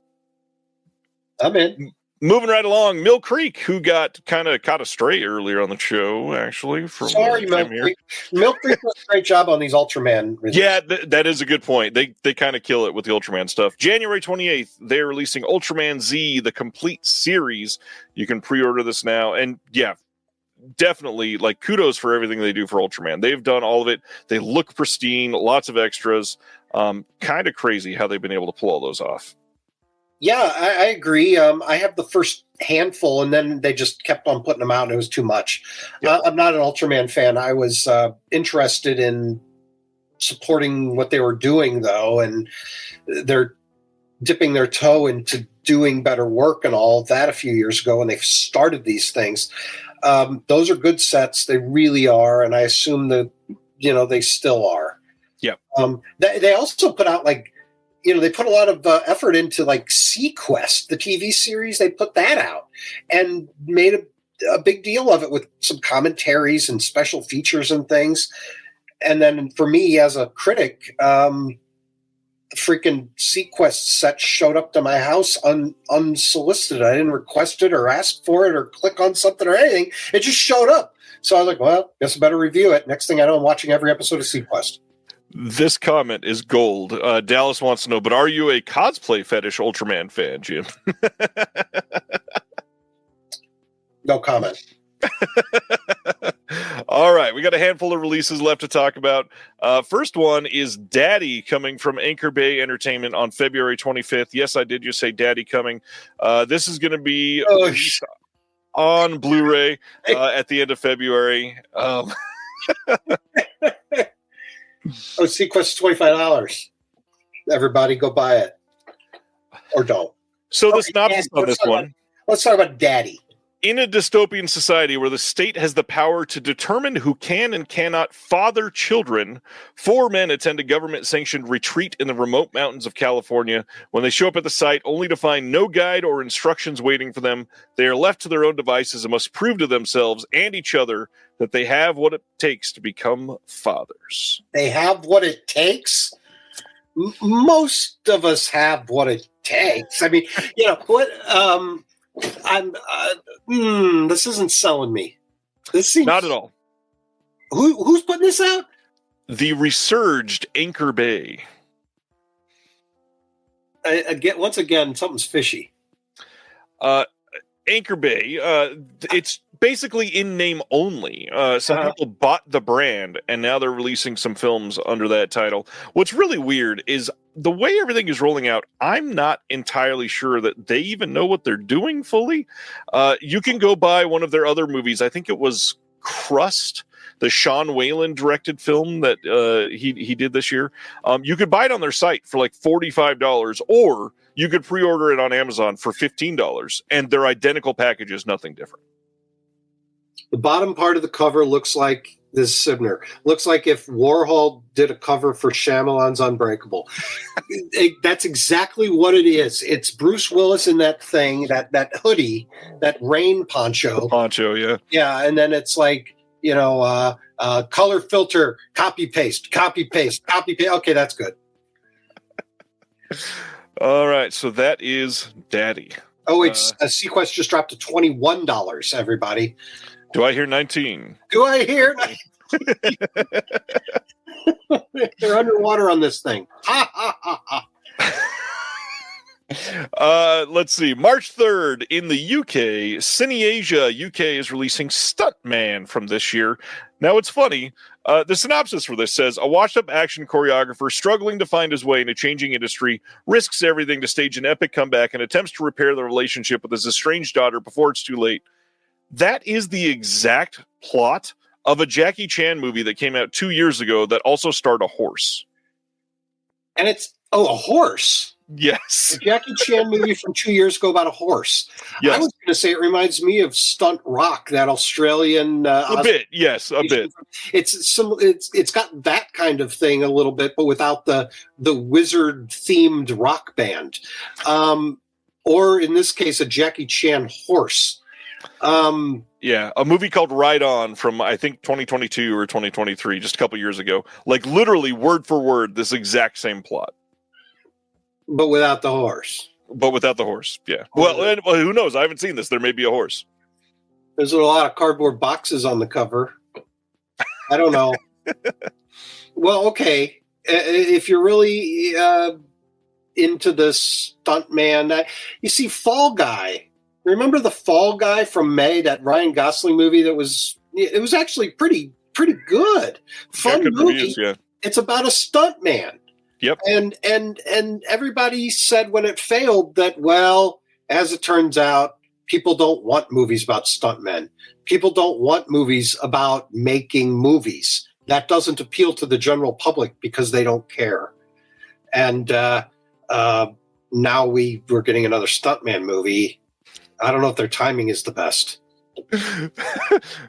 I'm in. Moving right along, Mill Creek, who got kind of caught astray earlier on the show, actually. Sorry, Mill Creek. Mill Creek does a great job on these Ultraman releases. Yeah, that is a good point. They kind of kill it with the Ultraman stuff. January 28th, they're releasing Ultraman Z, the complete series. You can pre-order this now. And yeah, definitely, like, kudos for everything they do for Ultraman. They've done all of it. They look pristine, lots of extras. Kind of crazy how they've been able to pull all those off. Yeah, I agree. I have the first handful, and then they just kept on putting them out, and it was too much. Yep. I'm not an Ultraman fan. I was interested in supporting what they were doing, though, and they're dipping their toe into doing better work and all of that a few years ago when they started these things. Those are good sets. They really are, and I assume that, they still are. Yeah. They also put out, like, they put a lot of effort into, like, Sequest, the TV series. They put that out and made a big deal of it with some commentaries and special features and things. And then for me as a critic, the freaking Sequest set showed up to my house unsolicited. I didn't request it or ask for it or click on something or anything. It just showed up. So I was like, well, guess I better review it. Next thing I know, I'm watching every episode of Sequest. This comment is gold. Dallas wants to know, but are you a cosplay fetish Ultraman fan, Jim? No comment. All right, we got a handful of releases left to talk about. First one is Daddy, coming from Anchor Bay Entertainment on February 25th. Yes, I did just say Daddy coming. This is going to be released on Blu-ray at the end of February. Sequest $25. Everybody go buy it. Or don't. So the synopsis on this one. Let's talk about Daddy. In a dystopian society where the state has the power to determine who can and cannot father children, 4 men attend a government-sanctioned retreat in the remote mountains of California. When they show up at the site, only to find no guide or instructions waiting for them, they are left to their own devices and must prove to themselves and each other that they have what it takes to become fathers. They have what it takes? Most of us have what it takes. I mean, what... this isn't selling me. This seems not at all. Who's putting this out? The resurged Anchor Bay. Once again, something's fishy. Anchor Bay. It's basically in name only. Some people bought the brand, and now they're releasing some films under that title. What's really weird is the way everything is rolling out. I'm not entirely sure that they even know what they're doing fully. You can go buy one of their other movies. I think it was Crust, the Sean Whalen directed film that he did this year. You could buy it on their site for like $45, or you could pre-order it on Amazon for $15, and they're identical packages, nothing different. The bottom part of the cover looks like this Sibner. Looks like if Warhol did a cover for Shyamalan's Unbreakable. That's exactly what it is. It's Bruce Willis in that thing, that hoodie, that rain poncho. The poncho, yeah. Yeah, and then it's like, color filter, copy paste, copy paste, copy paste. Okay, that's good. All right, so that is Daddy. Oh, it's Sequest just dropped to $21, everybody. Do I hear 19? Do I hear 19? They're underwater on this thing. Ha, ha, ha, ha. Let's see. March 3rd in the UK, CineAsia UK is releasing Stuntman from this year. Now, it's funny. The synopsis for this says, a washed-up action choreographer struggling to find his way in a changing industry risks everything to stage an epic comeback and attempts to repair the relationship with his estranged daughter before it's too late. That is the exact plot of a Jackie Chan movie that came out 2 years ago that also starred a horse. And it's, a horse. Yes. A Jackie Chan movie from 2 years ago about a horse. Yes. I was going to say it reminds me of Stunt Rock, that Australian. A bit, yes, a bit. It's got that kind of thing a little bit, but without the wizard themed rock band, or in this case, a Jackie Chan horse. Yeah, a movie called Ride On from, I think, 2022 or 2023, just a couple years ago. Like, literally, word for word, this exact same plot. But without the horse. Yeah. Well, who knows? I haven't seen this. There may be a horse. There's a lot of cardboard boxes on the cover. I don't know. Well, okay. If you're really into this stuntman, you see Fall Guy. Remember the Fall Guy from May, that Ryan Gosling movie it was actually pretty good. Fun movie. Reviews, yeah. It's about a stuntman. Yep. And everybody said when it failed that, well, as it turns out, people don't want movies about stuntmen. People don't want movies about making movies. That doesn't appeal to the general public because they don't care. And now we're getting another stuntman movie. I don't know if their timing is the best.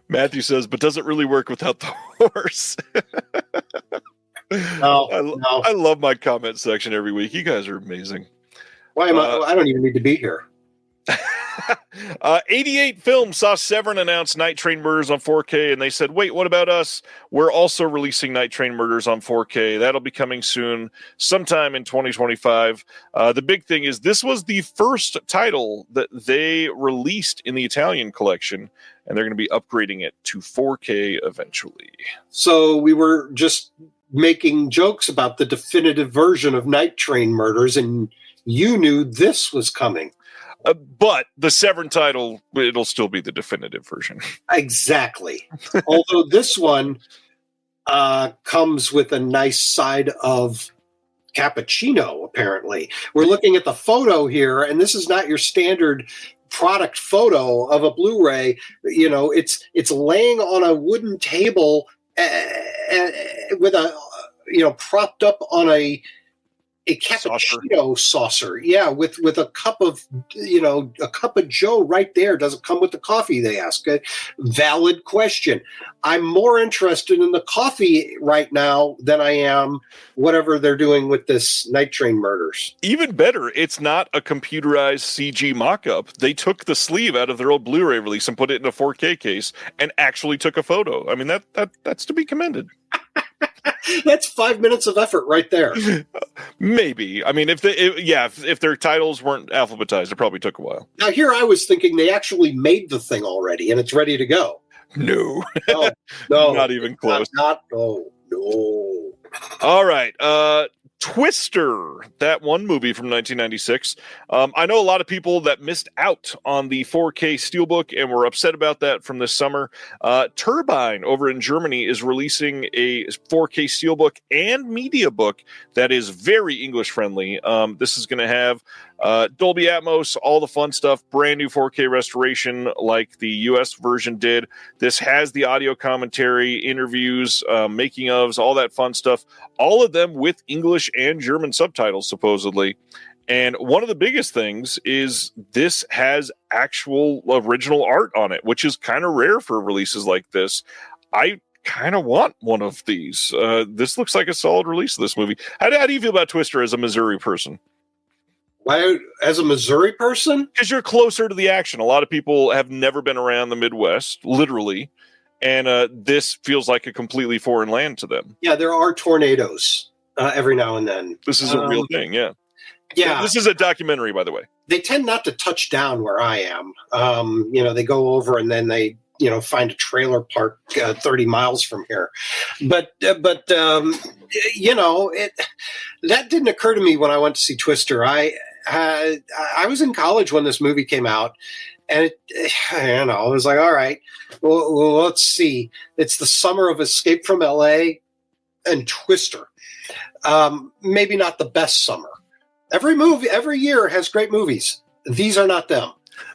Matthew says, but does it really work without the horse? No. I love my comment section every week. You guys are amazing. Why am I don't even need to be here. 88 Films saw Severin announce Night Train Murders on 4K, and they said, wait, what about us? We're also releasing Night Train Murders on 4K. That'll be coming soon, sometime in 2025. The big thing is this was the first title that they released in the Italian collection, and they're going to be upgrading it to 4K eventually. So we were just making jokes about the definitive version of Night Train Murders, and you knew this was coming. But the Severin title, it'll still be the definitive version. Exactly. Although this one comes with a nice side of cappuccino, apparently. We're looking at the photo here, and this is not your standard product photo of a Blu-ray. You know, it's laying on a wooden table with a, propped up on a cappuccino saucer. Yeah, with a cup of, a cup of Joe right there. Does it come with the coffee, they ask. A valid question. I'm more interested in the coffee right now than I am whatever they're doing with this Night Train Murders. Even better, it's not a computerized CG mock-up. They took the sleeve out of their old Blu-ray release and put it in a 4K case and actually took a photo. I mean, that's to be commended. That's 5 minutes of effort right there. Maybe. I mean, if their titles weren't alphabetized, it probably took a while. Now, here I was thinking they actually made the thing already and it's ready to go. No. No. Not even close. No. All right. Twister, that one movie from 1996. I know a lot of people that missed out on the 4K Steelbook and were upset about that from this summer. Turbine over in Germany is releasing a 4K Steelbook and Media Book that is very English friendly. This is going to have Dolby Atmos, all the fun stuff, brand new 4K restoration like the US version did. This has the audio commentary, interviews, making ofs, all that fun stuff, all of them with English and German subtitles, supposedly. And one of the biggest things is this has actual original art on it, which is kind of rare for releases like this. I kind of want one of these. This looks like a solid release of this movie. How do you feel about Twister as a Missouri person? Why, as a Missouri person? Because you're closer to the action. A lot of people have never been around the Midwest, literally, and this feels like a completely foreign land to them. Yeah, there are tornadoes every now and then. This is a real thing, yeah. Yeah. This is a documentary, by the way. They tend not to touch down where I am. They go over and then they, find a trailer park 30 miles from here. But that didn't occur to me when I went to see Twister. I was in college when this movie came out, and I was like, all right, well, let's see. It's the summer of Escape from LA and Twister. Maybe not the best summer. Every year has great movies. These are not them.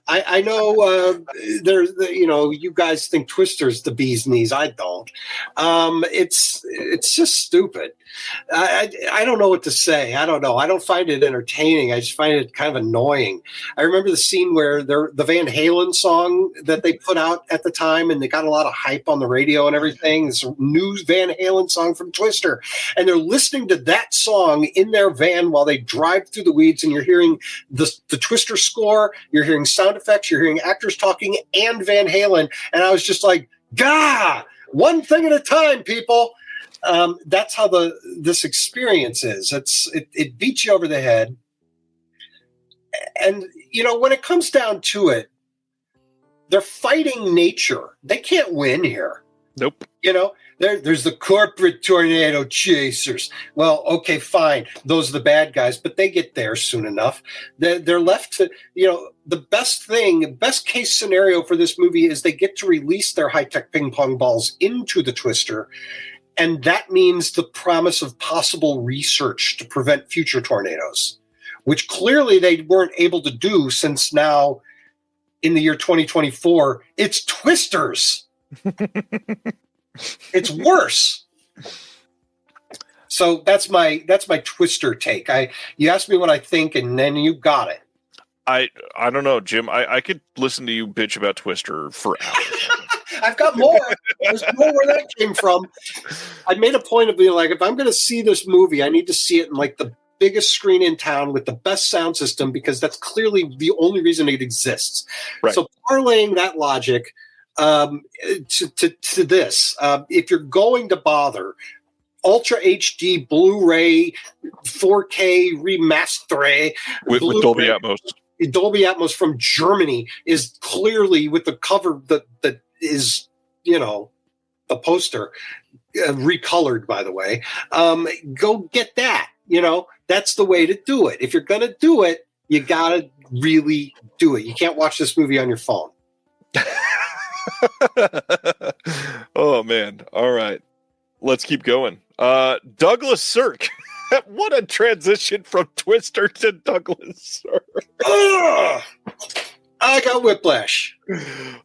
I know there's, you guys think Twister's the bee's knees. I don't. It's just stupid. I don't know what to say. I don't know. I don't find it entertaining. I just find it kind of annoying. I remember the scene where the Van Halen song that they put out at the time, and they got a lot of hype on the radio and everything. This new Van Halen song from Twister, and they're listening to that song in their van while they drive through the weeds, and you're hearing the Twister score, you're hearing sound effects, you're hearing actors talking, and Van Halen, and I was just like, "Gah! One thing at a time, people." That's how this experience is. It beats you over the head. And, when it comes down to it, they're fighting nature. They can't win here. Nope. There's the corporate tornado chasers. Well, okay, fine. Those are the bad guys, but they get there soon enough. They're left to, the best case scenario for this movie is they get to release their high-tech ping pong balls into the Twister. And that means the promise of possible research to prevent future tornadoes, which clearly they weren't able to do, since now in the year 2024, it's Twisters. It's worse. So that's my Twister take. You asked me what I think, and then you got it. I don't know, Jim. I could listen to you bitch about Twister for hours. I've got more. There's more where that came from. I made a point of being like, if I'm going to see this movie, I need to see it in like the biggest screen in town with the best sound system, because that's clearly the only reason it exists. Right. So parlaying that logic to this, if you're going to bother, Ultra HD Blu-ray 4K remaster with Dolby Atmos. Dolby Atmos from Germany is clearly, with the cover that is, the poster, recolored, by the way. Go get that. That's the way to do it. If you're going to do it, you got to really do it. You can't watch this movie on your phone. Oh, man. All right. Let's keep going. Douglas Sirk. What a transition from Twister to Douglas Sirk. I got whiplash.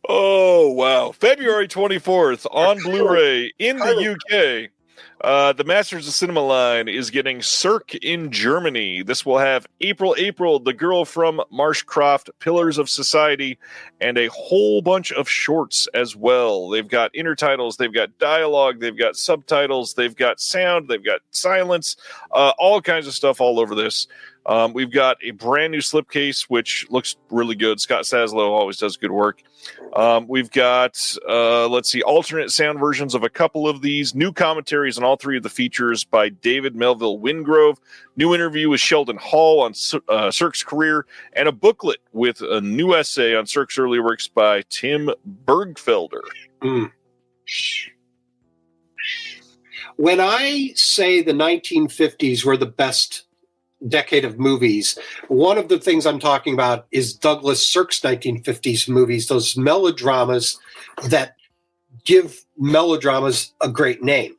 Oh, wow. February 24th on Blu-ray in the UK. The Masters of Cinema line is getting Cirque in Germany. This will have April, The Girl from Marshcroft, Pillars of Society, and a whole bunch of shorts as well. They've got intertitles, they've got dialogue, they've got subtitles, they've got sound, they've got silence, all kinds of stuff all over this. We've got a brand new slipcase, which looks really good. Scott Saslow always does good work. We've got, alternate sound versions of a couple of these, new commentaries on all three of the features by David Melville Wingrove, new interview with Sheldon Hall on Cirque's career, and a booklet with a new essay on Cirque's early works by Tim Bergfelder. Mm. When I say the 1950s were the best decade of movies, one of the things I'm talking about is Douglas Sirk's 1950s movies, those melodramas that give melodramas a great name.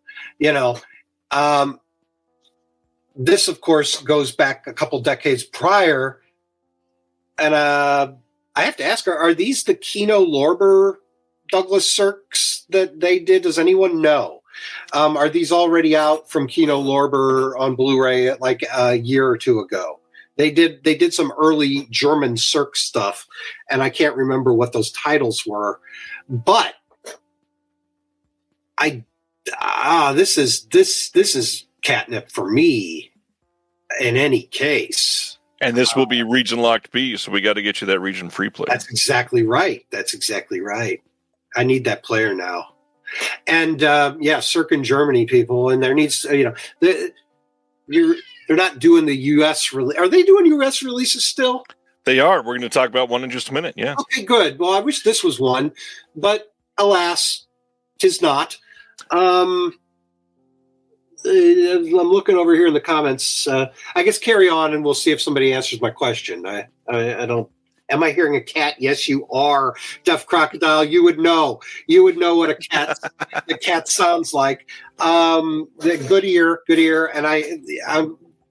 This, of course, goes back a couple decades prior, and I have to ask, are these the Kino Lorber Douglas Sirks that they did? Does anyone know? Are these already out from Kino Lorber on Blu-ray like a year or two ago? They did some early German Cirque stuff, and I can't remember what those titles were. But this is catnip for me in any case. And this will be region locked B, so we got to get you that region free player. That's exactly right. I need that player now. And Cirque in Germany, people, and there needs, they're not doing the U.S. release. Are they doing U.S. releases still? They are. We're going to talk about one in just a minute. Yeah. Okay, good. Well, I wish this was one, but alas, 'tis not. I'm looking over here in the comments. I guess carry on, and we'll see if somebody answers my question. I don't. Am I hearing a cat? Yes, you are. Deaf Crocodile, you would know. You would know what a cat sounds like. Good ear. And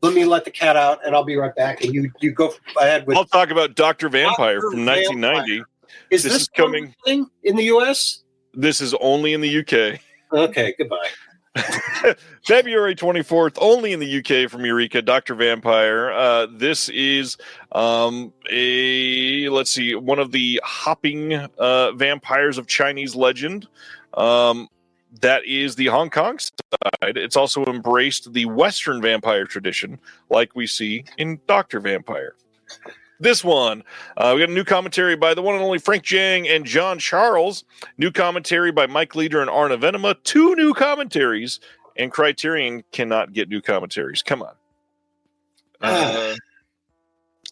let me let the cat out, and I'll be right back. And you go ahead with. I'll talk about Dr. Vampire Dr. from 1990. Is this coming in the U.S.? This is only in the UK. Okay, goodbye. February 24th, only in the UK from Eureka, Dr. Vampire. This is one of the hopping vampires of Chinese legend. That is the Hong Kong side. It's also embraced the Western vampire tradition, like we see in Dr. Vampire. This one, we got a new commentary by the one and only Frank Jang and John Charles. New commentary by Mike Leader and Arna Venema. 2 new commentaries, and Criterion cannot get new commentaries. Come on.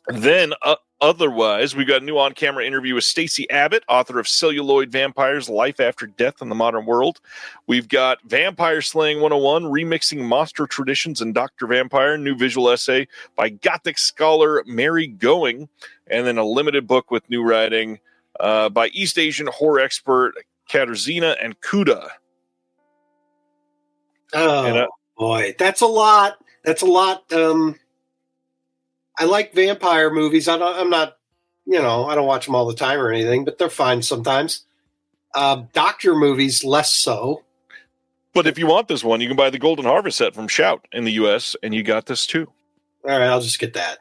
Then, otherwise, we got a new on-camera interview with Stacey Abbott, author of Celluloid Vampires, Life After Death in the Modern World. We've got Vampire Slaying 101, Remixing Monster Traditions and Dr. Vampire, new visual essay by Gothic scholar Mary Going, and then a limited book with new writing by East Asian horror expert Katarzyna and Kuda. Oh, boy. That's a lot. I like vampire movies. I don't watch them all the time or anything, but they're fine sometimes. Doctor movies, less so. But if you want this one, you can buy the Golden Harvest set from Shout in the U.S., and you got this too. All right, I'll just get that.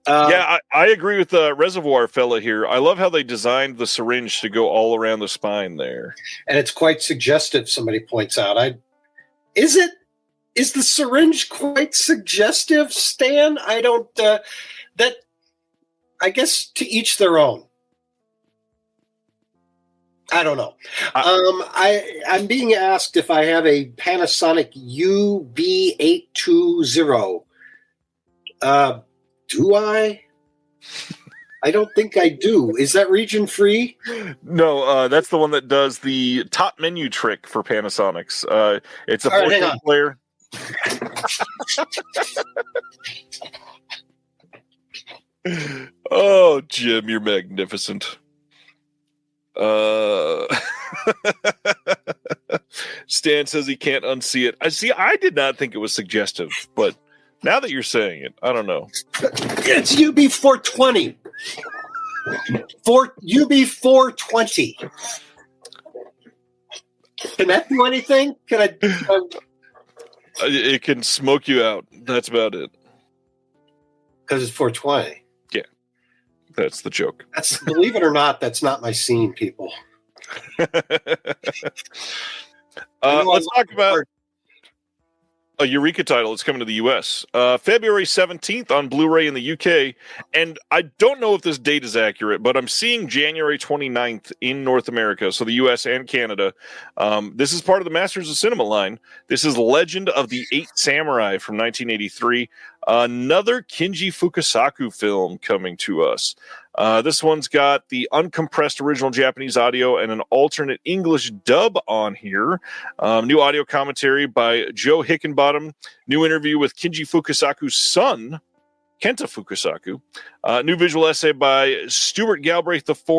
I agree with the Reservoir fella here. I love how they designed the syringe to go all around the spine there. And it's quite suggestive, somebody points out. Is the syringe quite suggestive, Stan? I don't. I guess to each their own. I don't know. I'm being asked if I have a Panasonic UB820. Do I? I don't think I do. Is that region free? No, that's the one that does the top menu trick for Panasonics. It's a 4K player. Oh, Jim, you're magnificent. Stan says he can't unsee it. I did not think it was suggestive, but now that you're saying it, I don't know. It's UB420. For UB420. Can that do anything? Can I? It can smoke you out. That's about it. Because it's 420. Yeah, that's the joke. Believe it or not, that's not my scene, people. Let's talk about a Eureka title that's coming to the U.S. February 17th on Blu-ray in the UK. And I don't know if this date is accurate, but I'm seeing January 29th in North America, so the U.S. and Canada. This is part of the Masters of Cinema line. This is Legend of the Eight Samurai from 1983. Another Kinji Fukasaku film coming to us. This one's got the uncompressed original Japanese audio and an alternate English dub on here. New audio commentary by Joe Hickenbottom. New interview with Kinji Fukasaku's son, Kenta Fukasaku. New visual essay by Stuart Galbraith IV.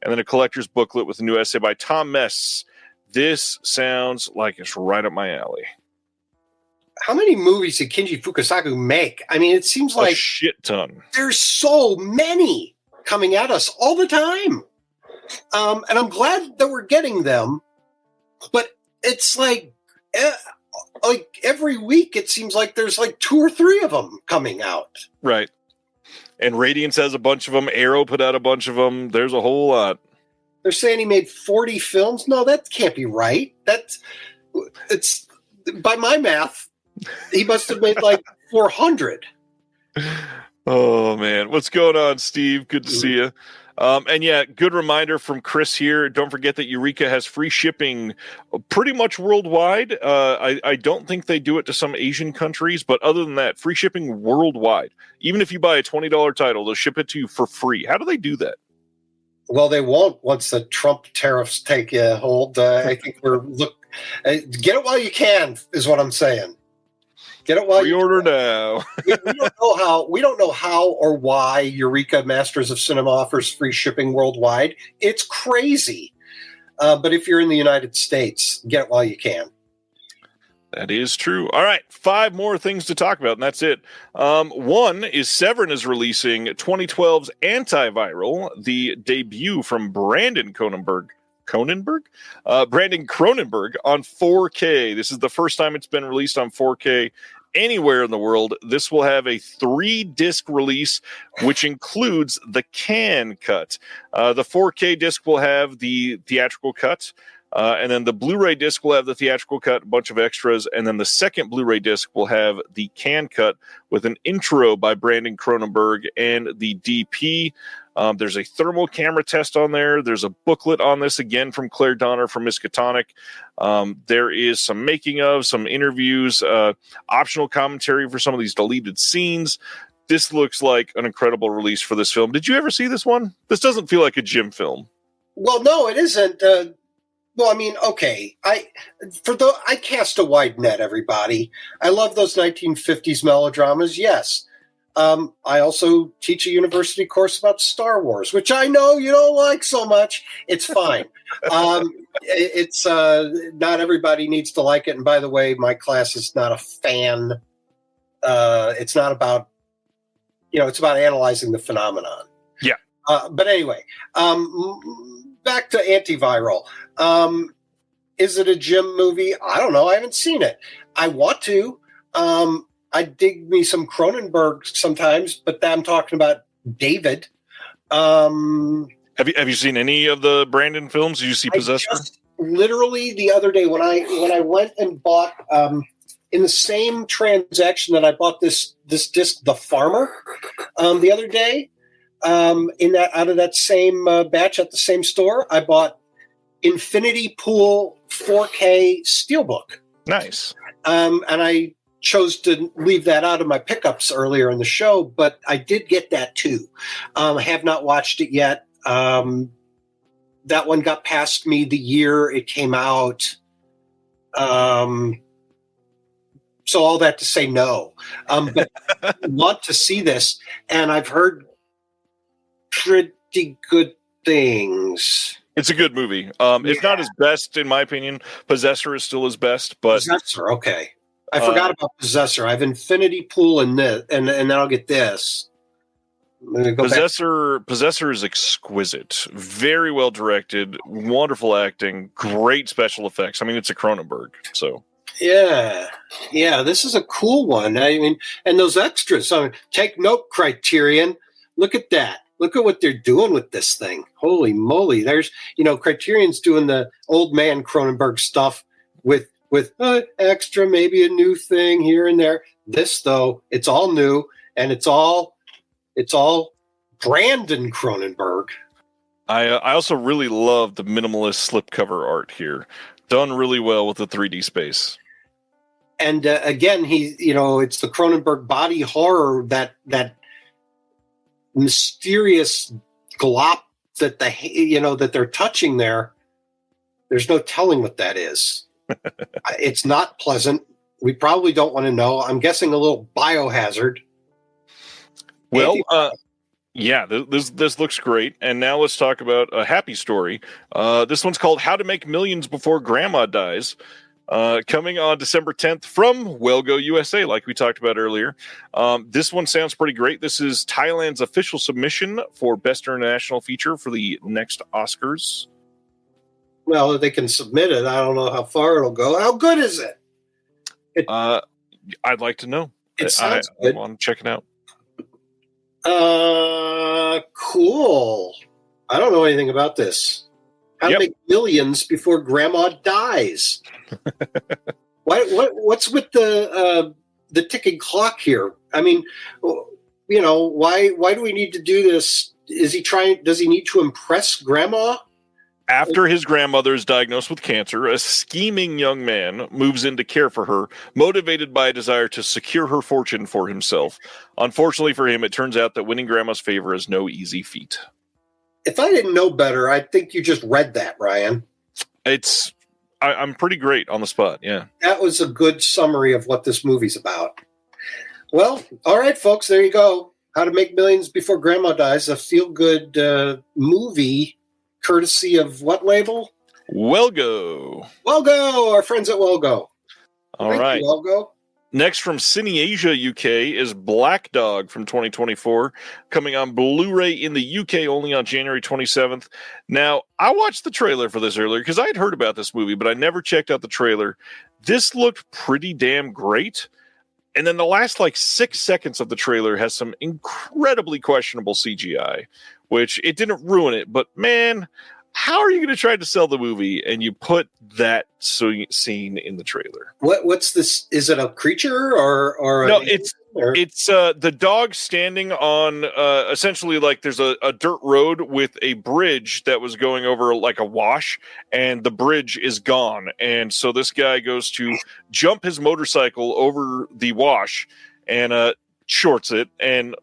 And then a collector's booklet with a new essay by Tom Mess. This sounds like it's right up my alley. How many movies did Kinji Fukasaku make? I mean, it seems like a shit ton. There's so many coming at us all the time. And I'm glad that we're getting them, but it's like every week it seems like there's like 2 or 3 of them coming out. Right. And Radiance has a bunch of them. Arrow put out a bunch of them. There's a whole lot. They're saying he made 40 films. No, that can't be right. It's by my math, he must have made like 400. Oh, man. What's going on, Steve? Good to see you. And yeah, good reminder from Chris here. Don't forget that Eureka has free shipping pretty much worldwide. I don't think they do it to some Asian countries, but other than that, free shipping worldwide. Even if you buy a $20 title, they'll ship it to you for free. How do they do that? Well, they won't once the Trump tariffs take hold. I think get it while you can is what I'm saying. Get it while pre-order now. we don't know how or why Eureka Masters of Cinema offers free shipping worldwide. It's crazy. But if you're in the United States, get it while you can. That is true. All right, 5 more things to talk about, and that's it. One is Severin is releasing 2012's Antiviral, the debut from Brandon Cronenberg, on 4K. This is the first time it's been released on 4K anywhere in the world. This will have a 3-disc release, which includes the Cannes cut. The 4K disc will have the theatrical cut. And then the Blu-ray disc will have the theatrical cut, a bunch of extras, and then the second Blu-ray disc will have the Cannes cut with an intro by Brandon Cronenberg and the DP. There's a thermal camera test on there. There's a booklet on this, again, from Claire Donner from Miskatonic. There is some making of, some interviews, optional commentary for some of these deleted scenes. This looks like an incredible release for this film. Did you ever see this one? This doesn't feel like a Jim film. Well, no, it isn't. Well, I mean, okay. I cast a wide net, everybody. I love those 1950s melodramas, yes. I also teach a university course about Star Wars, which I know you don't like so much. It's fine. It's not everybody needs to like it. And by the way, my class is not a fan. It's not about, it's about analyzing the phenomenon. Yeah. But anyway, back to Antiviral. Is it a Jim movie? I don't know. I haven't seen it. I want to. I dig me some Cronenberg sometimes, but I'm talking about David. Have you seen any of the Brandon films? Did you see Possessor? Literally the other day when I went and bought in the same transaction that I bought this disc, The Farmer, the other day, out of that same batch at the same store, I bought Infinity Pool 4K Steelbook. Nice. And I chose to leave that out of my pickups earlier in the show, but I did get that too. I have not watched it yet. That one got past me the year it came out. So all that to say no. But I want to see this, and I've heard pretty good things. It's a good movie. It's not his best, in my opinion. Possessor is still his best, but Possessor, okay. I forgot about Possessor. I have Infinity Pool and this, and then I'll get this. Possessor is exquisite. Very well directed, wonderful acting, great special effects. I mean, it's a Cronenberg, so. Yeah, this is a cool one. I mean, and those extras. Take note, Criterion. Look at that. Look at what they're doing with this thing. Holy moly. There's, Criterion's doing the old man Cronenberg stuff with extra, maybe a new thing here and there. This, though, it's all new, and it's all Brandon Cronenberg. I also really love the minimalist slipcover art here. Done really well with the 3D space. And again, it's the Cronenberg body horror, that mysterious glop that that they're touching there. There's no telling what that is. It's not pleasant. We probably don't want to know. I'm guessing a little biohazard. Well, yeah, this looks great. And now let's talk about a happy story. This one's called How to Make Millions Before Grandma Dies. Coming on December 10th from Wellgo USA, like we talked about earlier. This one sounds pretty great. This is Thailand's official submission for Best International Feature for the next Oscars. Well, they can submit it. I don't know how far it'll go. How good is it? I'd like to know. It sounds good. I want to check it out. Cool. I don't know anything about this. How to make millions before grandma dies. What's with the ticking clock here? I mean, why do we need to do this? Does he need to impress grandma? After his grandmother is diagnosed with cancer, a scheming young man moves in to care for her, motivated by a desire to secure her fortune for himself. Unfortunately for him, it turns out that winning grandma's favor is no easy feat. If I didn't know better, I think you just read that, Ryan. I'm pretty great on the spot, yeah. That was a good summary of what this movie's about. Well, all right, folks, there you go. How to Make Millions Before Grandma Dies, a feel-good movie courtesy of what label? Wellgo. Wellgo, our friends at Wellgo. All Thank right. you, I'll go. Next from CineAsia UK is Black Dog from 2024, coming on Blu-ray in the UK only on January 27th. Now, I watched the trailer for this earlier because I had heard about this movie, but I never checked out the trailer. This looked pretty damn great. And then the last 6 seconds of the trailer has some incredibly questionable CGI, which it didn't ruin it, but man, how are you going to try to sell the movie and you put that scene in the trailer? What's this? Is it a creature or no? It's the dog standing on essentially there's a dirt road with a bridge that was going over a wash, and the bridge is gone, and so this guy goes to jump his motorcycle over the wash and shorts it and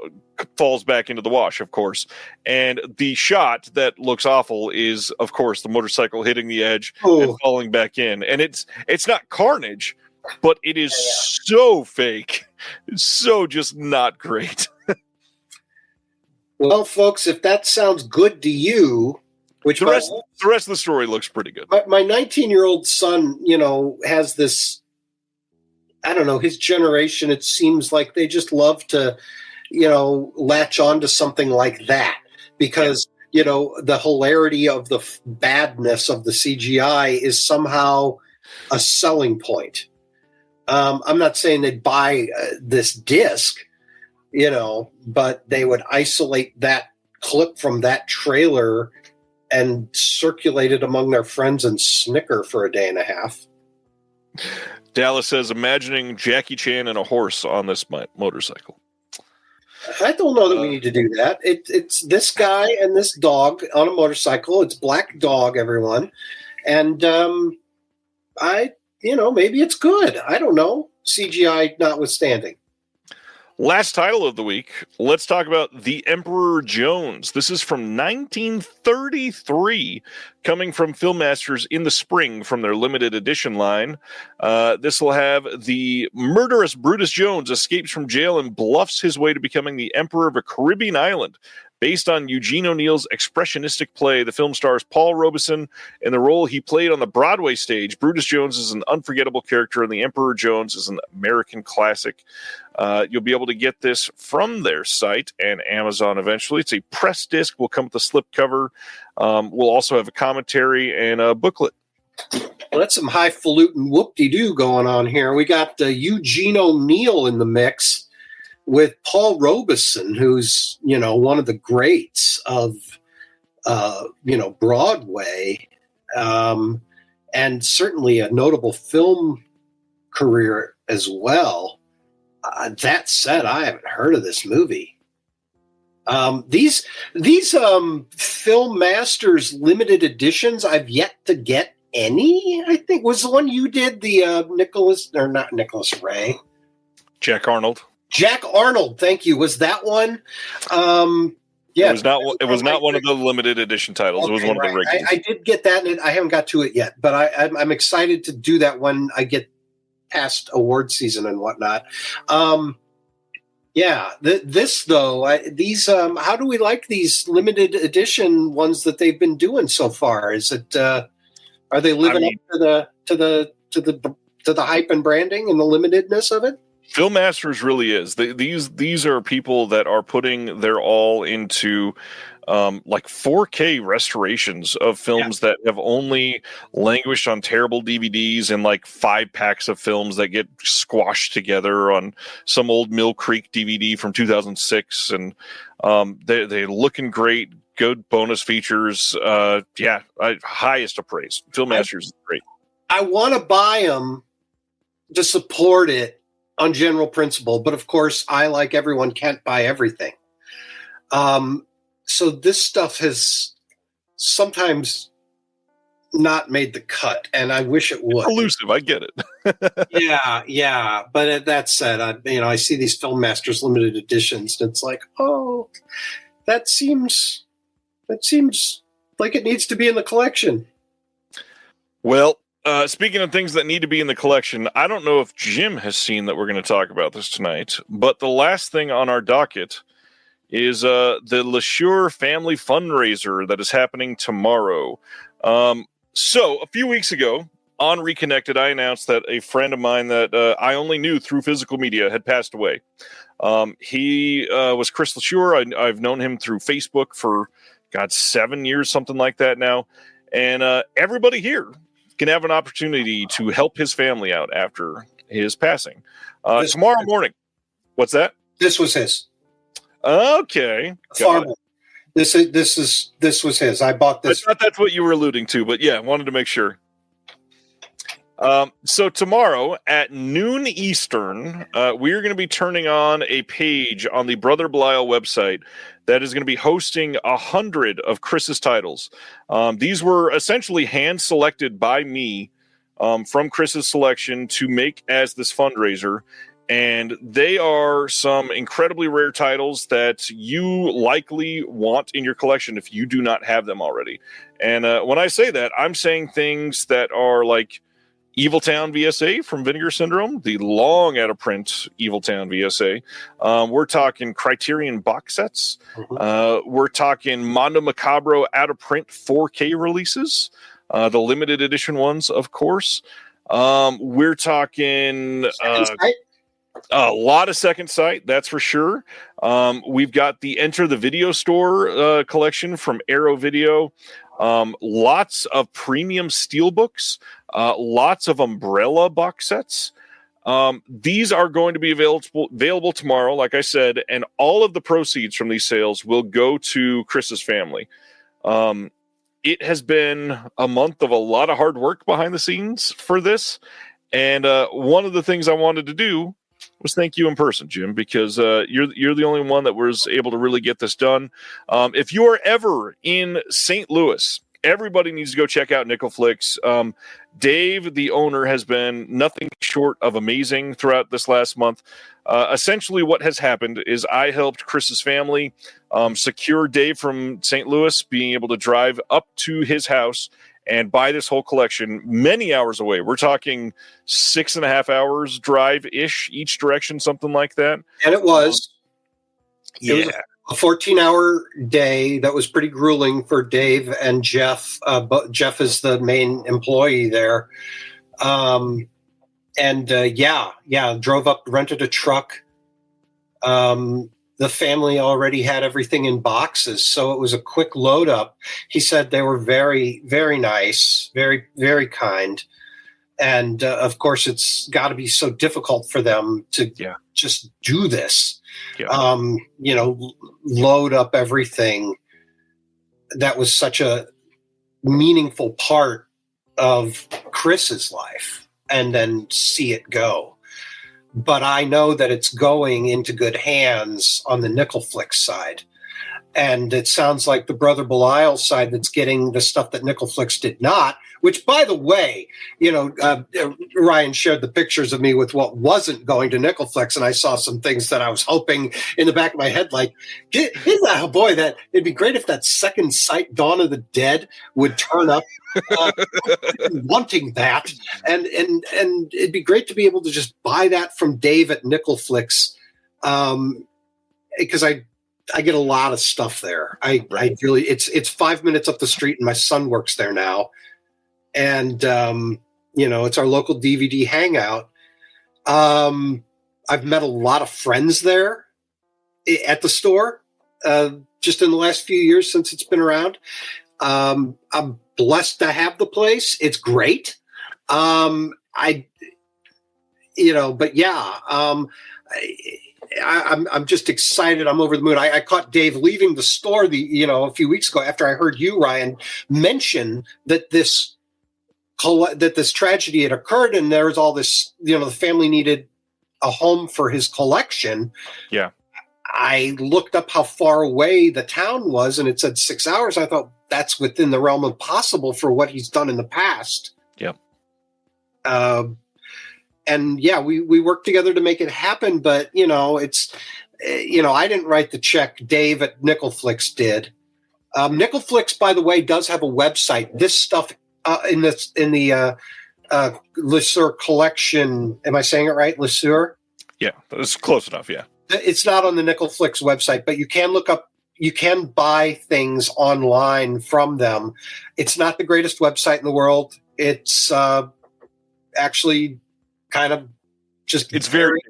falls back into the wash, of course. And the shot that looks awful is, of course, the motorcycle hitting the edge and falling back in. And it's not carnage, but it is so fake. It's so just not great. Well, folks, if that sounds good to you, which the rest of the story looks pretty good. My 19-year-old son, has this, I don't know, his generation, it seems like they just love to latch on to something like that because, the hilarity of the badness of the CGI is somehow a selling point. I'm not saying they'd buy this disc, but they would isolate that clip from that trailer and circulate it among their friends and snicker for a day and a half. Dallas says, imagining Jackie Chan and a horse on this motorcycle. I don't know that we need to do that. It's this guy and this dog on a motorcycle. It's Black Dog, everyone. And maybe it's good. I don't know. CGI notwithstanding. Last title of the week, let's talk about The Emperor Jones. This is from 1933, coming from Filmmasters in the spring from their limited edition line. This will have the murderous Brutus Jones escapes from jail and bluffs his way to becoming the emperor of a Caribbean island. Based on Eugene O'Neill's expressionistic play, the film stars Paul Robeson in the role he played on the Broadway stage. Brutus Jones is an unforgettable character, and The Emperor Jones is an American classic. You'll be able to get this from their site and Amazon eventually. It's a press disc. Will come with a slipcover. We'll also have a commentary and a booklet. Well, that's some highfalutin whoop-de-doo going on here. We got Eugene O'Neill in the mix with Paul Robeson, who's, one of the greats of, Broadway, and certainly a notable film career as well. That said, I haven't heard of this movie. These Film Masters limited editions, I've yet to get any. I think was the one you did, the not Nicholas Ray. Jack Arnold. Jack Arnold, thank you. Was that one? Yeah, it was not one of the limited edition titles. Okay, it was one of the regulars. I did get that, and I haven't got to it yet. But I'm excited to do that when I get past award season and whatnot. This though, these how do we like these limited edition ones that they've been doing so far? Is it are they living up to the hype and branding and the limitedness of it? Filmmasters really is. These are people that are putting their all into 4K restorations of films that have only languished on terrible DVDs and 5 packs of films that get squashed together on some old Mill Creek DVD from 2006. And they're looking great. Good bonus features. Highest of praise. Filmmasters is great. I want to buy them to support it on general principle, but of course, I, like everyone, can't buy everything. So this stuff has sometimes not made the cut, and I wish it would. It's elusive, I get it. yeah. But that said, I see these Film Masters limited editions, and it's like, oh, that seems like it needs to be in the collection. Well, speaking of things that need to be in the collection, I don't know if Jim has seen that we're going to talk about this tonight, but the last thing on our docket is the LeSure Family Fundraiser that is happening tomorrow. So a few weeks ago, on Reconnected, I announced that a friend of mine that I only knew through physical media had passed away. He was Chris LeSure. I've known him through Facebook for, 7 years, something like that now. And everybody here can have an opportunity to help his family out after his passing. Tomorrow morning. What's that? This was his. Okay. Farmer. This was his. I bought this. I thought that's what you were alluding to, but yeah, wanted to make sure. So tomorrow at noon Eastern, we're going to be turning on a page on the Brother Belial website that is going to be hosting 100 of Chris's titles. These were essentially hand selected by me from Chris's selection to make as this fundraiser. And they are some incredibly rare titles that you likely want in your collection if you do not have them already. And when I say that, I'm saying things that are like Evil Town VSA from Vinegar Syndrome, the long out of print Evil Town VSA. We're talking Criterion box sets. We're talking Mondo Macabro out of print 4K releases, the limited edition ones, of course. We're talking a lot of Second Sight, that's for sure. We've got the Enter the Video Store collection from Arrow Video. Lots of premium steelbooks, lots of Umbrella box sets. These are going to be available tomorrow, like I said, and all of the proceeds from these sales will go to Chris's family. It has been a month of a lot of hard work behind the scenes for this, and one of the things I wanted to do was thank you in person, Jim, because you're the only one that was able to really get this done. If you are ever in St. Louis, everybody needs to go check out Nickelflix. Dave, the owner, has been nothing short of amazing throughout this last month. Essentially, what has happened is I helped Chris's family secure Dave from St. Louis, being able to drive up to his house and buy this whole collection many hours away. We're talking 6.5 hours drive-ish each direction, something like that. And it was. Yeah. It was a 14-hour day that was pretty grueling for Dave and Jeff. Jeff is the main employee there. Drove up, rented a truck. The family already had everything in boxes, so it was a quick load up. He said they were very, very nice, very, very kind. And of course, it's got to be so difficult for them to just do this. Load up everything that was such a meaningful part of Chris's life and then see it go. But I know that it's going into good hands on the Nickelflix side. And it sounds like the Brother Belial side that's getting the stuff that Nickelflix did not, which, by the way, Ryan shared the pictures of me with what wasn't going to Nickelflix, and I saw some things that I was hoping in the back of my head, like, that it'd be great if that Second Sight Dawn of the Dead would turn up. Wanting that, and it'd be great to be able to just buy that from Dave at Nickelflix, because I get a lot of stuff there. I really, it's 5 minutes up the street, and my son works there now, and it's our local DVD hangout. I've met a lot of friends there at the store, just in the last few years since it's been around. I'm blessed to have the place. It's great. I'm just excited. I'm over the moon. I caught Dave leaving the store a few weeks ago after I heard you, Ryan, mention that this tragedy had occurred, and there was all this, the family needed a home for his collection. Yeah. I looked up how far away the town was, and it said 6 hours. I thought that's within the realm of possible for what he's done in the past. Yep. We worked together to make it happen. But it's, I didn't write the check. Dave at Nickelflix did. Nickelflix, by the way, does have a website. This stuff in the LeSure collection. Am I saying it right? LeSure? Yeah, that's close enough. Yeah. It's not on the Nickelflix website, but you can look up, you can buy things online from them. It's not the greatest website in the world. It's actually kind of just It's very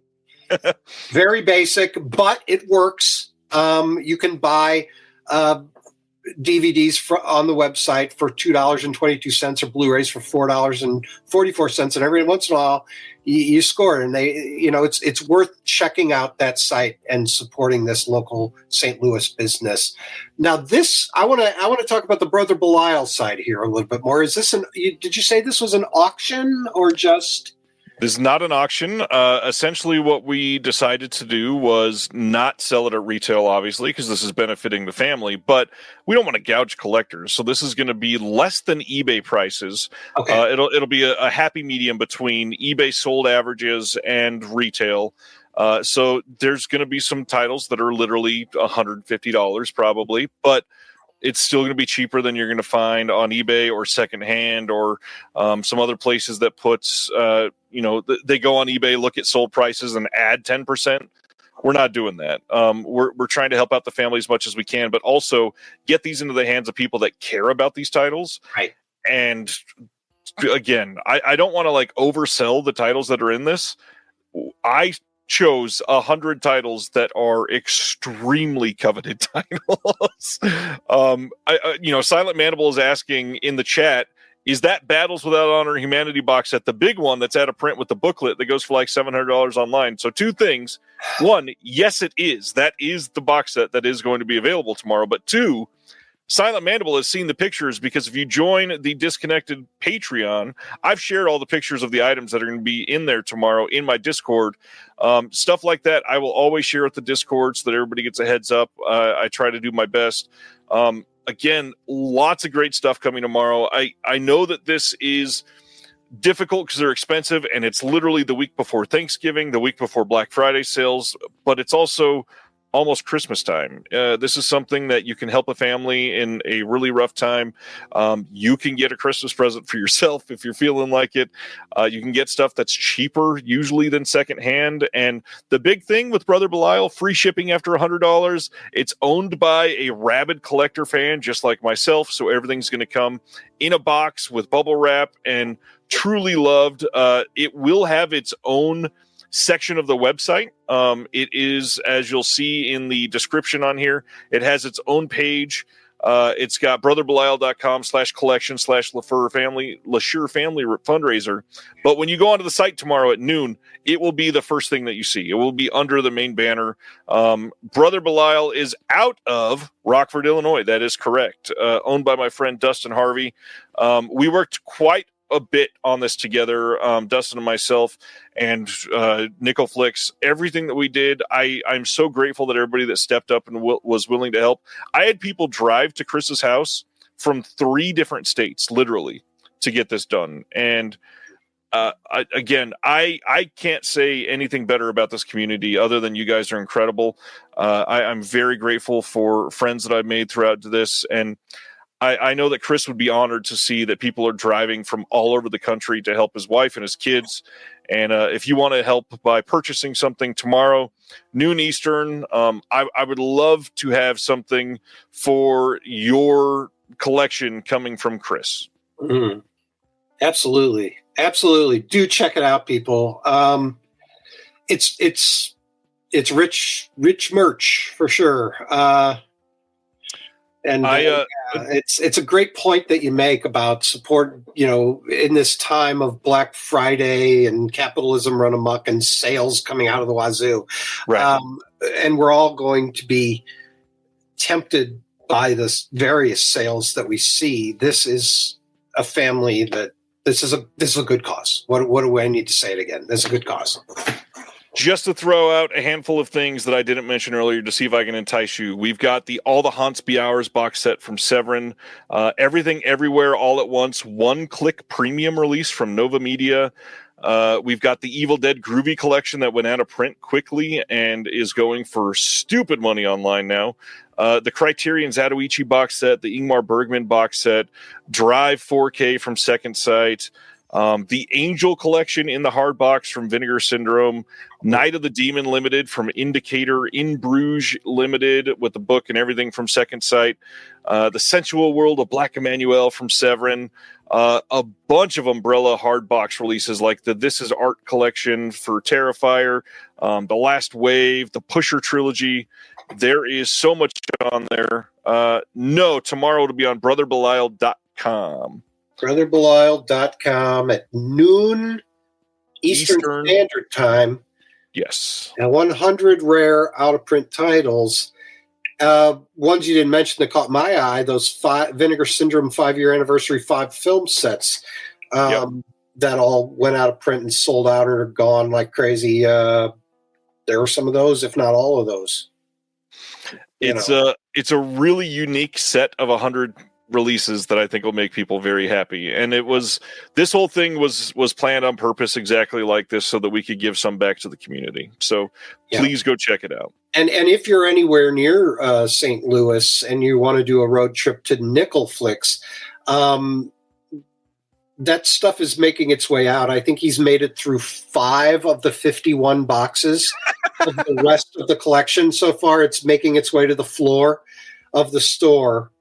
very basic, but it works. You can buy DVDs on the website for $2.22 or Blu-rays for $4.44, and every once in a while you score, and it's worth checking out that site and supporting this local St. Louis business. Now, this I want to talk about the Brother Belial side here a little bit more. Is this did you say this was an auction or just? This is not an auction. Essentially, what we decided to do was not sell it at retail, obviously, because this is benefiting the family, but we don't want to gouge collectors. So this is going to be less than eBay prices. Okay. It'll be a happy medium between eBay sold averages and retail. So there's going to be some titles that are literally $150 probably, but it's still going to be cheaper than you're going to find on eBay or secondhand or some other places that puts, they go on eBay, look at sold prices and add 10%. We're not doing that. We're trying to help out the family as much as we can, but also get these into the hands of people that care about these titles. Right. And again, I don't want to oversell the titles that are in this. I chose 100 titles that are extremely coveted titles. Silent Mandible is asking in the chat, is that Battles Without Honor Humanity box set the big one that's out of print with the booklet that goes for $700 online? So two things. One, yes, it is. That is the box set that is going to be available tomorrow. But two, Silent Mandible has seen the pictures because if you join the Disconnected Patreon, I've shared all the pictures of the items that are going to be in there tomorrow in my Discord. Stuff like that, I will always share at the Discord so that everybody gets a heads up. I try to do my best. Again, lots of great stuff coming tomorrow. I know that this is difficult because they're expensive, and it's literally the week before Thanksgiving, the week before Black Friday sales, but it's also almost Christmas time. This is something that you can help a family in a really rough time. You can get a Christmas present for yourself if you're feeling like it. You can get stuff that's cheaper usually than secondhand. And the big thing with Brother Belial, free shipping after $100. It's owned by a rabid collector fan just like myself. So everything's going to come in a box with bubble wrap and truly loved. It will have its own section of the website. It is, as you'll see in the description on here, it has its own page. It's got brotherbelial.com/collection/LaFleur family fundraiser. But when you go onto the site tomorrow at noon, it will be the first thing that you see. It will be under the main banner. Brother Belial is out of Rockford, Illinois. That is correct. Owned by my friend Dustin Harvey. We worked quite a bit on this together, Dustin and myself and Nickel Flicks. Everything that we did, I'm so grateful that everybody that stepped up and was willing to help. I had people drive to Chris's house from 3 different states, literally, to get this done. And I can't say anything better about this community other than you guys are incredible. I'm very grateful for friends that I've made throughout this, and I know that Chris would be honored to see that people are driving from all over the country to help his wife and his kids. And if you want to help by purchasing something tomorrow, noon Eastern, I would love to have something for your collection coming from Chris. Mm-hmm. Absolutely. Absolutely. Do check it out, people. It's rich merch for sure. And it's a great point that you make about support, in this time of Black Friday and capitalism run amok and sales coming out of the wazoo. Right. And we're all going to be tempted by this various sales that we see. This is a family that this is a good cause. What do I need to say it again? This is a good cause. Just to throw out a handful of things that I didn't mention earlier to see if I can entice you. We've got the All the Haunts Be Ours box set from Severin. Everything Everywhere All at Once, one-click premium release from Nova Media. We've got the Evil Dead Groovy collection that went out of print quickly and is going for stupid money online now. The Criterion Zatoichi box set, the Ingmar Bergman box set, Drive 4K from Second Sight. The Angel Collection in the hard box from Vinegar Syndrome, Night of the Demon Limited from Indicator, In Bruges Limited with the book and everything from Second Sight, The Sensual World of Black Emmanuel from Severin, a bunch of Umbrella hard box releases like the This Is Art Collection for Terrifier, The Last Wave, the Pusher Trilogy. There is so much on there. No, tomorrow it'll be on brotherbelial.com. brotherbelial.com at noon Eastern Standard Time. Yes. And 100 rare out-of-print titles. Ones you didn't mention that caught my eye, those Vinegar Syndrome 5-year anniversary 5 film sets that all went out of print and sold out or are gone like crazy. There were some of those, if not all of those. It's a really unique set of 100 releases that I think will make people very happy. And this whole thing was planned on purpose exactly like this so that we could give some back to the community. So please go check it out. And if you're anywhere near St. Louis and you want to do a road trip to Nickel Flicks, that stuff is making its way out. I think he's made it through 5 of the 51 boxes of the rest of the collection. So far, it's making its way to the floor of the store.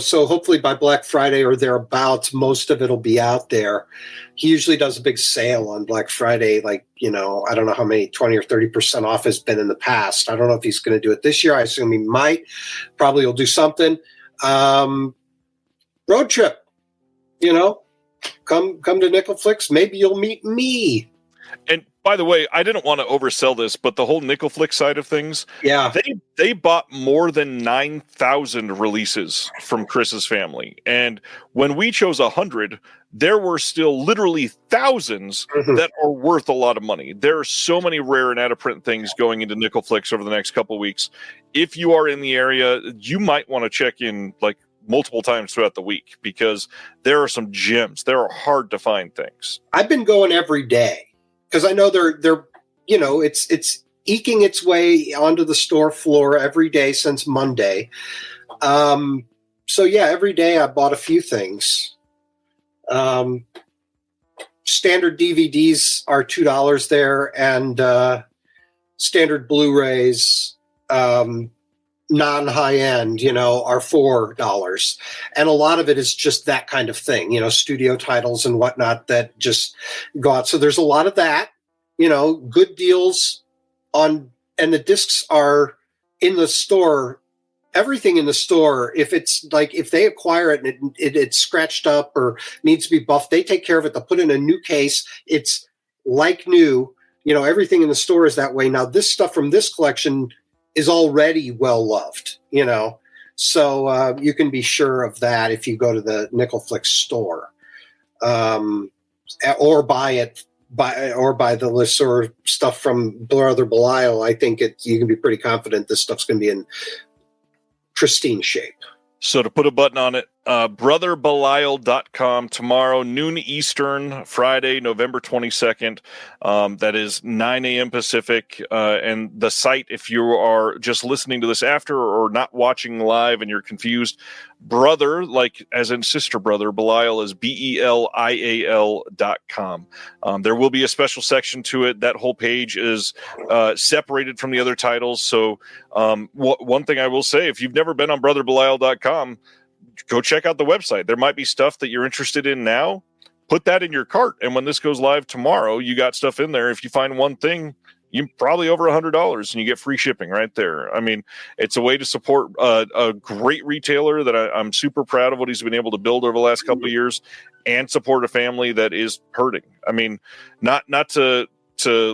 So hopefully by Black Friday or thereabouts, most of it'll be out there. He usually does a big sale on Black Friday, I don't know how many, 20 or 30% off has been in the past. I don't know if he's going to do it this year. I assume he might. Probably he'll do something. Road trip, come to Nickel Flicks. Maybe you'll meet me. And by the way, I didn't want to oversell this, but the whole Nickel Flick side of things, they bought more than 9,000 releases from Chris's family. And when we chose 100, there were still literally thousands that are worth a lot of money. There are so many rare and out-of-print things going into Nickel Flicks over the next couple of weeks. If you are in the area, you might want to check in multiple times throughout the week because there are some gems. There are hard to find things. I've been going every day. Because I know they're it's eking its way onto the store floor every day since Monday. Every day I bought a few things. Standard DVDs are $2 there, and standard Blu-rays, non-high end, are $4. And a lot of it is just that kind of thing, studio titles and whatnot that just go out. So there's a lot of that, good deals on, and the discs are in the store, everything in the store. If it's if they acquire it and it's scratched up or needs to be buffed, they take care of it. They'll put in a new case. It's like new, everything in the store is that way. Now this stuff from this collection is already well loved, so you can be sure of that if you go to the Nickel Flicks store, or buy the LeRose stuff from Brother Belial. I think you can be pretty confident this stuff's going to be in pristine shape. So to put a button on it, brotherbelial.com tomorrow, noon Eastern, Friday, November 22nd. That is 9 a.m. Pacific. And the site, if you are just listening to this after or not watching live and you're confused, brother, as in sister brother, Belial is BELIAL.com. There will be a special section to it. That whole page is separated from the other titles. So one thing I will say, if you've never been on brotherbelial.com, go check out the website. There might be stuff that you're interested in now. Put that in your cart. And when this goes live tomorrow, you got stuff in there. If you find one thing, you're probably over $100 and you get free shipping right there. I mean, it's a way to support a great retailer that I'm super proud of what he's been able to build over the last couple of years and support a family that is hurting. I mean, not to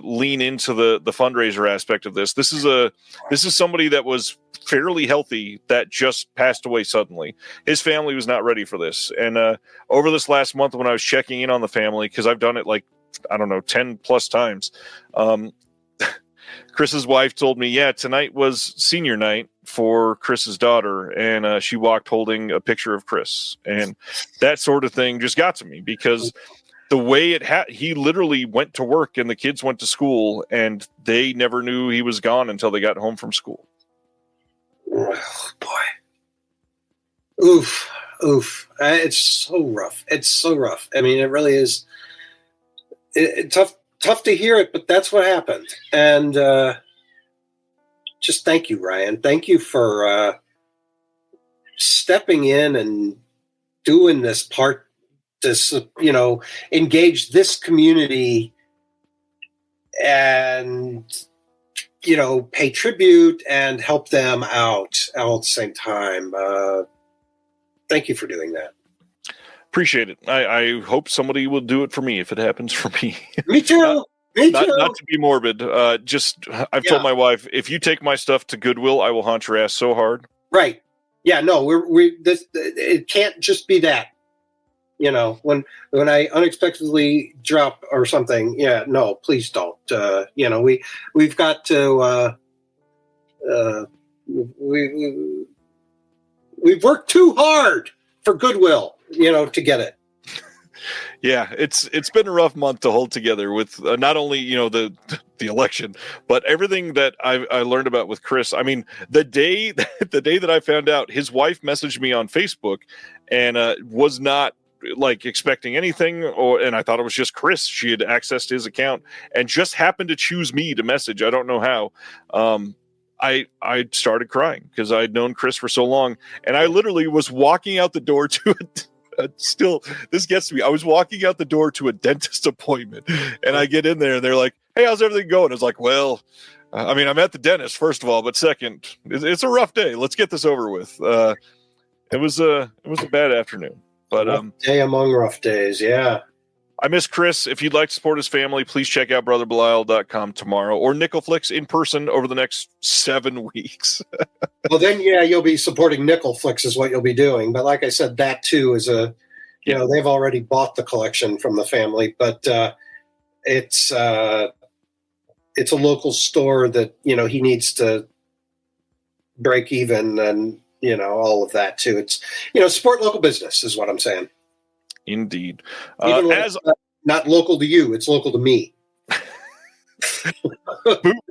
lean into the fundraiser aspect of this. This is somebody that was fairly healthy that just passed away suddenly. His family was not ready for this. And over this last month when I was checking in on the family, because I've done it 10 plus times, Chris's wife told me, tonight was senior night for Chris's daughter, and she walked holding a picture of Chris. And that sort of thing just got to me because the way he literally went to work and the kids went to school and they never knew he was gone until they got home from school. Oh, boy. Oof, oof. It's so rough. It's so rough. I mean, it really is tough to hear it, but that's what happened. And just thank you, Ryan. Thank you for stepping in and doing this part, engage this community and, pay tribute and help them out all at the same time. Thank you for doing that. Appreciate it. I hope somebody will do it for me if it happens for me. Me too. Not to be morbid. I've told my wife, if you take my stuff to Goodwill, I will haunt your ass so hard. Right. Yeah. No. It can't just be that. When I unexpectedly drop or something. Yeah. No. Please don't. We've got to. We've worked too hard for Goodwill, to get it. Yeah, it's been a rough month to hold together with not only the election, but everything that I learned about with Chris. I mean, the day that I found out, his wife messaged me on Facebook and was not like expecting anything, and I thought it was just Chris. She had accessed his account and just happened to choose me to message. I don't know how. I started crying because I'd known Chris for so long, and I literally was walking out the door to it. Still, this gets to me. I was walking out the door to a dentist appointment, and I get in there, and they're like, "Hey, how's everything going?" I was like, "Well, I'm at the dentist, first of all, but second, it's a rough day. Let's get this over with." It was a bad afternoon, but rough day among rough days. Yeah. I miss Chris. If you'd like to support his family, please check out brotherbelial.com tomorrow or Nickelflix in person over the next 7 weeks. Well, then, you'll be supporting Nickelflix is what you'll be doing. But like I said, that too is they've already bought the collection from the family, but it's a local store that, he needs to break even and, all of that too. It's, support local business is what I'm saying. Indeed. Even when it's not local to you, it's local to me.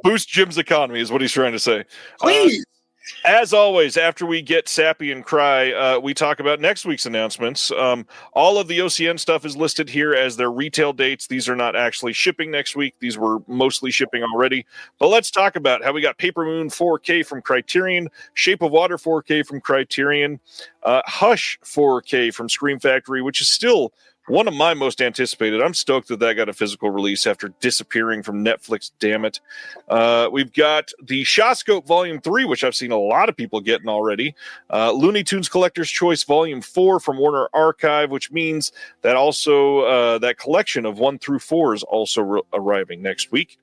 Boost Jim's economy is what he's trying to say. Please. As always, after we get sappy and cry, we talk about next week's announcements. All of the OCN stuff is listed here as their retail dates. These are not actually shipping next week. These were mostly shipping already. But let's talk about how we got Paper Moon 4K from Criterion, Shape of Water 4K from Criterion, Hush 4K from Scream Factory, which is still one of my most anticipated. I'm stoked that got a physical release after disappearing from Netflix, damn it. We've got the Shawscope Volume 3, which I've seen a lot of people getting already. Looney Tunes Collector's Choice Volume 4 from Warner Archive, which means that also that collection of 1 through 4 is also arriving next week.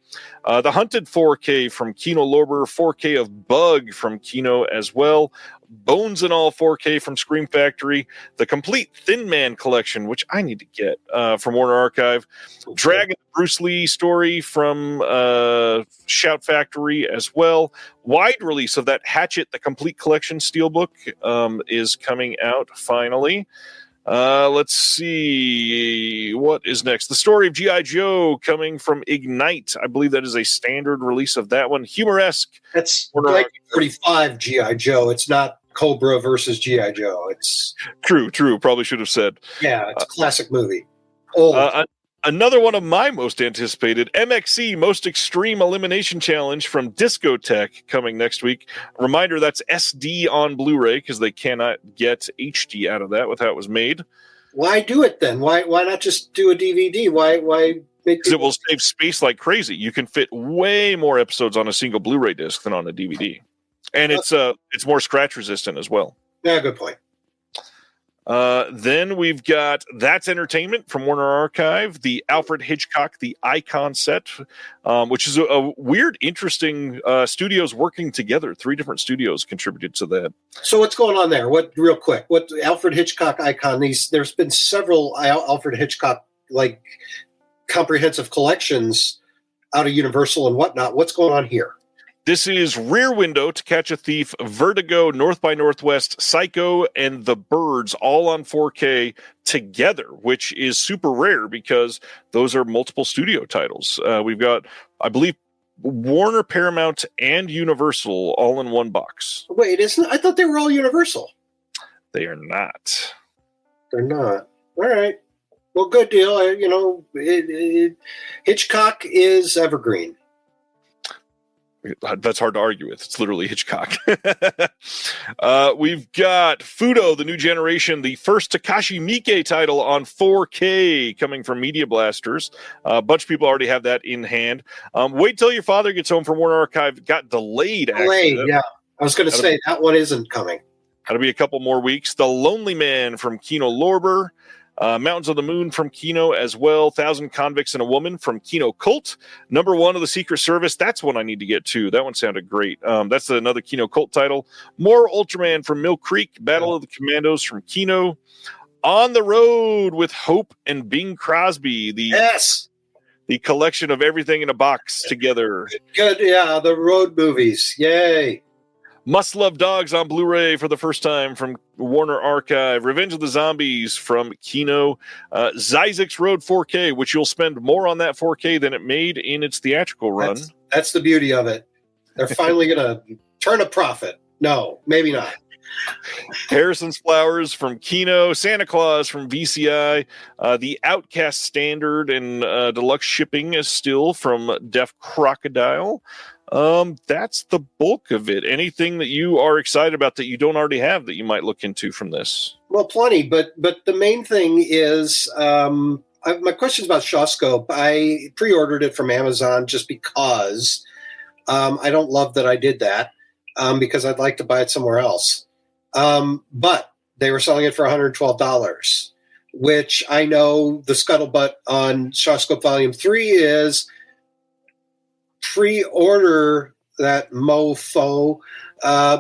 The Hunted 4K from Kino Lorber, 4K of Bug from Kino as well. Bones and All 4K from Scream Factory, the complete Thin Man collection, which I need to get from Warner Archive, Dragon Bruce Lee story from Shout Factory as well. Wide release of that Hatchet, the complete collection steelbook is coming out finally. Let's see what is next. The Story of G.I. Joe coming from Ignite. I believe that is a standard release of that one. Humoresque. That's 1945 G.I. Joe. It's not Cobra versus G.I. Joe. It's true. Probably should have said. Yeah, it's a classic movie. Another one of my most anticipated, MXC Most Extreme Elimination Challenge from Discotech coming next week. Reminder, that's SD on Blu-ray because they cannot get HD out of that with how it was made. Why do it then? Why not just do a DVD? Why make because it will save space like crazy. You can fit way more episodes on a single Blu-ray disc than on a DVD. And it's more scratch resistant as well. Yeah, good point. Then we've got That's Entertainment from Warner Archive, the Alfred Hitchcock, the Icon set, which is a weird, interesting studios working together. 3 different studios contributed to that. So what's going on there? What Alfred Hitchcock Icon? There's been several Alfred Hitchcock like comprehensive collections out of Universal and whatnot. What's going on here? This is Rear Window, To Catch a Thief, Vertigo, North by Northwest, Psycho, and The Birds, all on 4K together, which is super rare because those are multiple studio titles. We've got, I believe, Warner, Paramount, and Universal all in one box. Wait, I thought they were all Universal. They are not. They're not. All right. Well, good deal. Hitchcock is evergreen. That's hard to argue with. It's literally Hitchcock. We've got Fudo, the new generation, the first Takashi Miike title on 4K coming from Media Blasters. A bunch of people already have that in hand. Wait till your father gets home from Warner Archive. Got delayed, actually. Yeah. I was going to say that one isn't coming. That'll be a couple more weeks. The Lonely Man from Kino Lorber. Mountains of the Moon from Kino as well. 1,000 Convicts and a Woman from Kino Cult. Number 1 of the Secret Service. That's one I need to get to. That one sounded great. That's another Kino Cult title. More Ultraman from Mill Creek. Battle of the Commandos from Kino. On the Road with Hope and Bing Crosby. The collection of everything in a box together. Good. Yeah, the road movies. Yay. Must Love Dogs on Blu-ray for the first time from Warner Archive. Revenge of the Zombies from Kino. Zysix Road 4K, which you'll spend more on that 4K than it made in its theatrical run. That's the beauty of it. They're finally going to turn a profit. No, maybe not. Harrison's Flowers from Kino. Santa Claus from VCI. The Outcast Standard and deluxe shipping is still from Deaf Crocodile. That's the bulk of it. Anything that you are excited about that you don't already have that you might look into from this? Well, plenty, but the main thing is my question's about Shawscope. I pre-ordered it from Amazon just because I don't love that I did that because I'd like to buy it somewhere else. But they were selling it for $112, which I know the scuttlebutt on Shawscope Volume 3 is pre-order that mofo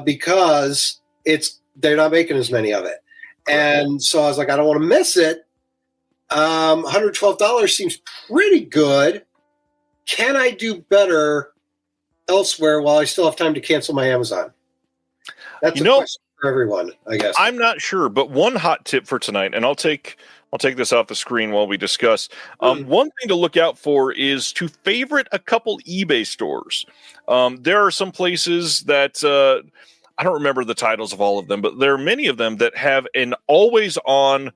because they're not making as many of it. And so I was like, I don't want to miss it. $112 seems pretty good. Can I do better elsewhere while I still have time to cancel my Amazon? That's a question for everyone, I guess. I'm not sure, but one hot tip for tonight, and I'll take this off the screen while we discuss. One thing to look out for is to favorite a couple eBay stores. There are some places that I don't remember the titles of all of them, but there are many of them that have an always on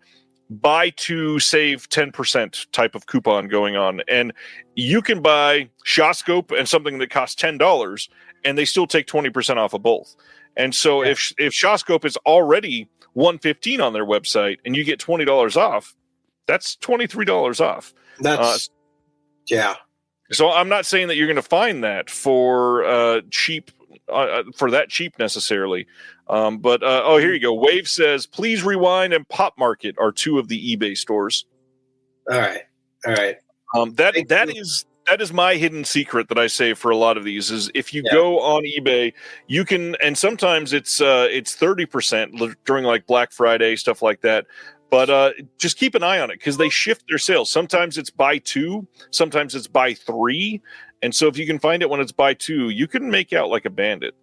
buy two, save 10% type of coupon going on. And you can buy Shawscope and something that costs $10 and they still take 20% off of both. And so if Shawscope is already $115 on their website and you get $20 off, that's $23 off. That's So I'm not saying that you're going to find that for cheap necessarily. But here you go. Wave says, please rewind and Pop Market are two of the eBay stores. All right. That is my hidden secret that I say for a lot of these is if you go on eBay, you can, and sometimes it's 30% during like Black Friday, stuff like that. But just keep an eye on it because they shift their sales. Sometimes it's buy two, sometimes it's buy three. And so if you can find it when it's buy two, you can make out like a bandit.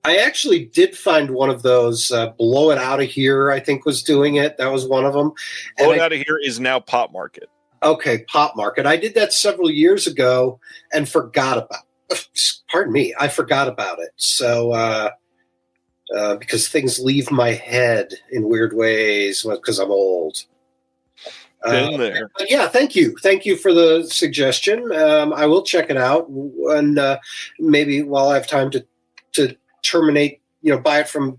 I actually did find one of those. Blow It Out of Here, I think, was doing it. That was one of them. Blow It Out of Here is now Pop Market. Okay, Pop Market. I did that several years ago and forgot about it. Pardon me. I forgot about it. So, because things leave my head in weird ways because I'm old. Been there. But yeah, thank you. Thank you for the suggestion. I will check it out. And maybe while I have time to terminate, buy it from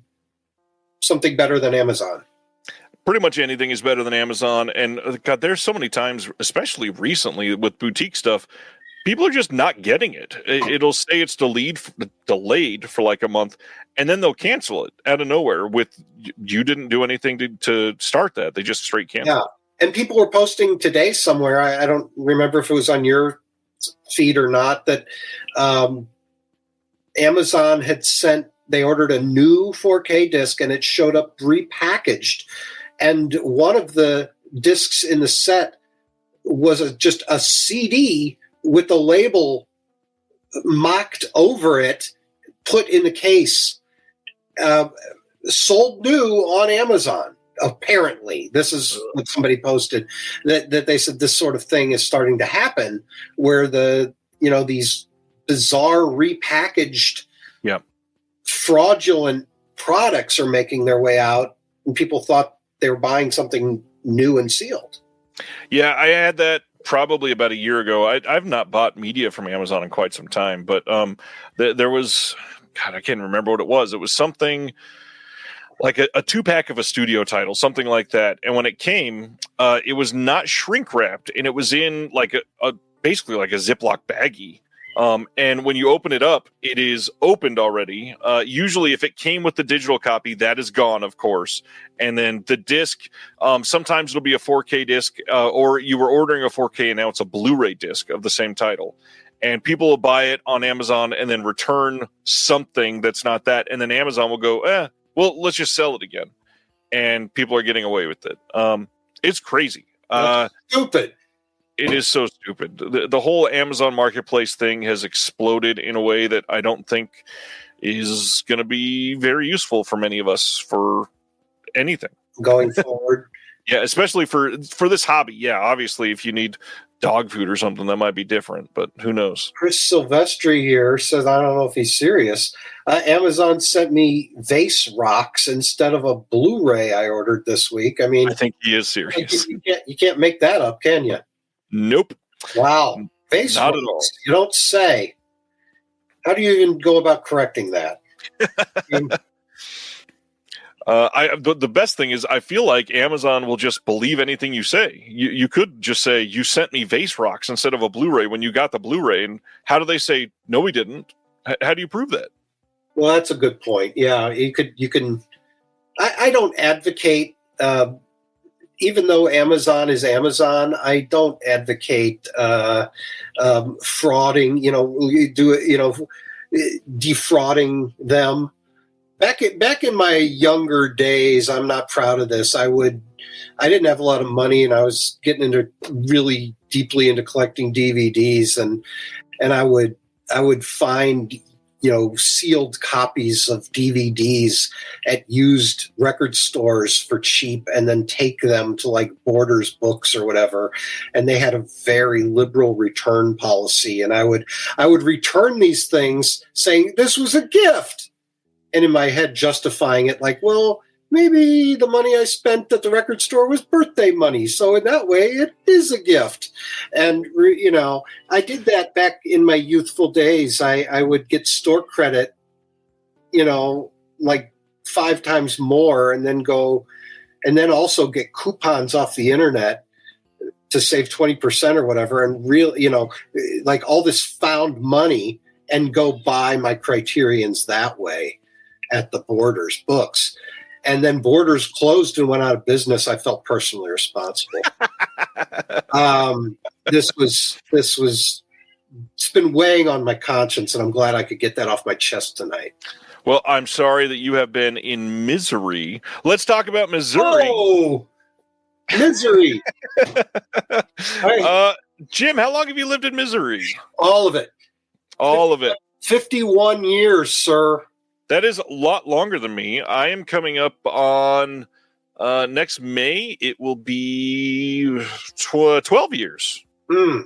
something better than Amazon. Pretty much anything is better than Amazon. And God, there's so many times, especially recently with boutique stuff, people are just not getting it. It'll say it's delayed for like a month, and then they'll cancel it out of nowhere with you didn't do anything to start that. They just straight cancel it. And people were posting today somewhere, I don't remember if it was on your feed or not, that Amazon had they ordered a new 4K disc and it showed up repackaged. And one of the discs in the set was just a CD with the label mocked over it, put in the case, sold new on Amazon. Apparently, this is what somebody posted that they said this sort of thing is starting to happen where these bizarre repackaged fraudulent products are making their way out and people thought they were buying something new and sealed. Yeah, I had that probably about a year ago. I've not bought media from Amazon in quite some time, but there was, God, I can't remember what it was. It was something like a 2-pack of a studio title, something like that. And when it came, it was not shrink wrapped, and it was in like a basically like a Ziploc baggie. And when you open it up, it is opened already. Usually, if it came with the digital copy, that is gone, of course. And then the disc, sometimes it'll be a 4K disc, or you were ordering a 4K and now it's a Blu-ray disc of the same title. And people will buy it on Amazon and then return something that's not that. And then Amazon will go, well, let's just sell it again. And people are getting away with it. It's crazy. That's stupid. It is so stupid. The whole Amazon Marketplace thing has exploded in a way that I don't think is going to be very useful for many of us for anything going forward. Yeah, especially for this hobby. Yeah, obviously, if you need dog food or something, that might be different, but who knows? Chris Silvestri here says, I don't know if he's serious. Amazon sent me vase rocks instead of a Blu-ray I ordered this week. I mean, I think he is serious. You can't make that up, can you? Nope. Wow. Vase Not rocks, at all. you don't say. How do you even go about correcting that? The best thing is I feel like Amazon will just believe anything you say. You could just say, you sent me vase rocks instead of a Blu-ray when you got the Blu-ray. And how do they say, no, we didn't? How do you prove that? Well, that's a good point. Yeah, you can. I don't advocate, even though Amazon is Amazon, I don't advocate frauding, defrauding them. Back in my younger days, I'm not proud of this. I didn't have a lot of money, and I was getting into really deeply into collecting DVDs, and I would find sealed copies of DVDs at used record stores for cheap, and then take them to like Borders Books or whatever. And they had a very liberal return policy, and I would return these things saying this was a gift. And in my head, justifying it like, well, maybe the money I spent at the record store was birthday money. So in that way, it is a gift. And, I did that back in my youthful days. I would get store credit, like 5 times more, and then also get coupons off the internet to save 20% or whatever. And like all this found money, and go buy my Criterions that way at the Borders Books. And then Borders closed and went out of business. I felt personally responsible. It's been weighing on my conscience, and I'm glad I could get that off my chest tonight. Well, I'm sorry that you have been in misery. Let's talk about Missouri. Oh, misery. Right. Jim, how long have you lived in Missouri? All of it. All of it. 51 years, sir. That is a lot longer than me. I am coming up on next May. It will be 12 years. Mm.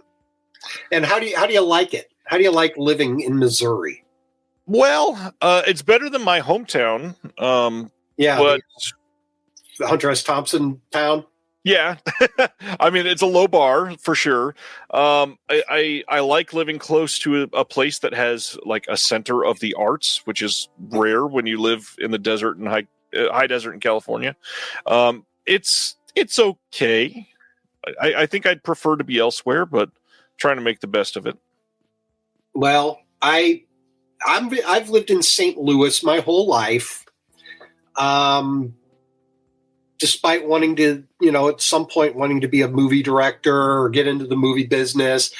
And how do you like it? How do you like living in Missouri? Well, it's better than my hometown. But Hunter S. Thompson town. Yeah, I mean, it's a low bar for sure. I like living close to a place that has like a center of the arts, which is rare when you live in the desert and high desert in California. It's okay. I think I'd prefer to be elsewhere, but trying to make the best of it. Well, I've lived in St. Louis my whole life. Despite wanting to, at some point wanting to be a movie director or get into the movie business.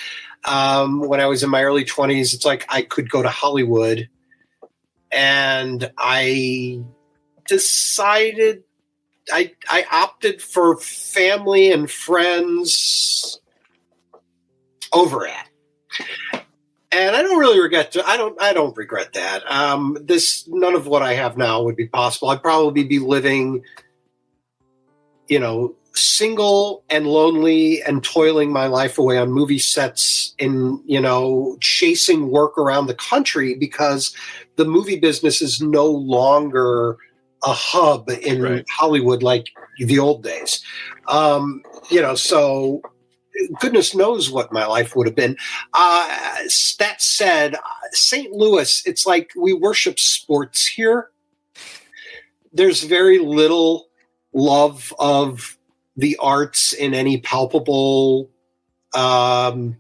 When I was in my early 20s, it's like I could go to Hollywood. And I decided I opted for family and friends over it. And I don't really regret I don't regret that. None of what I have now would be possible. I'd probably be living single and lonely and toiling my life away on movie sets in, chasing work around the country, because the movie business is no longer a hub in Hollywood like the old days. So goodness knows what my life would have been. That said, St. Louis, it's like we worship sports here. There's very little love of the arts in any palpable, really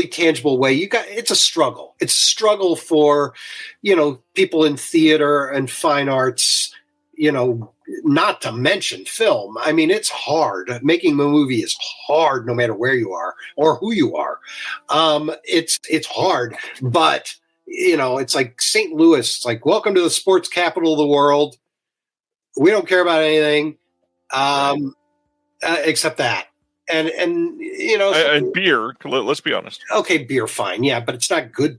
tangible way. It's a struggle. It's a struggle for, people in theater and fine arts, not to mention film. I mean, it's hard. Making a movie is hard no matter where you are or who you are. It's hard, but it's like St. Louis. It's like, welcome to the sports capital of the world. We don't care about anything except that. And beer. Let's be honest. Okay, beer, fine, yeah, but it's not great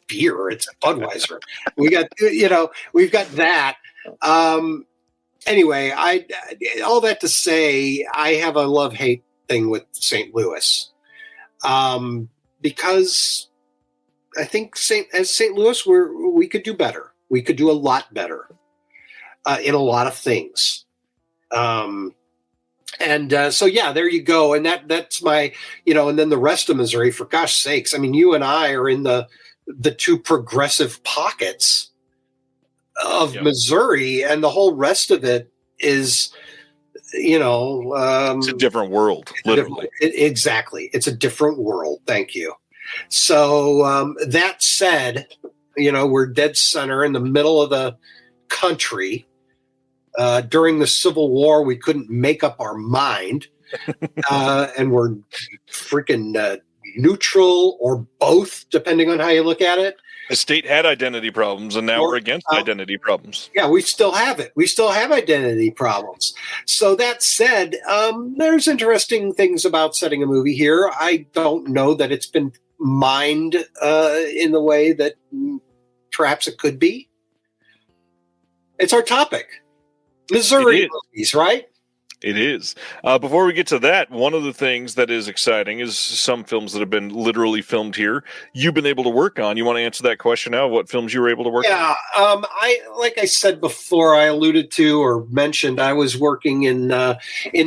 beer. It's a Budweiser. We've got that. Anyway, all that to say, I have a love-hate thing with St. Louis, because I think St. Louis, we could do better. We could do a lot better in a lot of things. So there you go. And that's my, and then the rest of Missouri, for gosh sakes. I mean, you and I are in the two progressive pockets of Missouri, and the whole rest of it is, it's a different world, literally. Exactly. It's a different world. Thank you. So that said, we're dead center in the middle of the country. During the Civil War, we couldn't make up our mind, and we're freaking neutral or both, depending on how you look at it. The state had identity problems, and now we're against identity problems. Yeah, we still have it. We still have identity problems. So that said, there's interesting things about setting a movie here. I don't know that it's been mined in the way that perhaps it could be. It's our topic. Missouri movies, right? It is. Before we get to that, one of the things that is exciting is some films that have been literally filmed here. You've been able to work on. You want to answer that question now? What films you were able to work on? Yeah, like I said before, I alluded to or mentioned, I was working in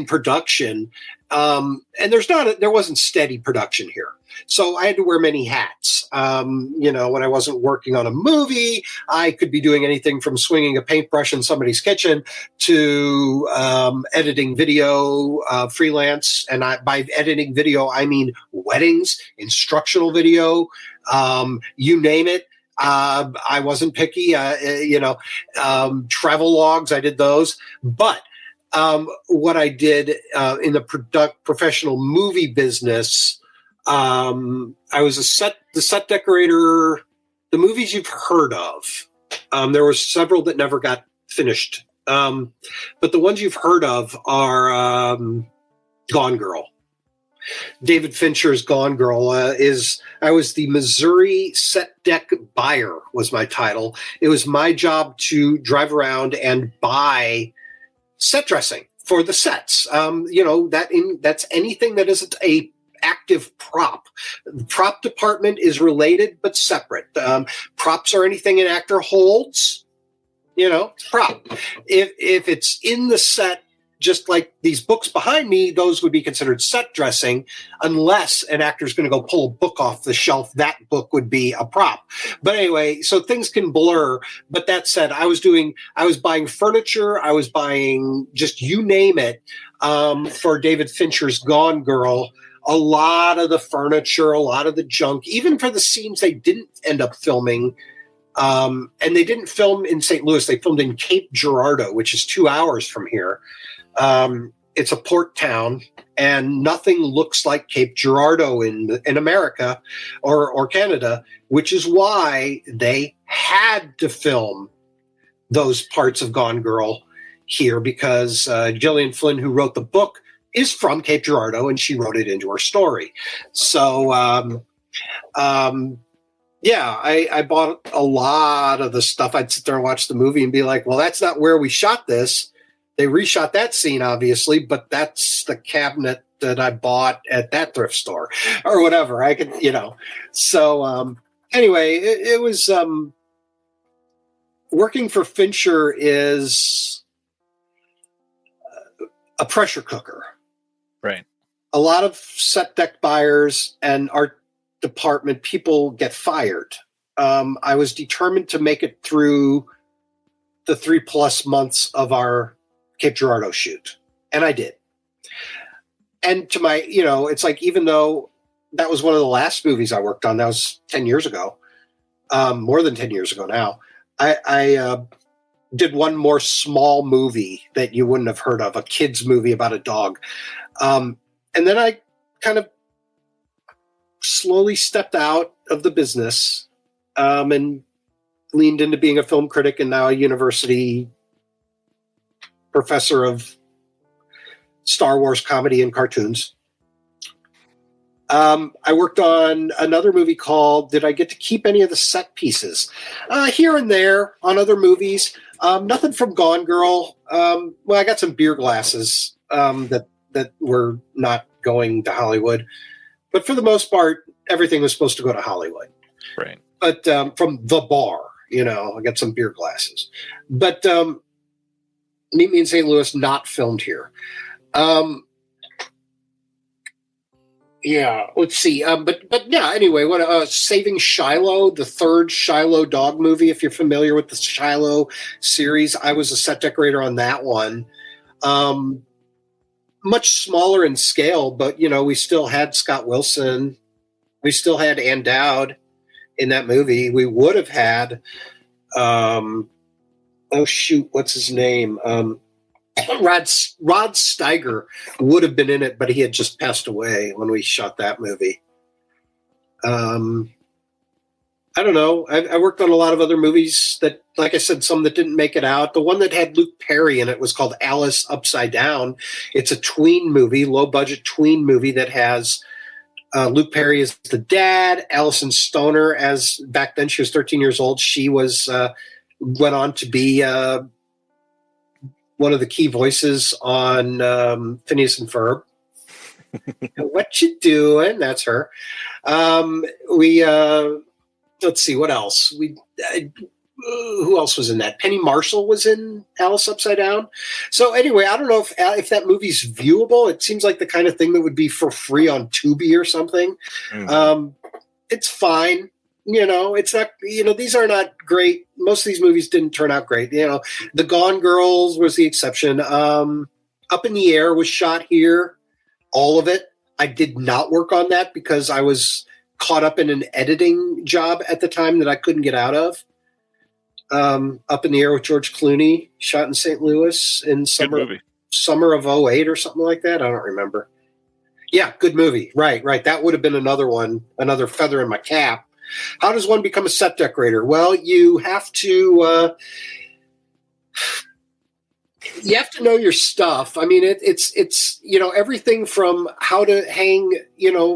production, and there wasn't steady production here. So I had to wear many hats. When I wasn't working on a movie, I could be doing anything from swinging a paintbrush in somebody's kitchen to editing video freelance. And by editing video, I mean weddings, instructional video, you name it. I wasn't picky, travel logs, I did those. But what I did in the professional movie business, I was the set decorator. The movies you've heard of, there were several that never got finished, but the ones you've heard of are Gone Girl. David Fincher's Gone Girl I was the Missouri set deck buyer was my title. It was my job to drive around and buy set dressing for the sets. That's anything that isn't a active prop. The prop department is related but separate. Props are anything an actor holds. Prop. If it's in the set, just like these books behind me, those would be considered set dressing, unless an actor's going to go pull a book off the shelf. That book would be a prop. But anyway, so things can blur. But that said, I was buying furniture. I was buying just you name it for David Fincher's Gone Girl. A lot of the furniture, a lot of the junk, even for the scenes they didn't end up filming. And they didn't film in St. Louis. They filmed in Cape Girardeau, which is 2 hours from here. It's a port town, and nothing looks like Cape Girardeau in America or Canada, which is why they had to film those parts of Gone Girl here, because Gillian Flynn, who wrote the book, is from Cape Girardeau, and she wrote it into her story. So, I bought a lot of the stuff. I'd sit there and watch the movie and be like, well, that's not where we shot this. They reshot that scene, obviously, but that's the cabinet that I bought at that thrift store or whatever. I could, So anyway, it was working for Fincher is a pressure cooker. Right. A lot of set deck buyers and art department people get fired. I was determined to make it through the 3+ months of our Cape Girardeau shoot. And I did. And to my, it's like, even though that was one of the last movies I worked on, that was 10 years ago, more than 10 years ago now, I did one more small movie that you wouldn't have heard of, a kid's movie about a dog. And then I kind of slowly stepped out of the business and leaned into being a film critic and now a university professor of Star Wars comedy and cartoons. I worked on another movie called Did I Get to Keep Any of the Set Pieces? Here and there on other movies. Nothing from Gone Girl. Well, I got some beer glasses that were not going to Hollywood. But for the most part, everything was supposed to go to Hollywood. Right. But from the bar, I got some beer glasses. But Meet Me in St. Louis, not filmed here. Yeah, let's see. But yeah, anyway, Saving Shiloh, the third Shiloh dog movie, if you're familiar with the Shiloh series, I was a set decorator on that one. Much smaller in scale, but, we still had Scott Wilson. We still had Ann Dowd in that movie. We would have had, what's his name? Rod Steiger would have been in it, but he had just passed away when we shot that movie. I don't know. I worked on a lot of other movies that, like I said, some that didn't make it out. The one that had Luke Perry in it was called Alice Upside Down. It's a tween movie, low-budget tween movie that has Luke Perry as the dad, Allison Stoner as, back then she was 13 years old. She was went on to be one of the key voices on Phineas and Ferb. What you doing? That's her. Let's see, what else? Who else was in that? Penny Marshall was in Alice Upside Down. So anyway, I don't know if that movie's viewable. It seems like the kind of thing that would be for free on Tubi or something. Mm-hmm. It's fine. It's not, these are not great. Most of these movies didn't turn out great. The Gone Girls was the exception. Up in the Air was shot here. All of it. I did not work on that because I was caught up in an editing job at the time that I couldn't get out of. Up in the Air with George Clooney, shot in St. Louis in summer of 2008 or something like that. I don't remember. Yeah, good movie. Right. That would have been another one, another feather in my cap. How does one become a set decorator? Well, you have to know your stuff. I mean, it's everything from how to hang,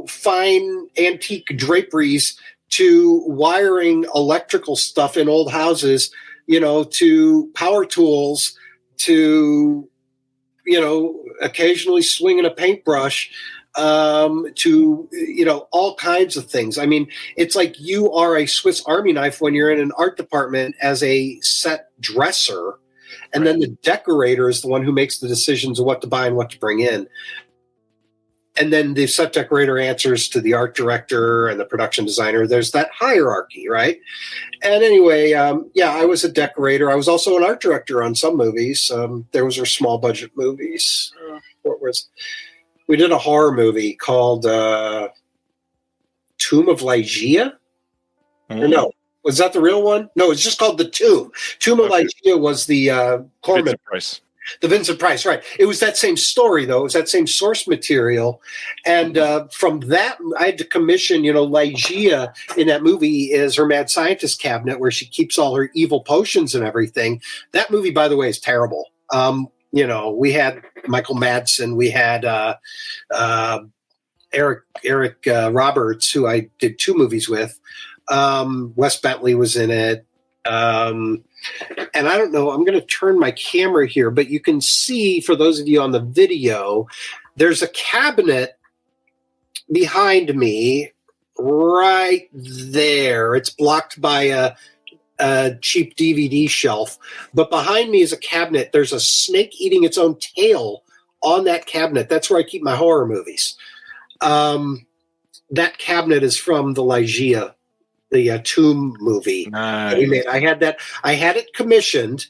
fine antique draperies to wiring electrical stuff in old houses, to power tools, to, occasionally swinging a paintbrush, to, all kinds of things. I mean, it's like you are a Swiss Army knife when you're in an art department as a set dresser. And right. Then the decorator is the one who makes the decisions of what to buy and what to bring in. And then the set decorator answers to the art director and the production designer. There's that hierarchy, right? And anyway, I was a decorator. I was also an art director on some movies. Those were small budget movies. We did a horror movie called Tomb of Lygia. Or no, was that the real one? No, it's just called The Tomb. Tomb of Lygia was the Corman Price. The Vincent Price, right. It was that same story, though. It was that same source material. And from that, I had to commission, Lygia in that movie is her mad scientist cabinet where she keeps all her evil potions and everything. That movie, by the way, is terrible. We had Michael Madsen. We had Eric Roberts, who I did 2 movies with. Wes Bentley was in it. And I don't know, I'm going to turn my camera here, but you can see, for those of you on the video, there's a cabinet behind me right there. It's blocked by cheap DVD shelf. But behind me is a cabinet. There's a snake eating its own tail on that cabinet. That's where I keep my horror movies. That cabinet is from the Ligeia, the Tomb movie. Nice. We made. I had it commissioned.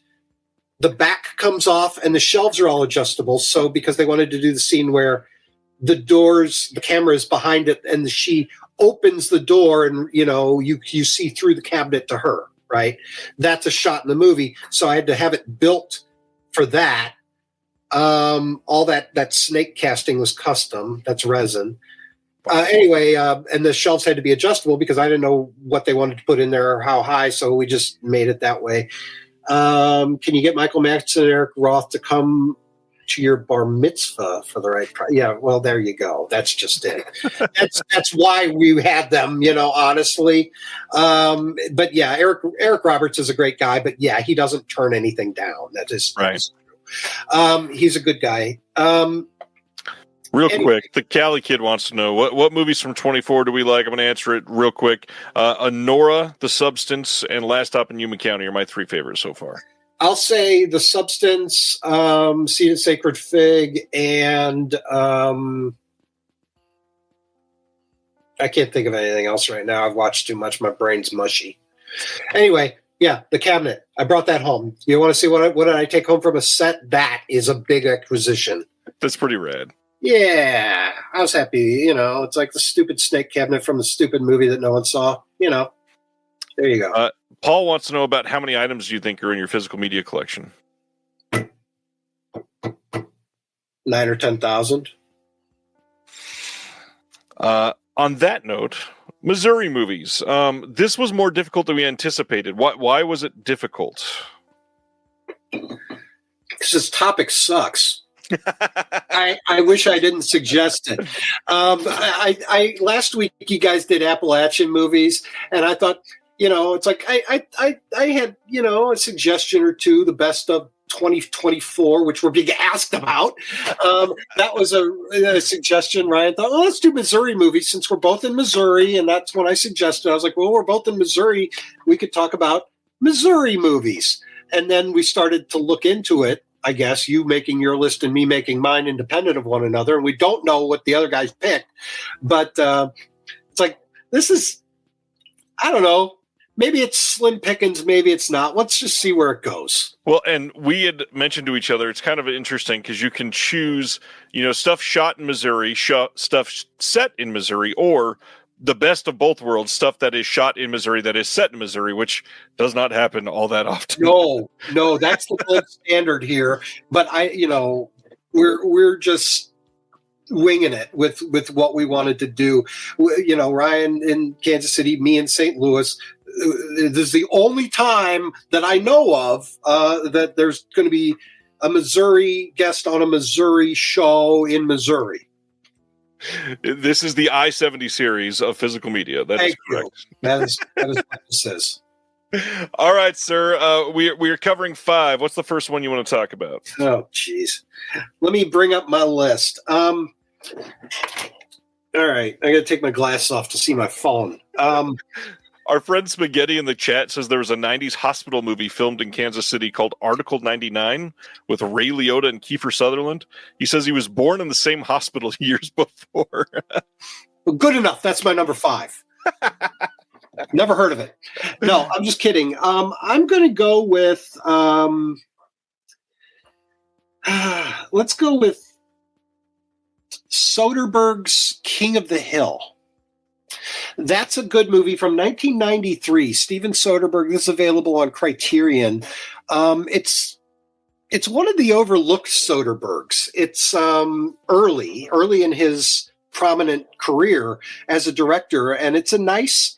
The back comes off and the shelves are all adjustable. So because they wanted to do the scene where the camera is behind it and she opens the door and, you see through the cabinet to her, right? That's a shot in the movie. So I had to have it built for that. All that snake casting was custom. That's resin. Anyway, and the shelves had to be adjustable because I didn't know what they wanted to put in there or how high. So we just made it that way. Can you get Michael Madsen and Eric Roth to come to your bar mitzvah for the right price? Yeah, well, there you go. That's just it. That's why we had them, honestly. But yeah, Eric Roberts is a great guy, but yeah, he doesn't turn anything down. That is right. He's a good guy. Real quick, the Cali kid wants to know what movies from 24 do we like? I'm going to answer it real quick. Nora, The Substance, and Last Stop in Yuma County are my three favorites so far. I'll say The Substance, Seed and Sacred Fig, and I can't think of anything else right now. I've watched too much. My brain's mushy. Anyway, yeah, the cabinet. I brought that home. You want to see what did I take home from a set? That is a big acquisition. That's pretty rad. Yeah, I was happy. It's like the stupid snake cabinet from the stupid movie that no one saw. There you go. Paul wants to know about how many items do you think are in your physical media collection? 9 or 10,000. On that note, Missouri movies. This was more difficult than we anticipated. Why was it difficult? Because this topic sucks. I wish I didn't suggest it. I last week you guys did Appalachian movies, and I thought, it's like I had a suggestion or two, the best of 2024, which we're being asked about. That was a suggestion. Ryan thought, let's do Missouri movies since we're both in Missouri, and that's when I suggested. I was like, well, we're both in Missouri. We could talk about Missouri movies, and then we started to look into it. I guess you making your list and me making mine independent of one another. And we don't know what the other guys picked, but it's like, this is, I don't know, maybe it's slim pickings, maybe it's not. Let's just see where it goes. Well, and we had mentioned to each other, it's kind of interesting because you can choose, stuff shot in Missouri, stuff set in Missouri, or the best of both worlds, stuff that is shot in Missouri that is set in Missouri, which does not happen all that often. No, that's the gold standard here. But we're just winging it with what we wanted to do. Ryan in Kansas City, me in St. Louis. This is the only time that I know of that there's going to be a Missouri guest on a Missouri show in Missouri. This is the I-70 series of physical media. That is correct. That is what this is. All right, sir. We're covering 5. What's the first one you want to talk about? Oh, jeez. Let me bring up my list. All right. I got to take my glasses off to see my phone. Our friend Spaghetti in the chat says there was a 90s hospital movie filmed in Kansas City called Article 99 with Ray Liotta and Kiefer Sutherland. He says he was born in the same hospital years before. Well, good enough. That's my number 5. Never heard of it. No, I'm just kidding. I'm going to go with, let's go with Soderbergh's King of the Hill. That's a good movie from 1993. Steven Soderbergh. This is available on Criterion. It's one of the overlooked Soderberghs. It's early in his prominent career as a director, and it's a nice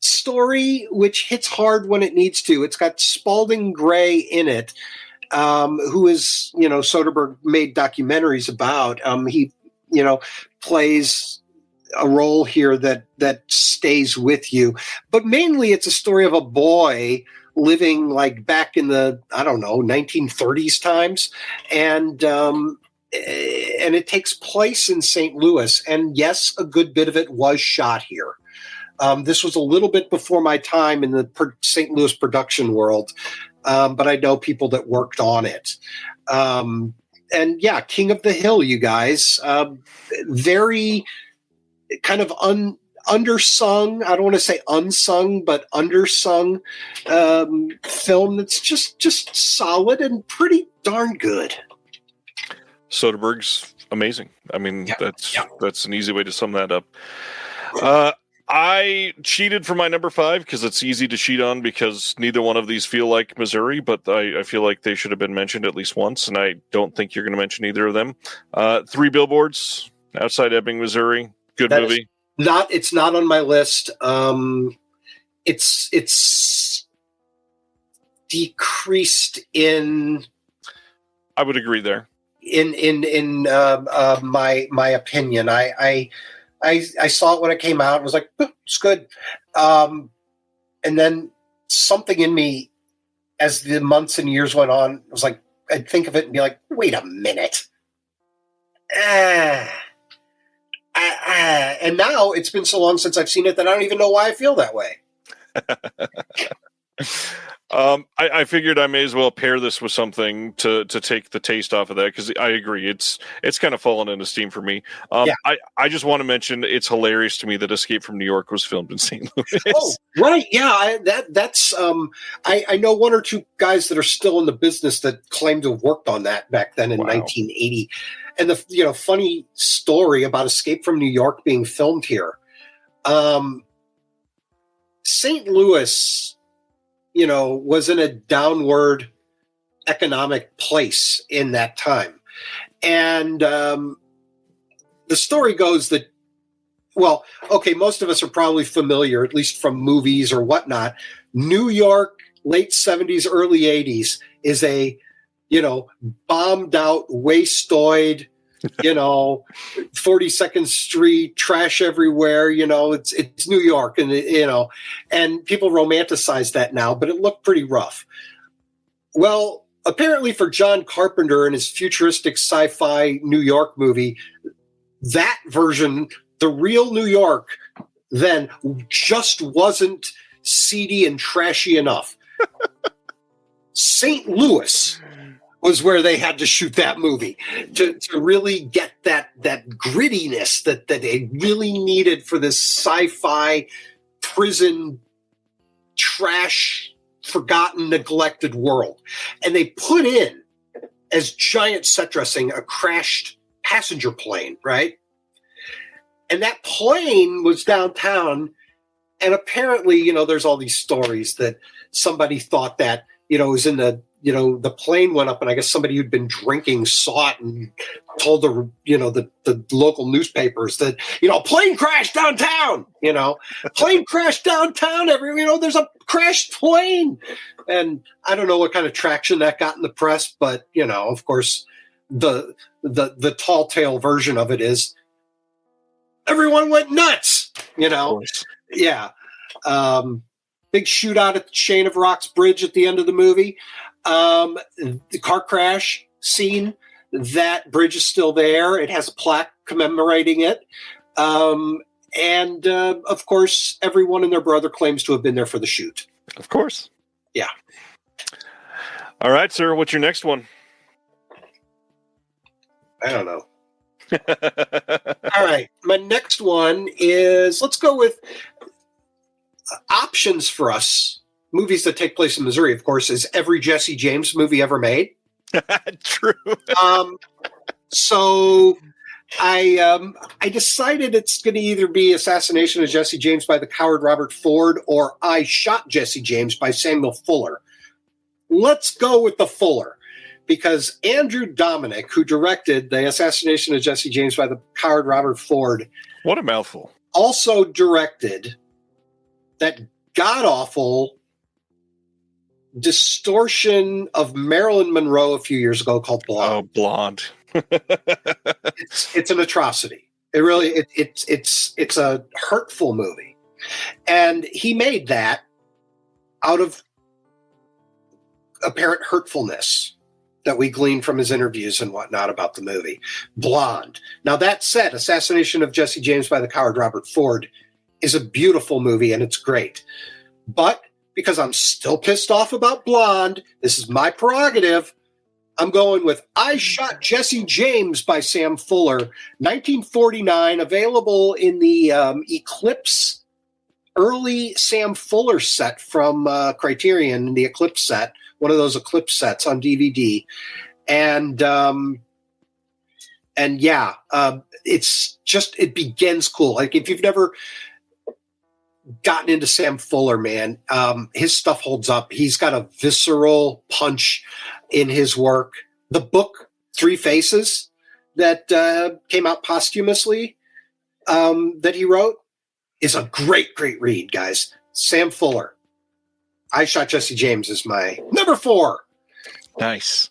story which hits hard when it needs to. It's got Spalding Gray in it, who is, Soderbergh made documentaries about. He, plays a role here that stays with you, but mainly it's a story of a boy living like back in the 1930s times, and it takes place in St. Louis, and yes, a good bit of it was shot here. This was a little bit before my time in the St. Louis production world, but I know people that worked on it. And yeah, King of the Hill, you guys. Very kind of undersung, I don't want to say unsung, but undersung film that's just solid and pretty darn good. Soderbergh's amazing. I mean, that's an easy way to sum that up. I cheated for my number 5 because it's easy to cheat on because neither one of these feel like Missouri, but I feel like they should have been mentioned at least once, and I don't think you're going to mention either of them. 3 Billboards Outside Ebbing, Missouri. Good movie. It's not on my list. It's decreased in. I would agree there. In my opinion, I saw it when it came out and was like, it's good. And then something in me, as the months and years went on, was like, I'd think of it and be like, wait a minute. And now it's been so long since I've seen it that I don't even know why I feel that way. I figured I may as well pair this with something to take the taste off of that, because I agree it's kind of fallen into steam for me. I just want to mention it's hilarious to me that Escape from New York was filmed in St. Louis. Oh, right, yeah, that's I know one or two guys that are still in the business that claim to have worked on that back then in 1980. And the funny story about Escape from New York being filmed here, St. Louis, was in a downward economic place in that time. And the story goes that, most of us are probably familiar, at least from movies or whatnot. New York, late 70s, early 80s is a, bombed out, wastoid, 42nd Street, trash everywhere, it's New York, and and people romanticize that now, but it looked pretty rough. Well, apparently for John Carpenter and his futuristic sci-fi New York movie, that version, the real New York then, just wasn't seedy and trashy enough. St. Louis was where they had to shoot that movie to really get that grittiness that they really needed for this sci-fi prison trash, forgotten, neglected world. And they put in, as giant set dressing, a crashed passenger plane, right? And that plane was downtown, and apparently, there's all these stories that somebody thought that, it was in the plane went up, and I guess somebody who'd been drinking saw it and told the local newspapers that, plane crashed downtown, plane crashed downtown. There's a crashed plane. And I don't know what kind of traction that got in the press, but, of course, the tall tale version of it is everyone went nuts, Yeah. Big shootout at the Chain of Rocks Bridge at the end of the movie. The car crash scene, that bridge is still there. It has a plaque commemorating it. And of course, everyone and their brother claims to have been there for the shoot. Of course. Yeah. All right, sir. What's your next one? I don't know. All right. My next one is, let's go with options for us. Movies that take place in Missouri, of course, is every Jesse James movie ever made. True. So I decided it's going to either be Assassination of Jesse James by the coward Robert Ford or I Shot Jesse James by Samuel Fuller. Let's go with the Fuller, because Andrew Dominic, who directed the Assassination of Jesse James by the coward Robert Ford, what a mouthful, also directed that god-awful distortion of Marilyn Monroe a few years ago called Blonde. Oh, Blonde. It's an atrocity. It really it's a hurtful movie. And he made that out of apparent hurtfulness that we glean from his interviews and whatnot about the movie. Blonde. Now, that said, Assassination of Jesse James by the coward Robert Ford is a beautiful movie and it's great. But because I'm still pissed off about Blonde, this is my prerogative. I'm going with I Shot Jesse James by Sam Fuller, 1949, available in the Eclipse early Sam Fuller set from Criterion, the Eclipse set, one of those Eclipse sets on DVD. And yeah, it's just, it begins cool. Like if you've never gotten into Sam Fuller, man, his stuff holds up. He's got a visceral punch in his work. The book, Three Faces, that came out posthumously, that he wrote, is a great, great read, guys. Sam Fuller. I Shot Jesse James is my number 4. Nice.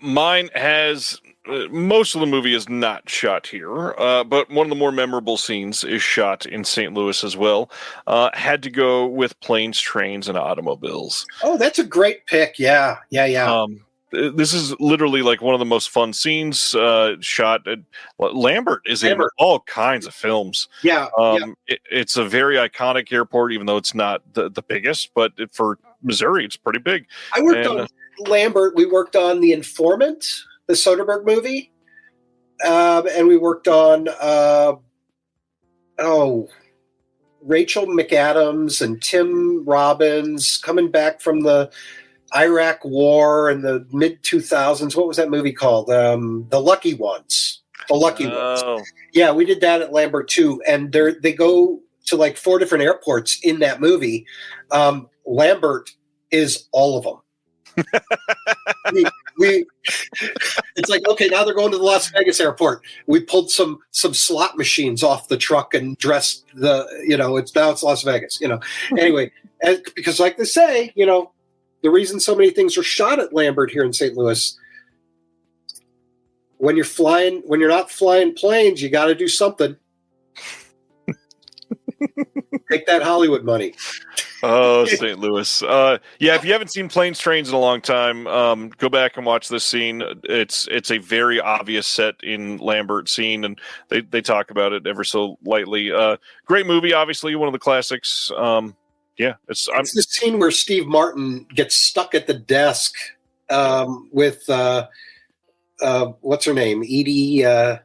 Mine has most of the movie is not shot here, but one of the more memorable scenes is shot in St. Louis as well. Had to go with Planes, Trains, and Automobiles. Oh, that's a great pick. Yeah. This is literally like one of the most fun scenes shot at Lambert is in all kinds of films. Yeah. It's a very iconic airport, even though it's not the biggest, but for Missouri, it's pretty big. I worked on Lambert. We worked on The Informant, the Soderbergh movie. And we worked on, Rachel McAdams and Tim Robbins coming back from the Iraq War in the mid 2000s. What was that movie called? The Lucky Ones. The Lucky Ones. Yeah, we did that at Lambert too. And they go to like 4 different airports in that movie. Lambert is all of them. we it's like, okay, now they're going to the Las Vegas airport. We pulled some slot machines off the truck and dressed it's Las Vegas, Anyway, because like they say, the reason so many things are shot at Lambert here in St. Louis, when you're not flying planes, you got to do something. Take that Hollywood money. Oh, St. Louis. Yeah, if you haven't seen Planes, Trains in a long time, go back and watch this scene. It's a very obvious set in Lambert scene, and they talk about it ever so lightly. Great movie, obviously, one of the classics. It's the scene where Steve Martin gets stuck at the desk with what's her name? Edie. I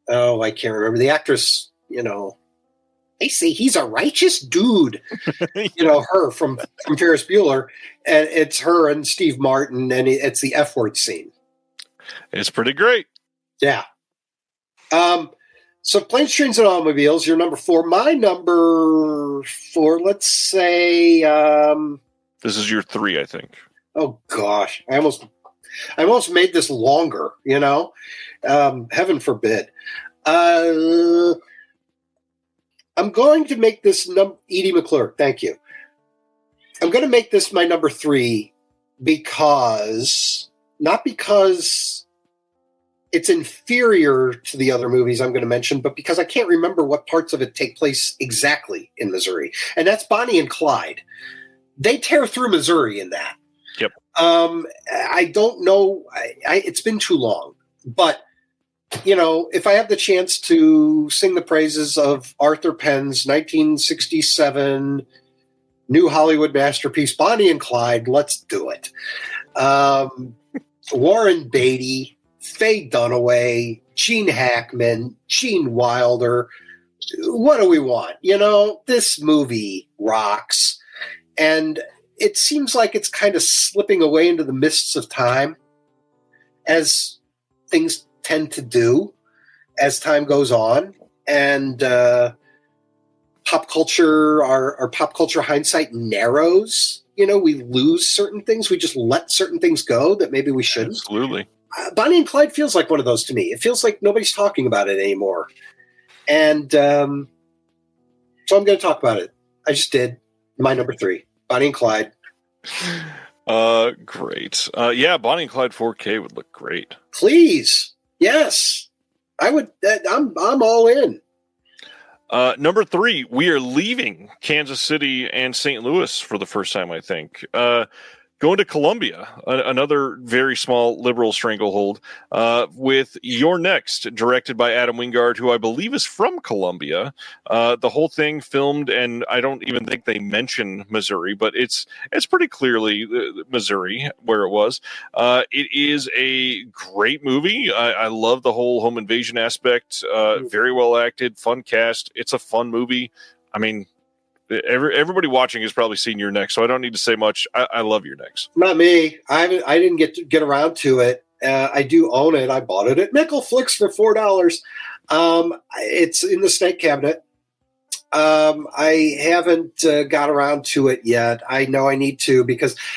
can't remember the actress. They say he's a righteous dude. Her from Ferris Bueller, and it's her and Steve Martin, and it's the F word scene. It's pretty great. Yeah. So Planes, Trains, and Automobiles, your number 4. My number 4, let's say... this is your 3, I think. Oh, gosh. I almost made this longer, Heaven forbid. I'm going to make this... Edie McClure, thank you. I'm going to make this my number 3 because... Not because... it's inferior to the other movies I'm going to mention, but because I can't remember what parts of it take place exactly in Missouri. And that's Bonnie and Clyde. They tear through Missouri in that. Yep. I don't know. It's been too long. But, if I have the chance to sing the praises of Arthur Penn's 1967 new Hollywood masterpiece, Bonnie and Clyde, let's do it. Warren Beatty, Faye Dunaway, Gene Hackman, Gene Wilder. What do we want? This movie rocks. And it seems like it's kind of slipping away into the mists of time, as things tend to do as time goes on. And pop culture, our pop culture hindsight narrows. We lose certain things. We just let certain things go that maybe we shouldn't. Absolutely. Bonnie and Clyde feels like one of those to me. It feels like nobody's talking about it anymore. And so I'm going to talk about it. I just did. My number 3, Bonnie and Clyde. Great. Yeah, Bonnie and Clyde 4K would look great. Please. Yes. I would. I'm all in. Number 3, we are leaving Kansas City and St. Louis for the first time, I think. Going to Colombia, another very small liberal stranglehold, with Your Next, directed by Adam Wingard, who I believe is from Colombia. The whole thing filmed, and I don't even think they mention Missouri, but it's pretty clearly Missouri where it was. It is a great movie. I love the whole home invasion aspect. Very well acted, fun cast. It's a fun movie. I mean, everybody watching has probably seen Your Next, so I don't need to say much. I love Your Next. Not me. I didn't get around to it. I do own it. I bought it at Nickelflix for $4. It's in the snake cabinet. I haven't got around to it yet. I know I need to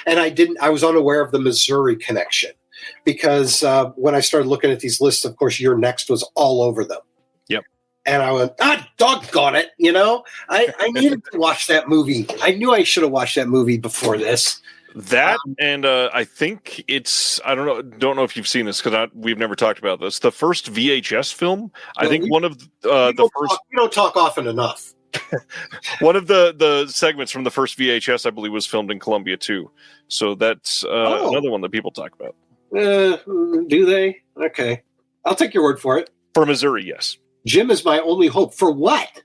I was unaware of the Missouri connection because when I started looking at these lists, of course, Your Next was all over them. And I went, doggone it, I needed to watch that movie. I knew I should have watched that movie before this. And I think I don't know if you've seen this because we've never talked about this. The first VHS film, I think one of the first. We don't talk often enough. One of the segments from the first VHS, I believe, was filmed in Colombia too. So that's another one that people talk about. Do they? Okay. I'll take your word for it. For Missouri, yes. Jim is my only hope. For what?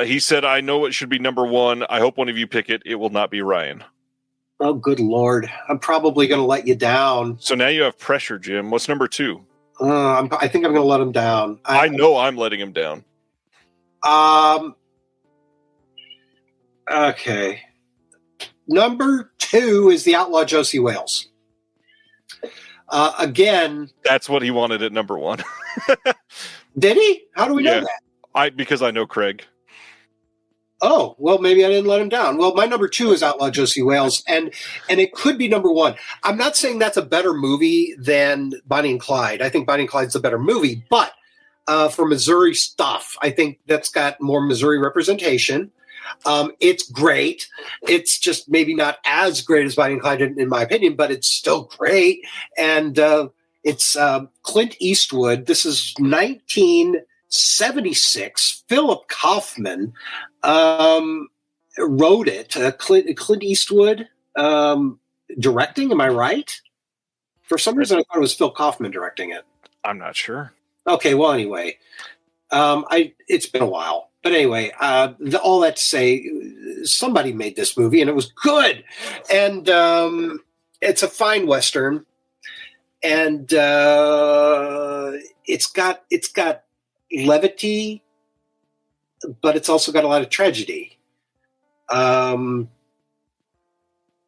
He said, I know it should be number one. I hope one of you pick it. It will not be Ryan. Oh, good Lord. I'm probably going to let you down. So now you have pressure, Jim. What's number two? I think I'm going to let him down. I know I'm letting him down. Okay. Number two is The Outlaw Josie Wales. Again. That's what he wanted at number one. Did he? How do we know that? Because I know Craig. Oh, well, maybe I didn't let him down. Well, my number two is Outlaw Josie Wales, and it could be number one. I'm not saying that's a better movie than Bonnie and Clyde. I think Bonnie and Clyde's a better movie, but for Missouri stuff, I think that's got more Missouri representation. It's great. It's just maybe not as great as Bonnie and Clyde, in my opinion, but it's still great. And it's Clint Eastwood. This is 1976. Philip Kaufman wrote it. Clint Eastwood directing. Am I right? For some reason, I thought it was Phil Kaufman directing it. I'm not sure. Okay. Well, anyway, it's been a while. But anyway, all that to say, somebody made this movie, and it was good. And it's a fine Western. And it's got levity, but it's also got a lot of tragedy. Better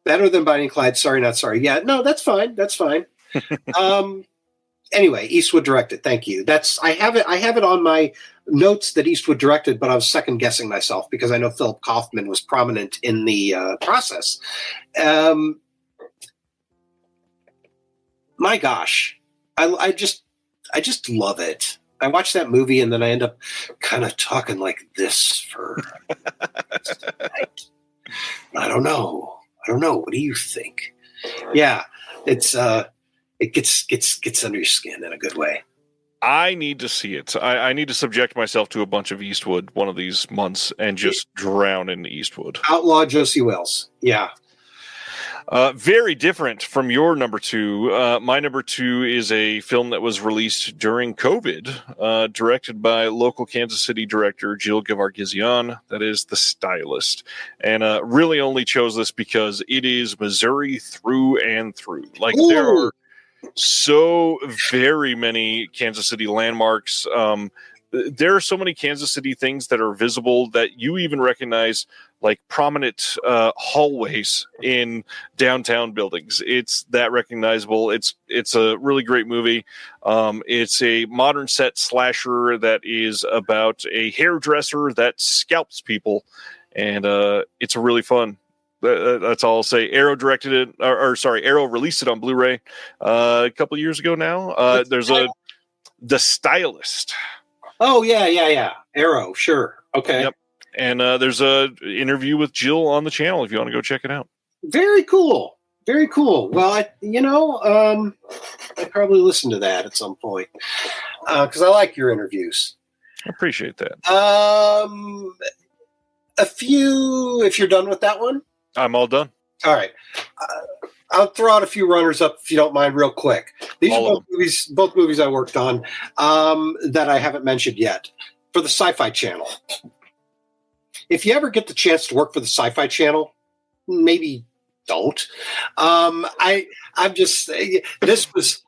than Bonnie and Clyde. Sorry, not sorry. Yeah, no, that's fine. That's fine. Anyway, Eastwood directed. Thank you. I have it on my notes that Eastwood directed, but I was second guessing myself because I know Philip Kaufman was prominent in the process. My gosh, I just love it. I watch that movie and then I end up kind of talking like this for tonight. I don't know. What do you think? Yeah, it gets under your skin in a good way. I need to see it. I need to subject myself to a bunch of Eastwood one of these months and just drown in Eastwood. Outlaw Josie Wales. Yeah. Very different from your number two. My number two is a film that was released during COVID, directed by local Kansas City director Jill Gevargizian. That is The Stylist. And really only chose this because it is Missouri through and through. Like, Ooh. There are so very many Kansas City landmarks. There are so many Kansas City things that are visible that you even recognize, like prominent hallways in downtown buildings. It's that recognizable. It's a really great movie. It's a modern set slasher that is about a hairdresser that scalps people, and it's really fun. That's all I'll say. Arrow directed it, Arrow released it on Blu-ray a couple years ago now. There's The Stylist. Oh, yeah. Arrow, sure. Okay. Yep. And there's a interview with Jill on the channel if you want to go check it out. Very cool. Well, I probably listen to that at some point because I like your interviews. I appreciate that. If you're done with that one. I'm all done. All right. I'll throw out a few runners up if you don't mind, real quick. These All are of both movies I worked on that I haven't mentioned yet for the Sci-Fi Channel. If you ever get the chance to work for the Sci-Fi Channel, maybe don't. I'm just this was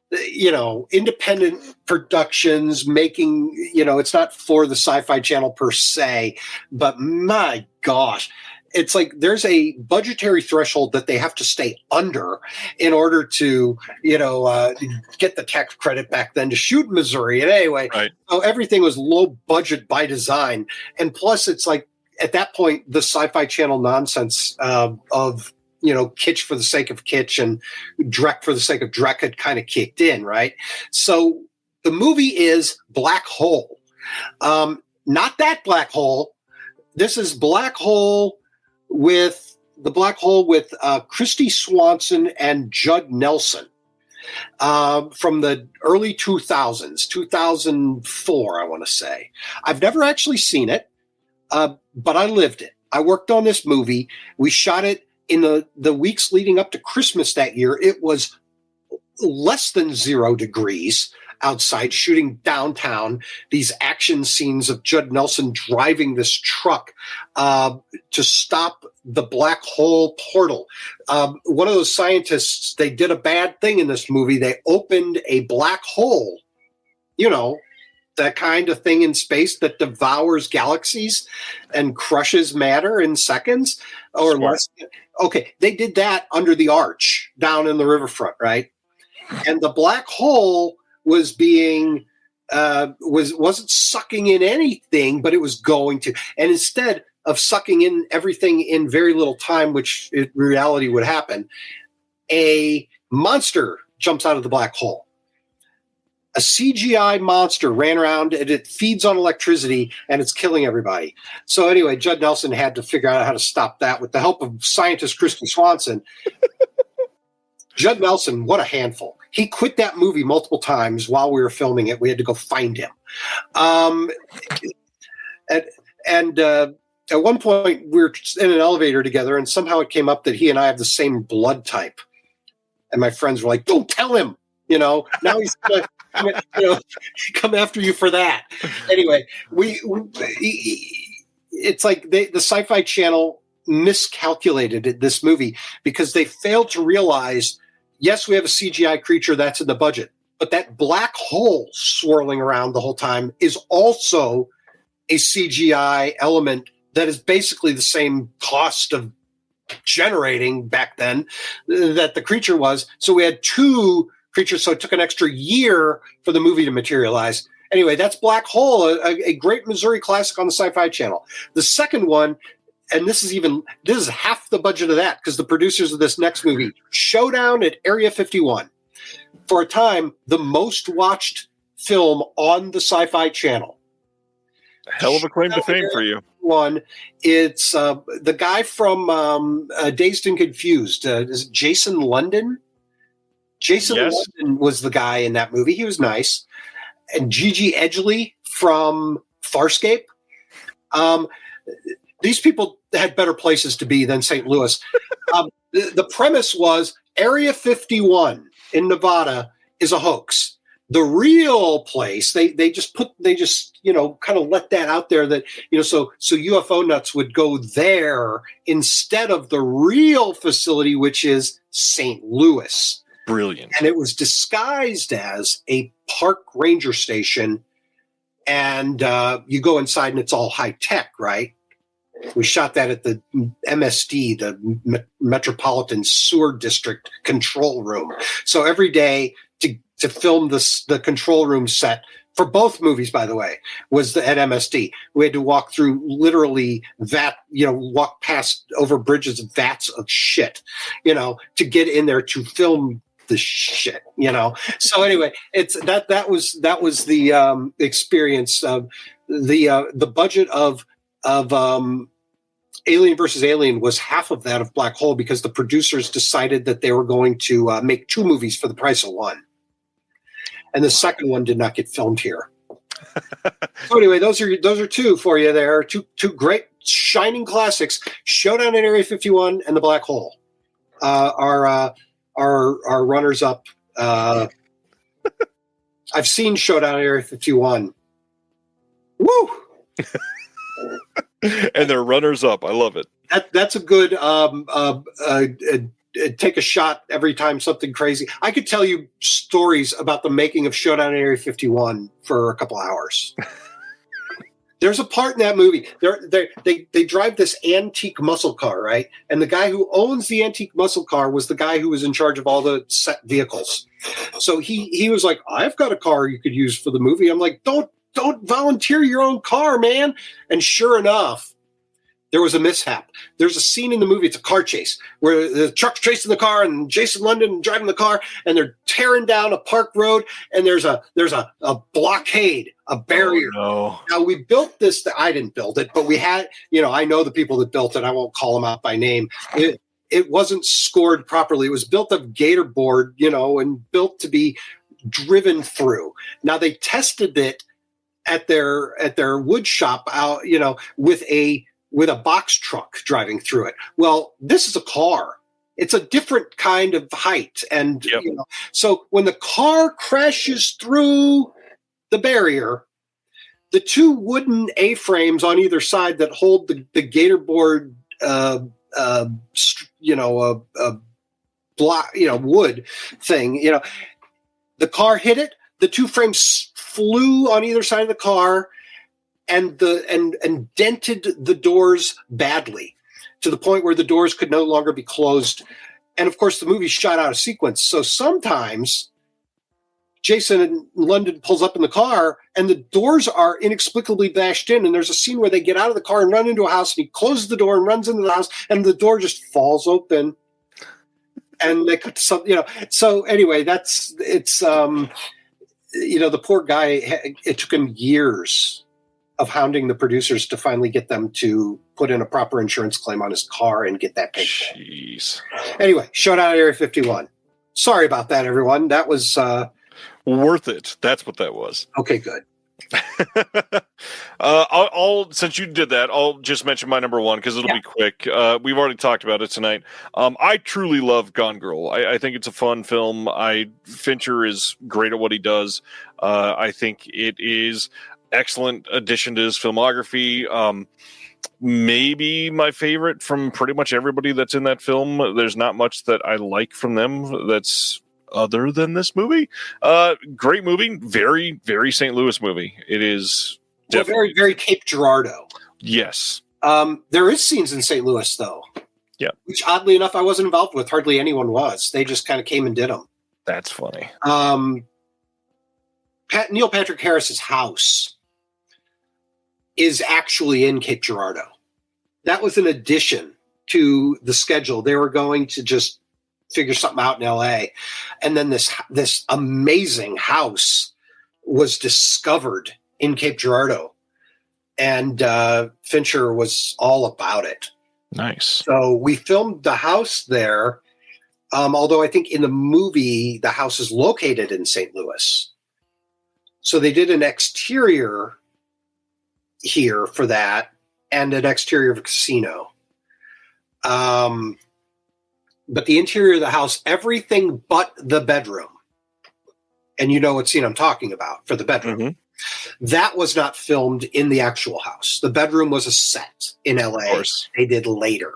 independent productions making. It's not for the Sci-Fi Channel per se, but my gosh. It's like there's a budgetary threshold that they have to stay under in order to, get the tax credit back then to shoot in Missouri. And anyway, Right. So everything was low budget by design. And plus, it's like at that point, the Sci-Fi Channel nonsense of kitsch for the sake of kitsch and Drek for the sake of Drek had kind of kicked in, right? So the movie is Black Hole. Not that Black Hole. This is Black Hole with Christy Swanson and Judd Nelson from the early 2000s, 2004, I want to say. I've never actually seen it, but I lived it. I worked on this movie. We shot it in the weeks leading up to Christmas that year. It was less than 0 degrees outside, shooting downtown, these action scenes of Judd Nelson driving this truck to stop the black hole portal. One of those scientists, they did a bad thing in this movie. They opened a black hole, that kind of thing in space that devours galaxies and crushes matter in seconds or less. Okay, they did that under the arch down in the riverfront, right? And the black hole was being wasn't sucking in anything, but it was going to. And instead of sucking in everything in very little time, which in reality would happen, a monster jumps out of the black hole. A CGI monster ran around and it feeds on electricity and it's killing everybody. So anyway, Judd Nelson had to figure out how to stop that with the help of scientist Christy Swanson. Judd Nelson, what a handful. He quit that movie multiple times while we were filming it. We had to go find him. At one point, we were in an elevator together, and somehow it came up that he and I have the same blood type. And my friends were like, don't tell him. Now he's going to come after you for that. Anyway, it's like the Sci-Fi Channel miscalculated this movie because they failed to realize, yes, we have a CGI creature that's in the budget, but that black hole swirling around the whole time is also a CGI element that is basically the same cost of generating back then that the creature was. So we had 2 creatures, so it took an extra year for the movie to materialize. Anyway, that's Black Hole, a great Missouri classic on the Sci-Fi Channel. The second one, and this is half the budget of that, because the producers of this next movie, Showdown at Area 51, for a time, the most watched film on the Sci-Fi Channel. Hell of a claim to fame for you. One, it's the guy from Dazed and Confused. Is it Jason London? Jason London was the guy in that movie. He was nice. And Gigi Edgley from Farscape. These people had better places to be than St. Louis. The premise was Area 51 in Nevada is a hoax. The real place, they just kind of let that out there that, so UFO nuts would go there instead of the real facility, which is St. Louis. Brilliant. And it was disguised as a park ranger station. And you go inside and it's all high tech, right? We shot that at the MSD, the Metropolitan Sewer District control room. So every day to film the control room set for both movies, by the way, was at MSD. We had to walk through literally walk past over bridges of vats of shit, to get in there to film the shit, So anyway, it's that was the experience of the budget of Alien versus Alien was half of that of Black Hole because the producers decided that they were going to make 2 movies for the price of 1. And the second one did not get filmed here. So anyway, those are 2 for you there. Two great shining classics, Showdown at Area 51 and The Black Hole. Are our runners up. I've seen Showdown Area 51. Woo! And they're runners up. I love it. That's a good take a shot every time something crazy. I could tell you stories about the making of Showdown Area 51 for a couple hours. There's a part in that movie. They drive this antique muscle car, right? And the guy who owns the antique muscle car was the guy who was in charge of all the set vehicles. So he was like, I've got a car you could use for the movie. I'm like, don't volunteer your own car, man. And sure enough, there was a mishap. There's a scene in the movie, it's a car chase, where the truck's chasing the car and Jason London driving the car, and they're tearing down a park road, and there's a blockade, a barrier. Oh, no. Now, we built this, I didn't build it, but we had, I know the people that built it. I won't call them out by name. It wasn't scored properly. It was built of gator board, and built to be driven through. Now, they tested it at their wood shop out, with a box truck driving through it. Well, this is a car. It's a different kind of height. And, so when the car crashes through the barrier, the two wooden A-frames on either side that hold the gator board, block, wood thing, the car hit it. The two frames flew on either side of the car, and dented the doors badly to the point where the doors could no longer be closed. And of course, the movie shot out of sequence. So sometimes Jason London pulls up in the car and the doors are inexplicably bashed in. And there's a scene where they get out of the car and run into a house, and he closes the door and runs into the house, and the door just falls open. And they cut some, so anyway, the poor guy, it took him years of hounding the producers to finally get them to put in a proper insurance claim on his car and get that paid for. Jeez. Anyway, Showdown Area 51. Sorry about that, everyone. That was worth it. That's what that was. Okay, good. I'll since you did that, I'll just mention my number one because it'll be quick. We've already talked about it tonight. I truly love Gone Girl. I think it's a fun film. Fincher is great at what he does. I think it is excellent addition to his filmography. Maybe my favorite from pretty much everybody that's in that film. There's not much that I like from them that's other than this movie. Great movie. Very, very St. Louis movie. It is definitely very, very Cape Girardeau. Yes. There is scenes in St. Louis, though. Yeah. Which, oddly enough, I wasn't involved with. Hardly anyone was. They just kind of came and did them. That's funny. Neil Patrick Harris's house is actually in Cape Girardeau. That was an addition to the schedule. They were going to just figure something out in LA. And then this amazing house was discovered in Cape Girardeau. And Fincher was all about it. Nice. So we filmed the house there. Although I think in the movie, the house is located in St. Louis. So they did an exterior here for that, and an exterior of a casino. But the interior of the house, everything but the bedroom, and you know what scene I'm talking about for the bedroom, that was not filmed in the actual house. The bedroom was a set in LA. They did later.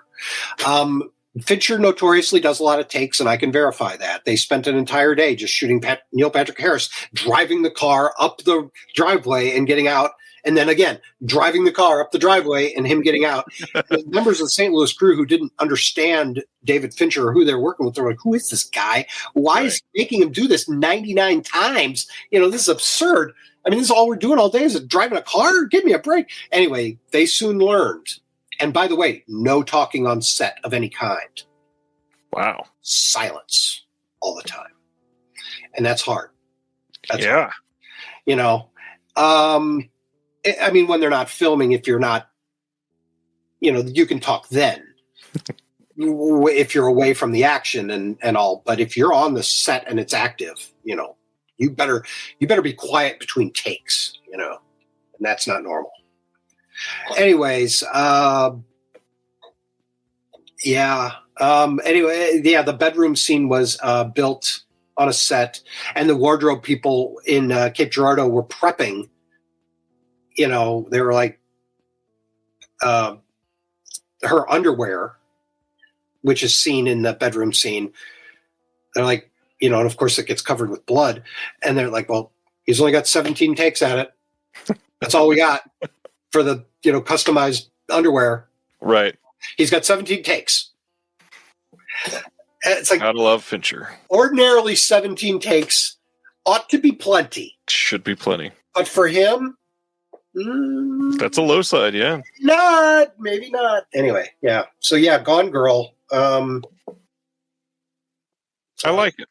Fincher notoriously does a lot of takes, and I can verify that. They spent an entire day just shooting Neil Patrick Harris driving the car up the driveway and getting out, and then again, driving the car up the driveway and him getting out. The members of the St. Louis crew who didn't understand David Fincher or who they're working with, they're like, who is this guy? Why is he making him do this 99 times? This is absurd. I mean, this is all we're doing all day is driving a car? Give me a break. Anyway, they soon learned. And by the way, no talking on set of any kind. Wow. Silence all the time. And that's hard. That's hard. I mean, when they're not filming, if you're not, you can talk then. If you're away from the action and all. But if you're on the set and it's active, you better be quiet between takes, and that's not normal. Anyways, Yeah. Anyway, yeah, the bedroom scene was built on a set, and the wardrobe people in Cape Girardeau were prepping. You know, they were like her underwear, which is seen in the bedroom scene. They're like, you know, and of course it gets covered with blood. And they're like, well, he's only got 17 takes at it. That's all we got for the, you know, customized underwear. Right. He's got 17 takes. It's like, gotta love Fincher. Ordinarily 17 takes ought to be plenty. Should be plenty. But for him, that's a low side, yeah. Maybe not. Anyway, yeah. So yeah, Gone Girl. I like it.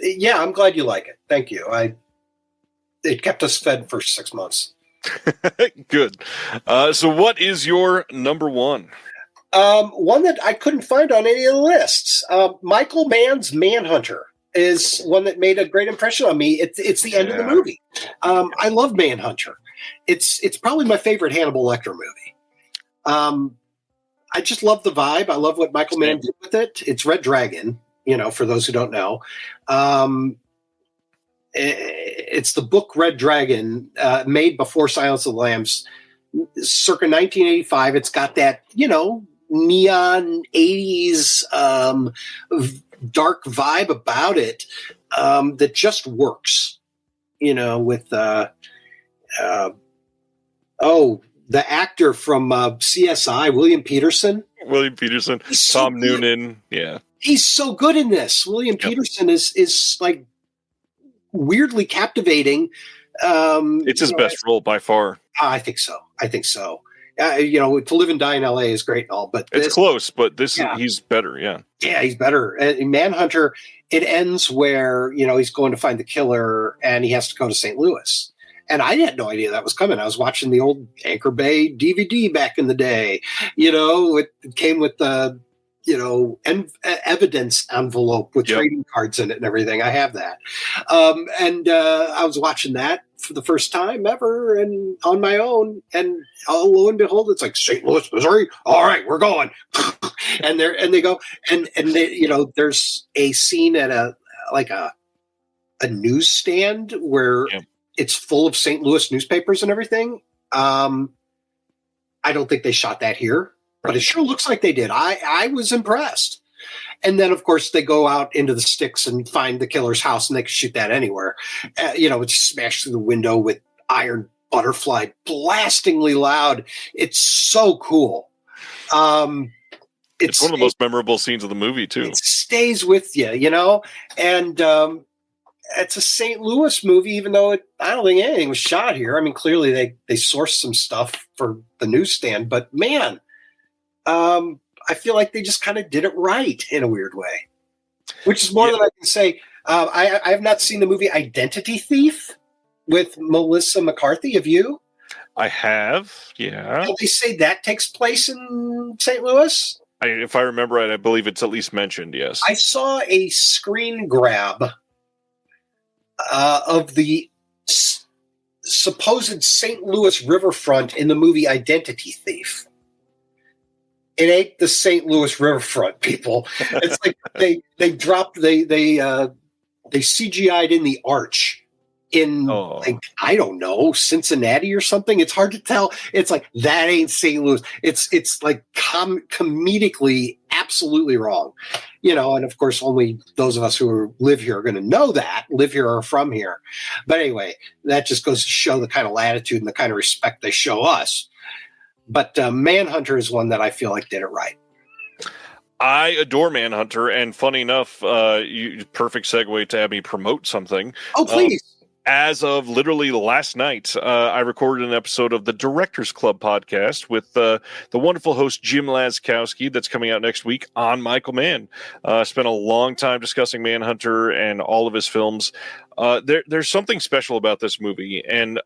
Yeah, I'm glad you like it. Thank you. It kept us fed for 6 months. Good. So what is your number one? One that I couldn't find on any of the lists. Michael Mann's Manhunter is one that made a great impression on me. It's the end of the movie. I love Manhunter. It's probably my favorite Hannibal Lecter movie. I just love the vibe. I love what Michael Mann did with it. It's Red Dragon, you know, for those who don't know. It's the book Red Dragon, made before Silence of the Lambs, circa 1985. It's got that, you know, neon 80s dark vibe about it that just works, you know, with the actor from CSI, William Peterson. Tom Noonan. Yeah. He's so good in this. William Peterson is like weirdly captivating. It's his best role by far. I think so. You know, To Live and Die in LA is great and all, but it's close, but he's better. Yeah. Yeah, he's better. In Manhunter, it ends where, you know, he's going to find the killer and he has to go to St. Louis. And I had no idea that was coming. I was watching the old Anchor Bay DVD back in the day. You know, it came with the, you know, evidence envelope with trading cards in it and everything. I have that. And I was watching that for the first time ever and on my own. And lo and behold, it's like St. Louis, Missouri. All right, we're going. and they go, and they, you know, there's a scene at a newsstand where it's full of St. Louis newspapers and everything. I don't think they shot that here, but it sure looks like they did. I was impressed. And then, of course, they go out into the sticks and find the killer's house, and they can shoot that anywhere. You know, it's smashed through the window with iron butterfly, blastingly loud. It's so cool. It's one of the most memorable scenes of the movie, too. It stays with you, you know? And it's a St. Louis movie, even though I don't think anything was shot here. I mean, clearly they sourced some stuff for the newsstand, but man, I feel like they just kind of did it right in a weird way, which is more than I can say. I have not seen the movie Identity Thief with Melissa McCarthy. Have you? I have, yeah. They say that takes place in St. Louis? If I remember right, I believe it's at least mentioned, yes. I saw a screen grab of the supposed St. Louis riverfront in the movie Identity Thief. It ain't the St. Louis riverfront, people. It's like they dropped they CGI'd in the arch in like, I don't know, Cincinnati or something. It's hard to tell. It's like, that ain't St. Louis. It's like comedically absolutely wrong, you know. And of course, only those of us who live here are going to know that, live here or from here. But anyway, that just goes to show the kind of latitude and the kind of respect they show us. But Manhunter is one that I feel like did it right. I adore Manhunter, and funny enough, perfect segue to have me promote something. Oh, please. As of literally last night, I recorded an episode of the Directors Club podcast with the wonderful host Jim Laskowski that's coming out next week on Michael Mann. Spent a long time discussing Manhunter and all of his films. There's something special about this movie, and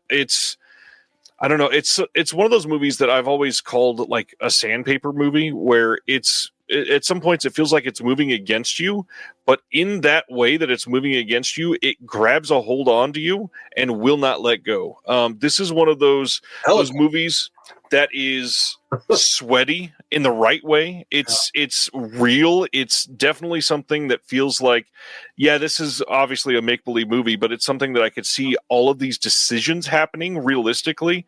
I don't know. It's one of those movies that I've always called like a sandpaper movie, where it's at some points it feels like it's moving against you, but in that way that it's moving against you, it grabs a hold onto you and will not let go. This is one of those movies that is sweaty in the right way. It's real. It's definitely something that feels like, yeah, this is obviously a make-believe movie, but it's something that I could see all of these decisions happening realistically.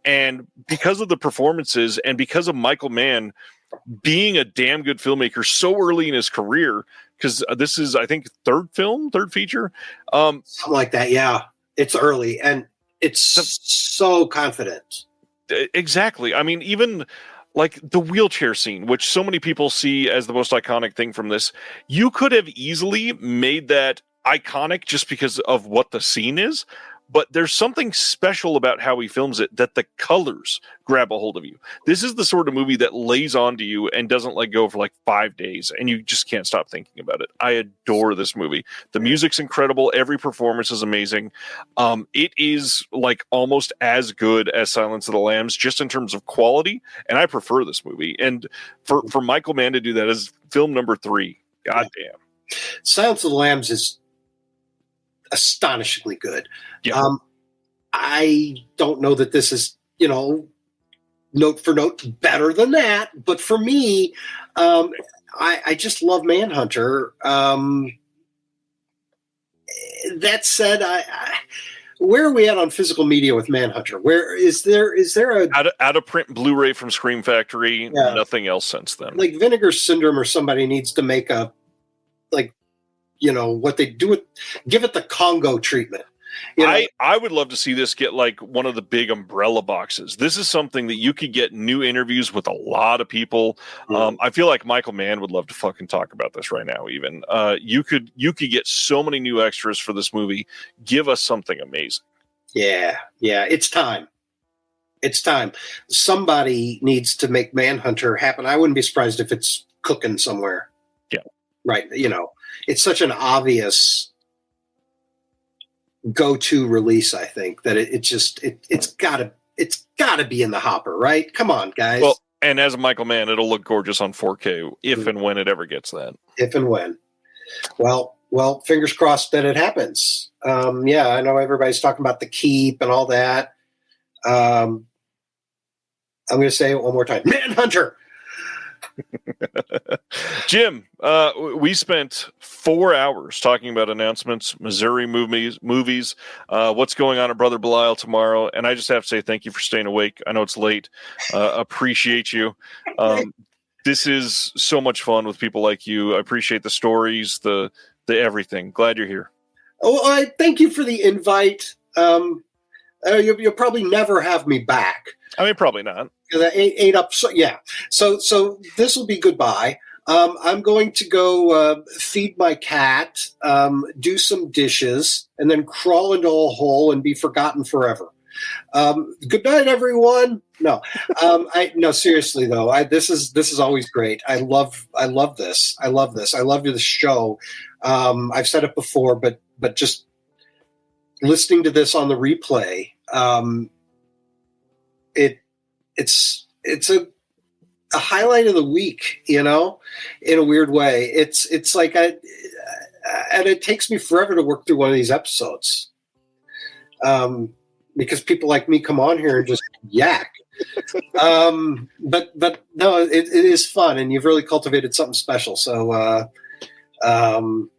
And because of the performances and because of Michael Mann being a damn good filmmaker so early in his career, because this is, I think, third feature. Something like that, yeah. It's early, and it's so confident. Exactly. I mean, even like the wheelchair scene, which so many people see as the most iconic thing from this, you could have easily made that iconic just because of what the scene is. But there's something special about how he films it, that the colors grab a hold of you. This is the sort of movie that lays onto you and doesn't let go for like 5 days, and you just can't stop thinking about it. I adore this movie. The music's incredible. Every performance is amazing. It is like almost as good as Silence of the Lambs, just in terms of quality, and I prefer this movie. And for Michael Mann to do that as film number 3, goddamn. Silence of the Lambs is astonishingly good. Yeah. I don't know that this is, note for note better than that, but for me, I just love Manhunter. That said, where are we at on physical media with Manhunter? Where is there a out of print Blu-ray from Scream Factory? Yeah. Nothing else since then. Like Vinegar Syndrome or somebody needs to make a what they do give it the Congo treatment. I would love to see this get like one of the big umbrella boxes. This is something that you could get new interviews with a lot of people. I feel like Michael Mann would love to fucking talk about this right now. Even you could get so many new extras for this movie. Give us something amazing. Yeah, it's time. Somebody needs to make Manhunter happen. I wouldn't be surprised if it's cooking somewhere. Yeah, right. It's such an obvious go-to release, I think, that it's gotta be in the hopper, right? Come on, guys. Well, and as a Michael Mann, it'll look gorgeous on 4K if and when it ever gets that. If and when. Well, fingers crossed that it happens. I know everybody's talking about The Keep and all that. I'm going to say it one more time. Manhunter! Jim, we spent 4 hours talking about announcements, Missouri movies, what's going on at Brother Belial tomorrow, and I just have to say thank you for staying awake. I know it's late. Appreciate you. This is so much fun with people like you. I appreciate the stories, the everything. Glad you're here. Oh, I thank you for the invite. You'll probably never have me back. I mean, probably not. I ate up. So this will be goodbye. I'm going to go feed my cat, do some dishes, and then crawl into a hole and be forgotten forever. Good night, everyone. No, no, seriously though. This is always great. I love this. I love this show. I've said it before, but just listening to this on the replay, it's a highlight of the week, in a weird way. It's like and it takes me forever to work through one of these episodes, because people like me come on here and just yak. But no, it is fun, and you've really cultivated something special. So, the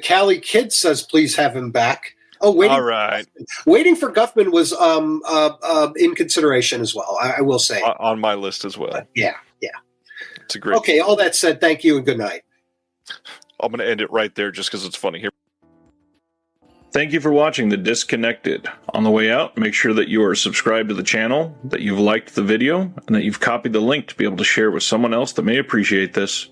Cali Kid says, please have him back. Oh, all right. Waiting for Guffman was in consideration as well. I will say on my list as well. Yeah. It's a great. Okay, all that said, thank you and good night. I'm going to end it right there just because it's funny here. Thank you for watching The Disconnected. On the way out, make sure that you are subscribed to the channel, that you've liked the video, and that you've copied the link to be able to share with someone else that may appreciate this.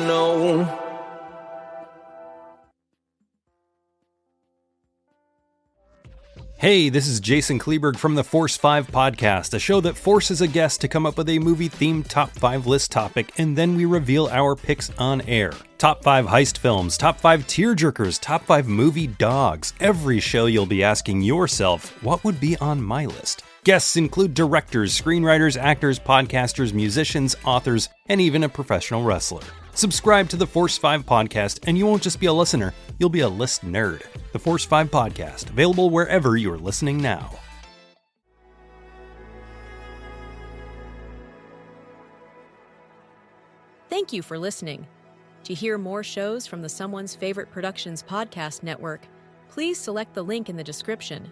No. Hey, this is Jason Kleberg from the Force 5 podcast, a show that forces a guest to come up with a movie-themed top 5 list topic, and then we reveal our picks on air. Top 5 heist films, top 5 tearjerkers, top 5 movie dogs. Every show you'll be asking yourself, what would be on my list? Guests include directors, screenwriters, actors, podcasters, musicians, authors, and even a professional wrestler. Subscribe to the Force 5 podcast, and you won't just be a listener, you'll be a list nerd. The Force 5 podcast, available wherever you're listening now. Thank you for listening. To hear more shows from the Someone's Favorite Productions podcast network, please select the link in the description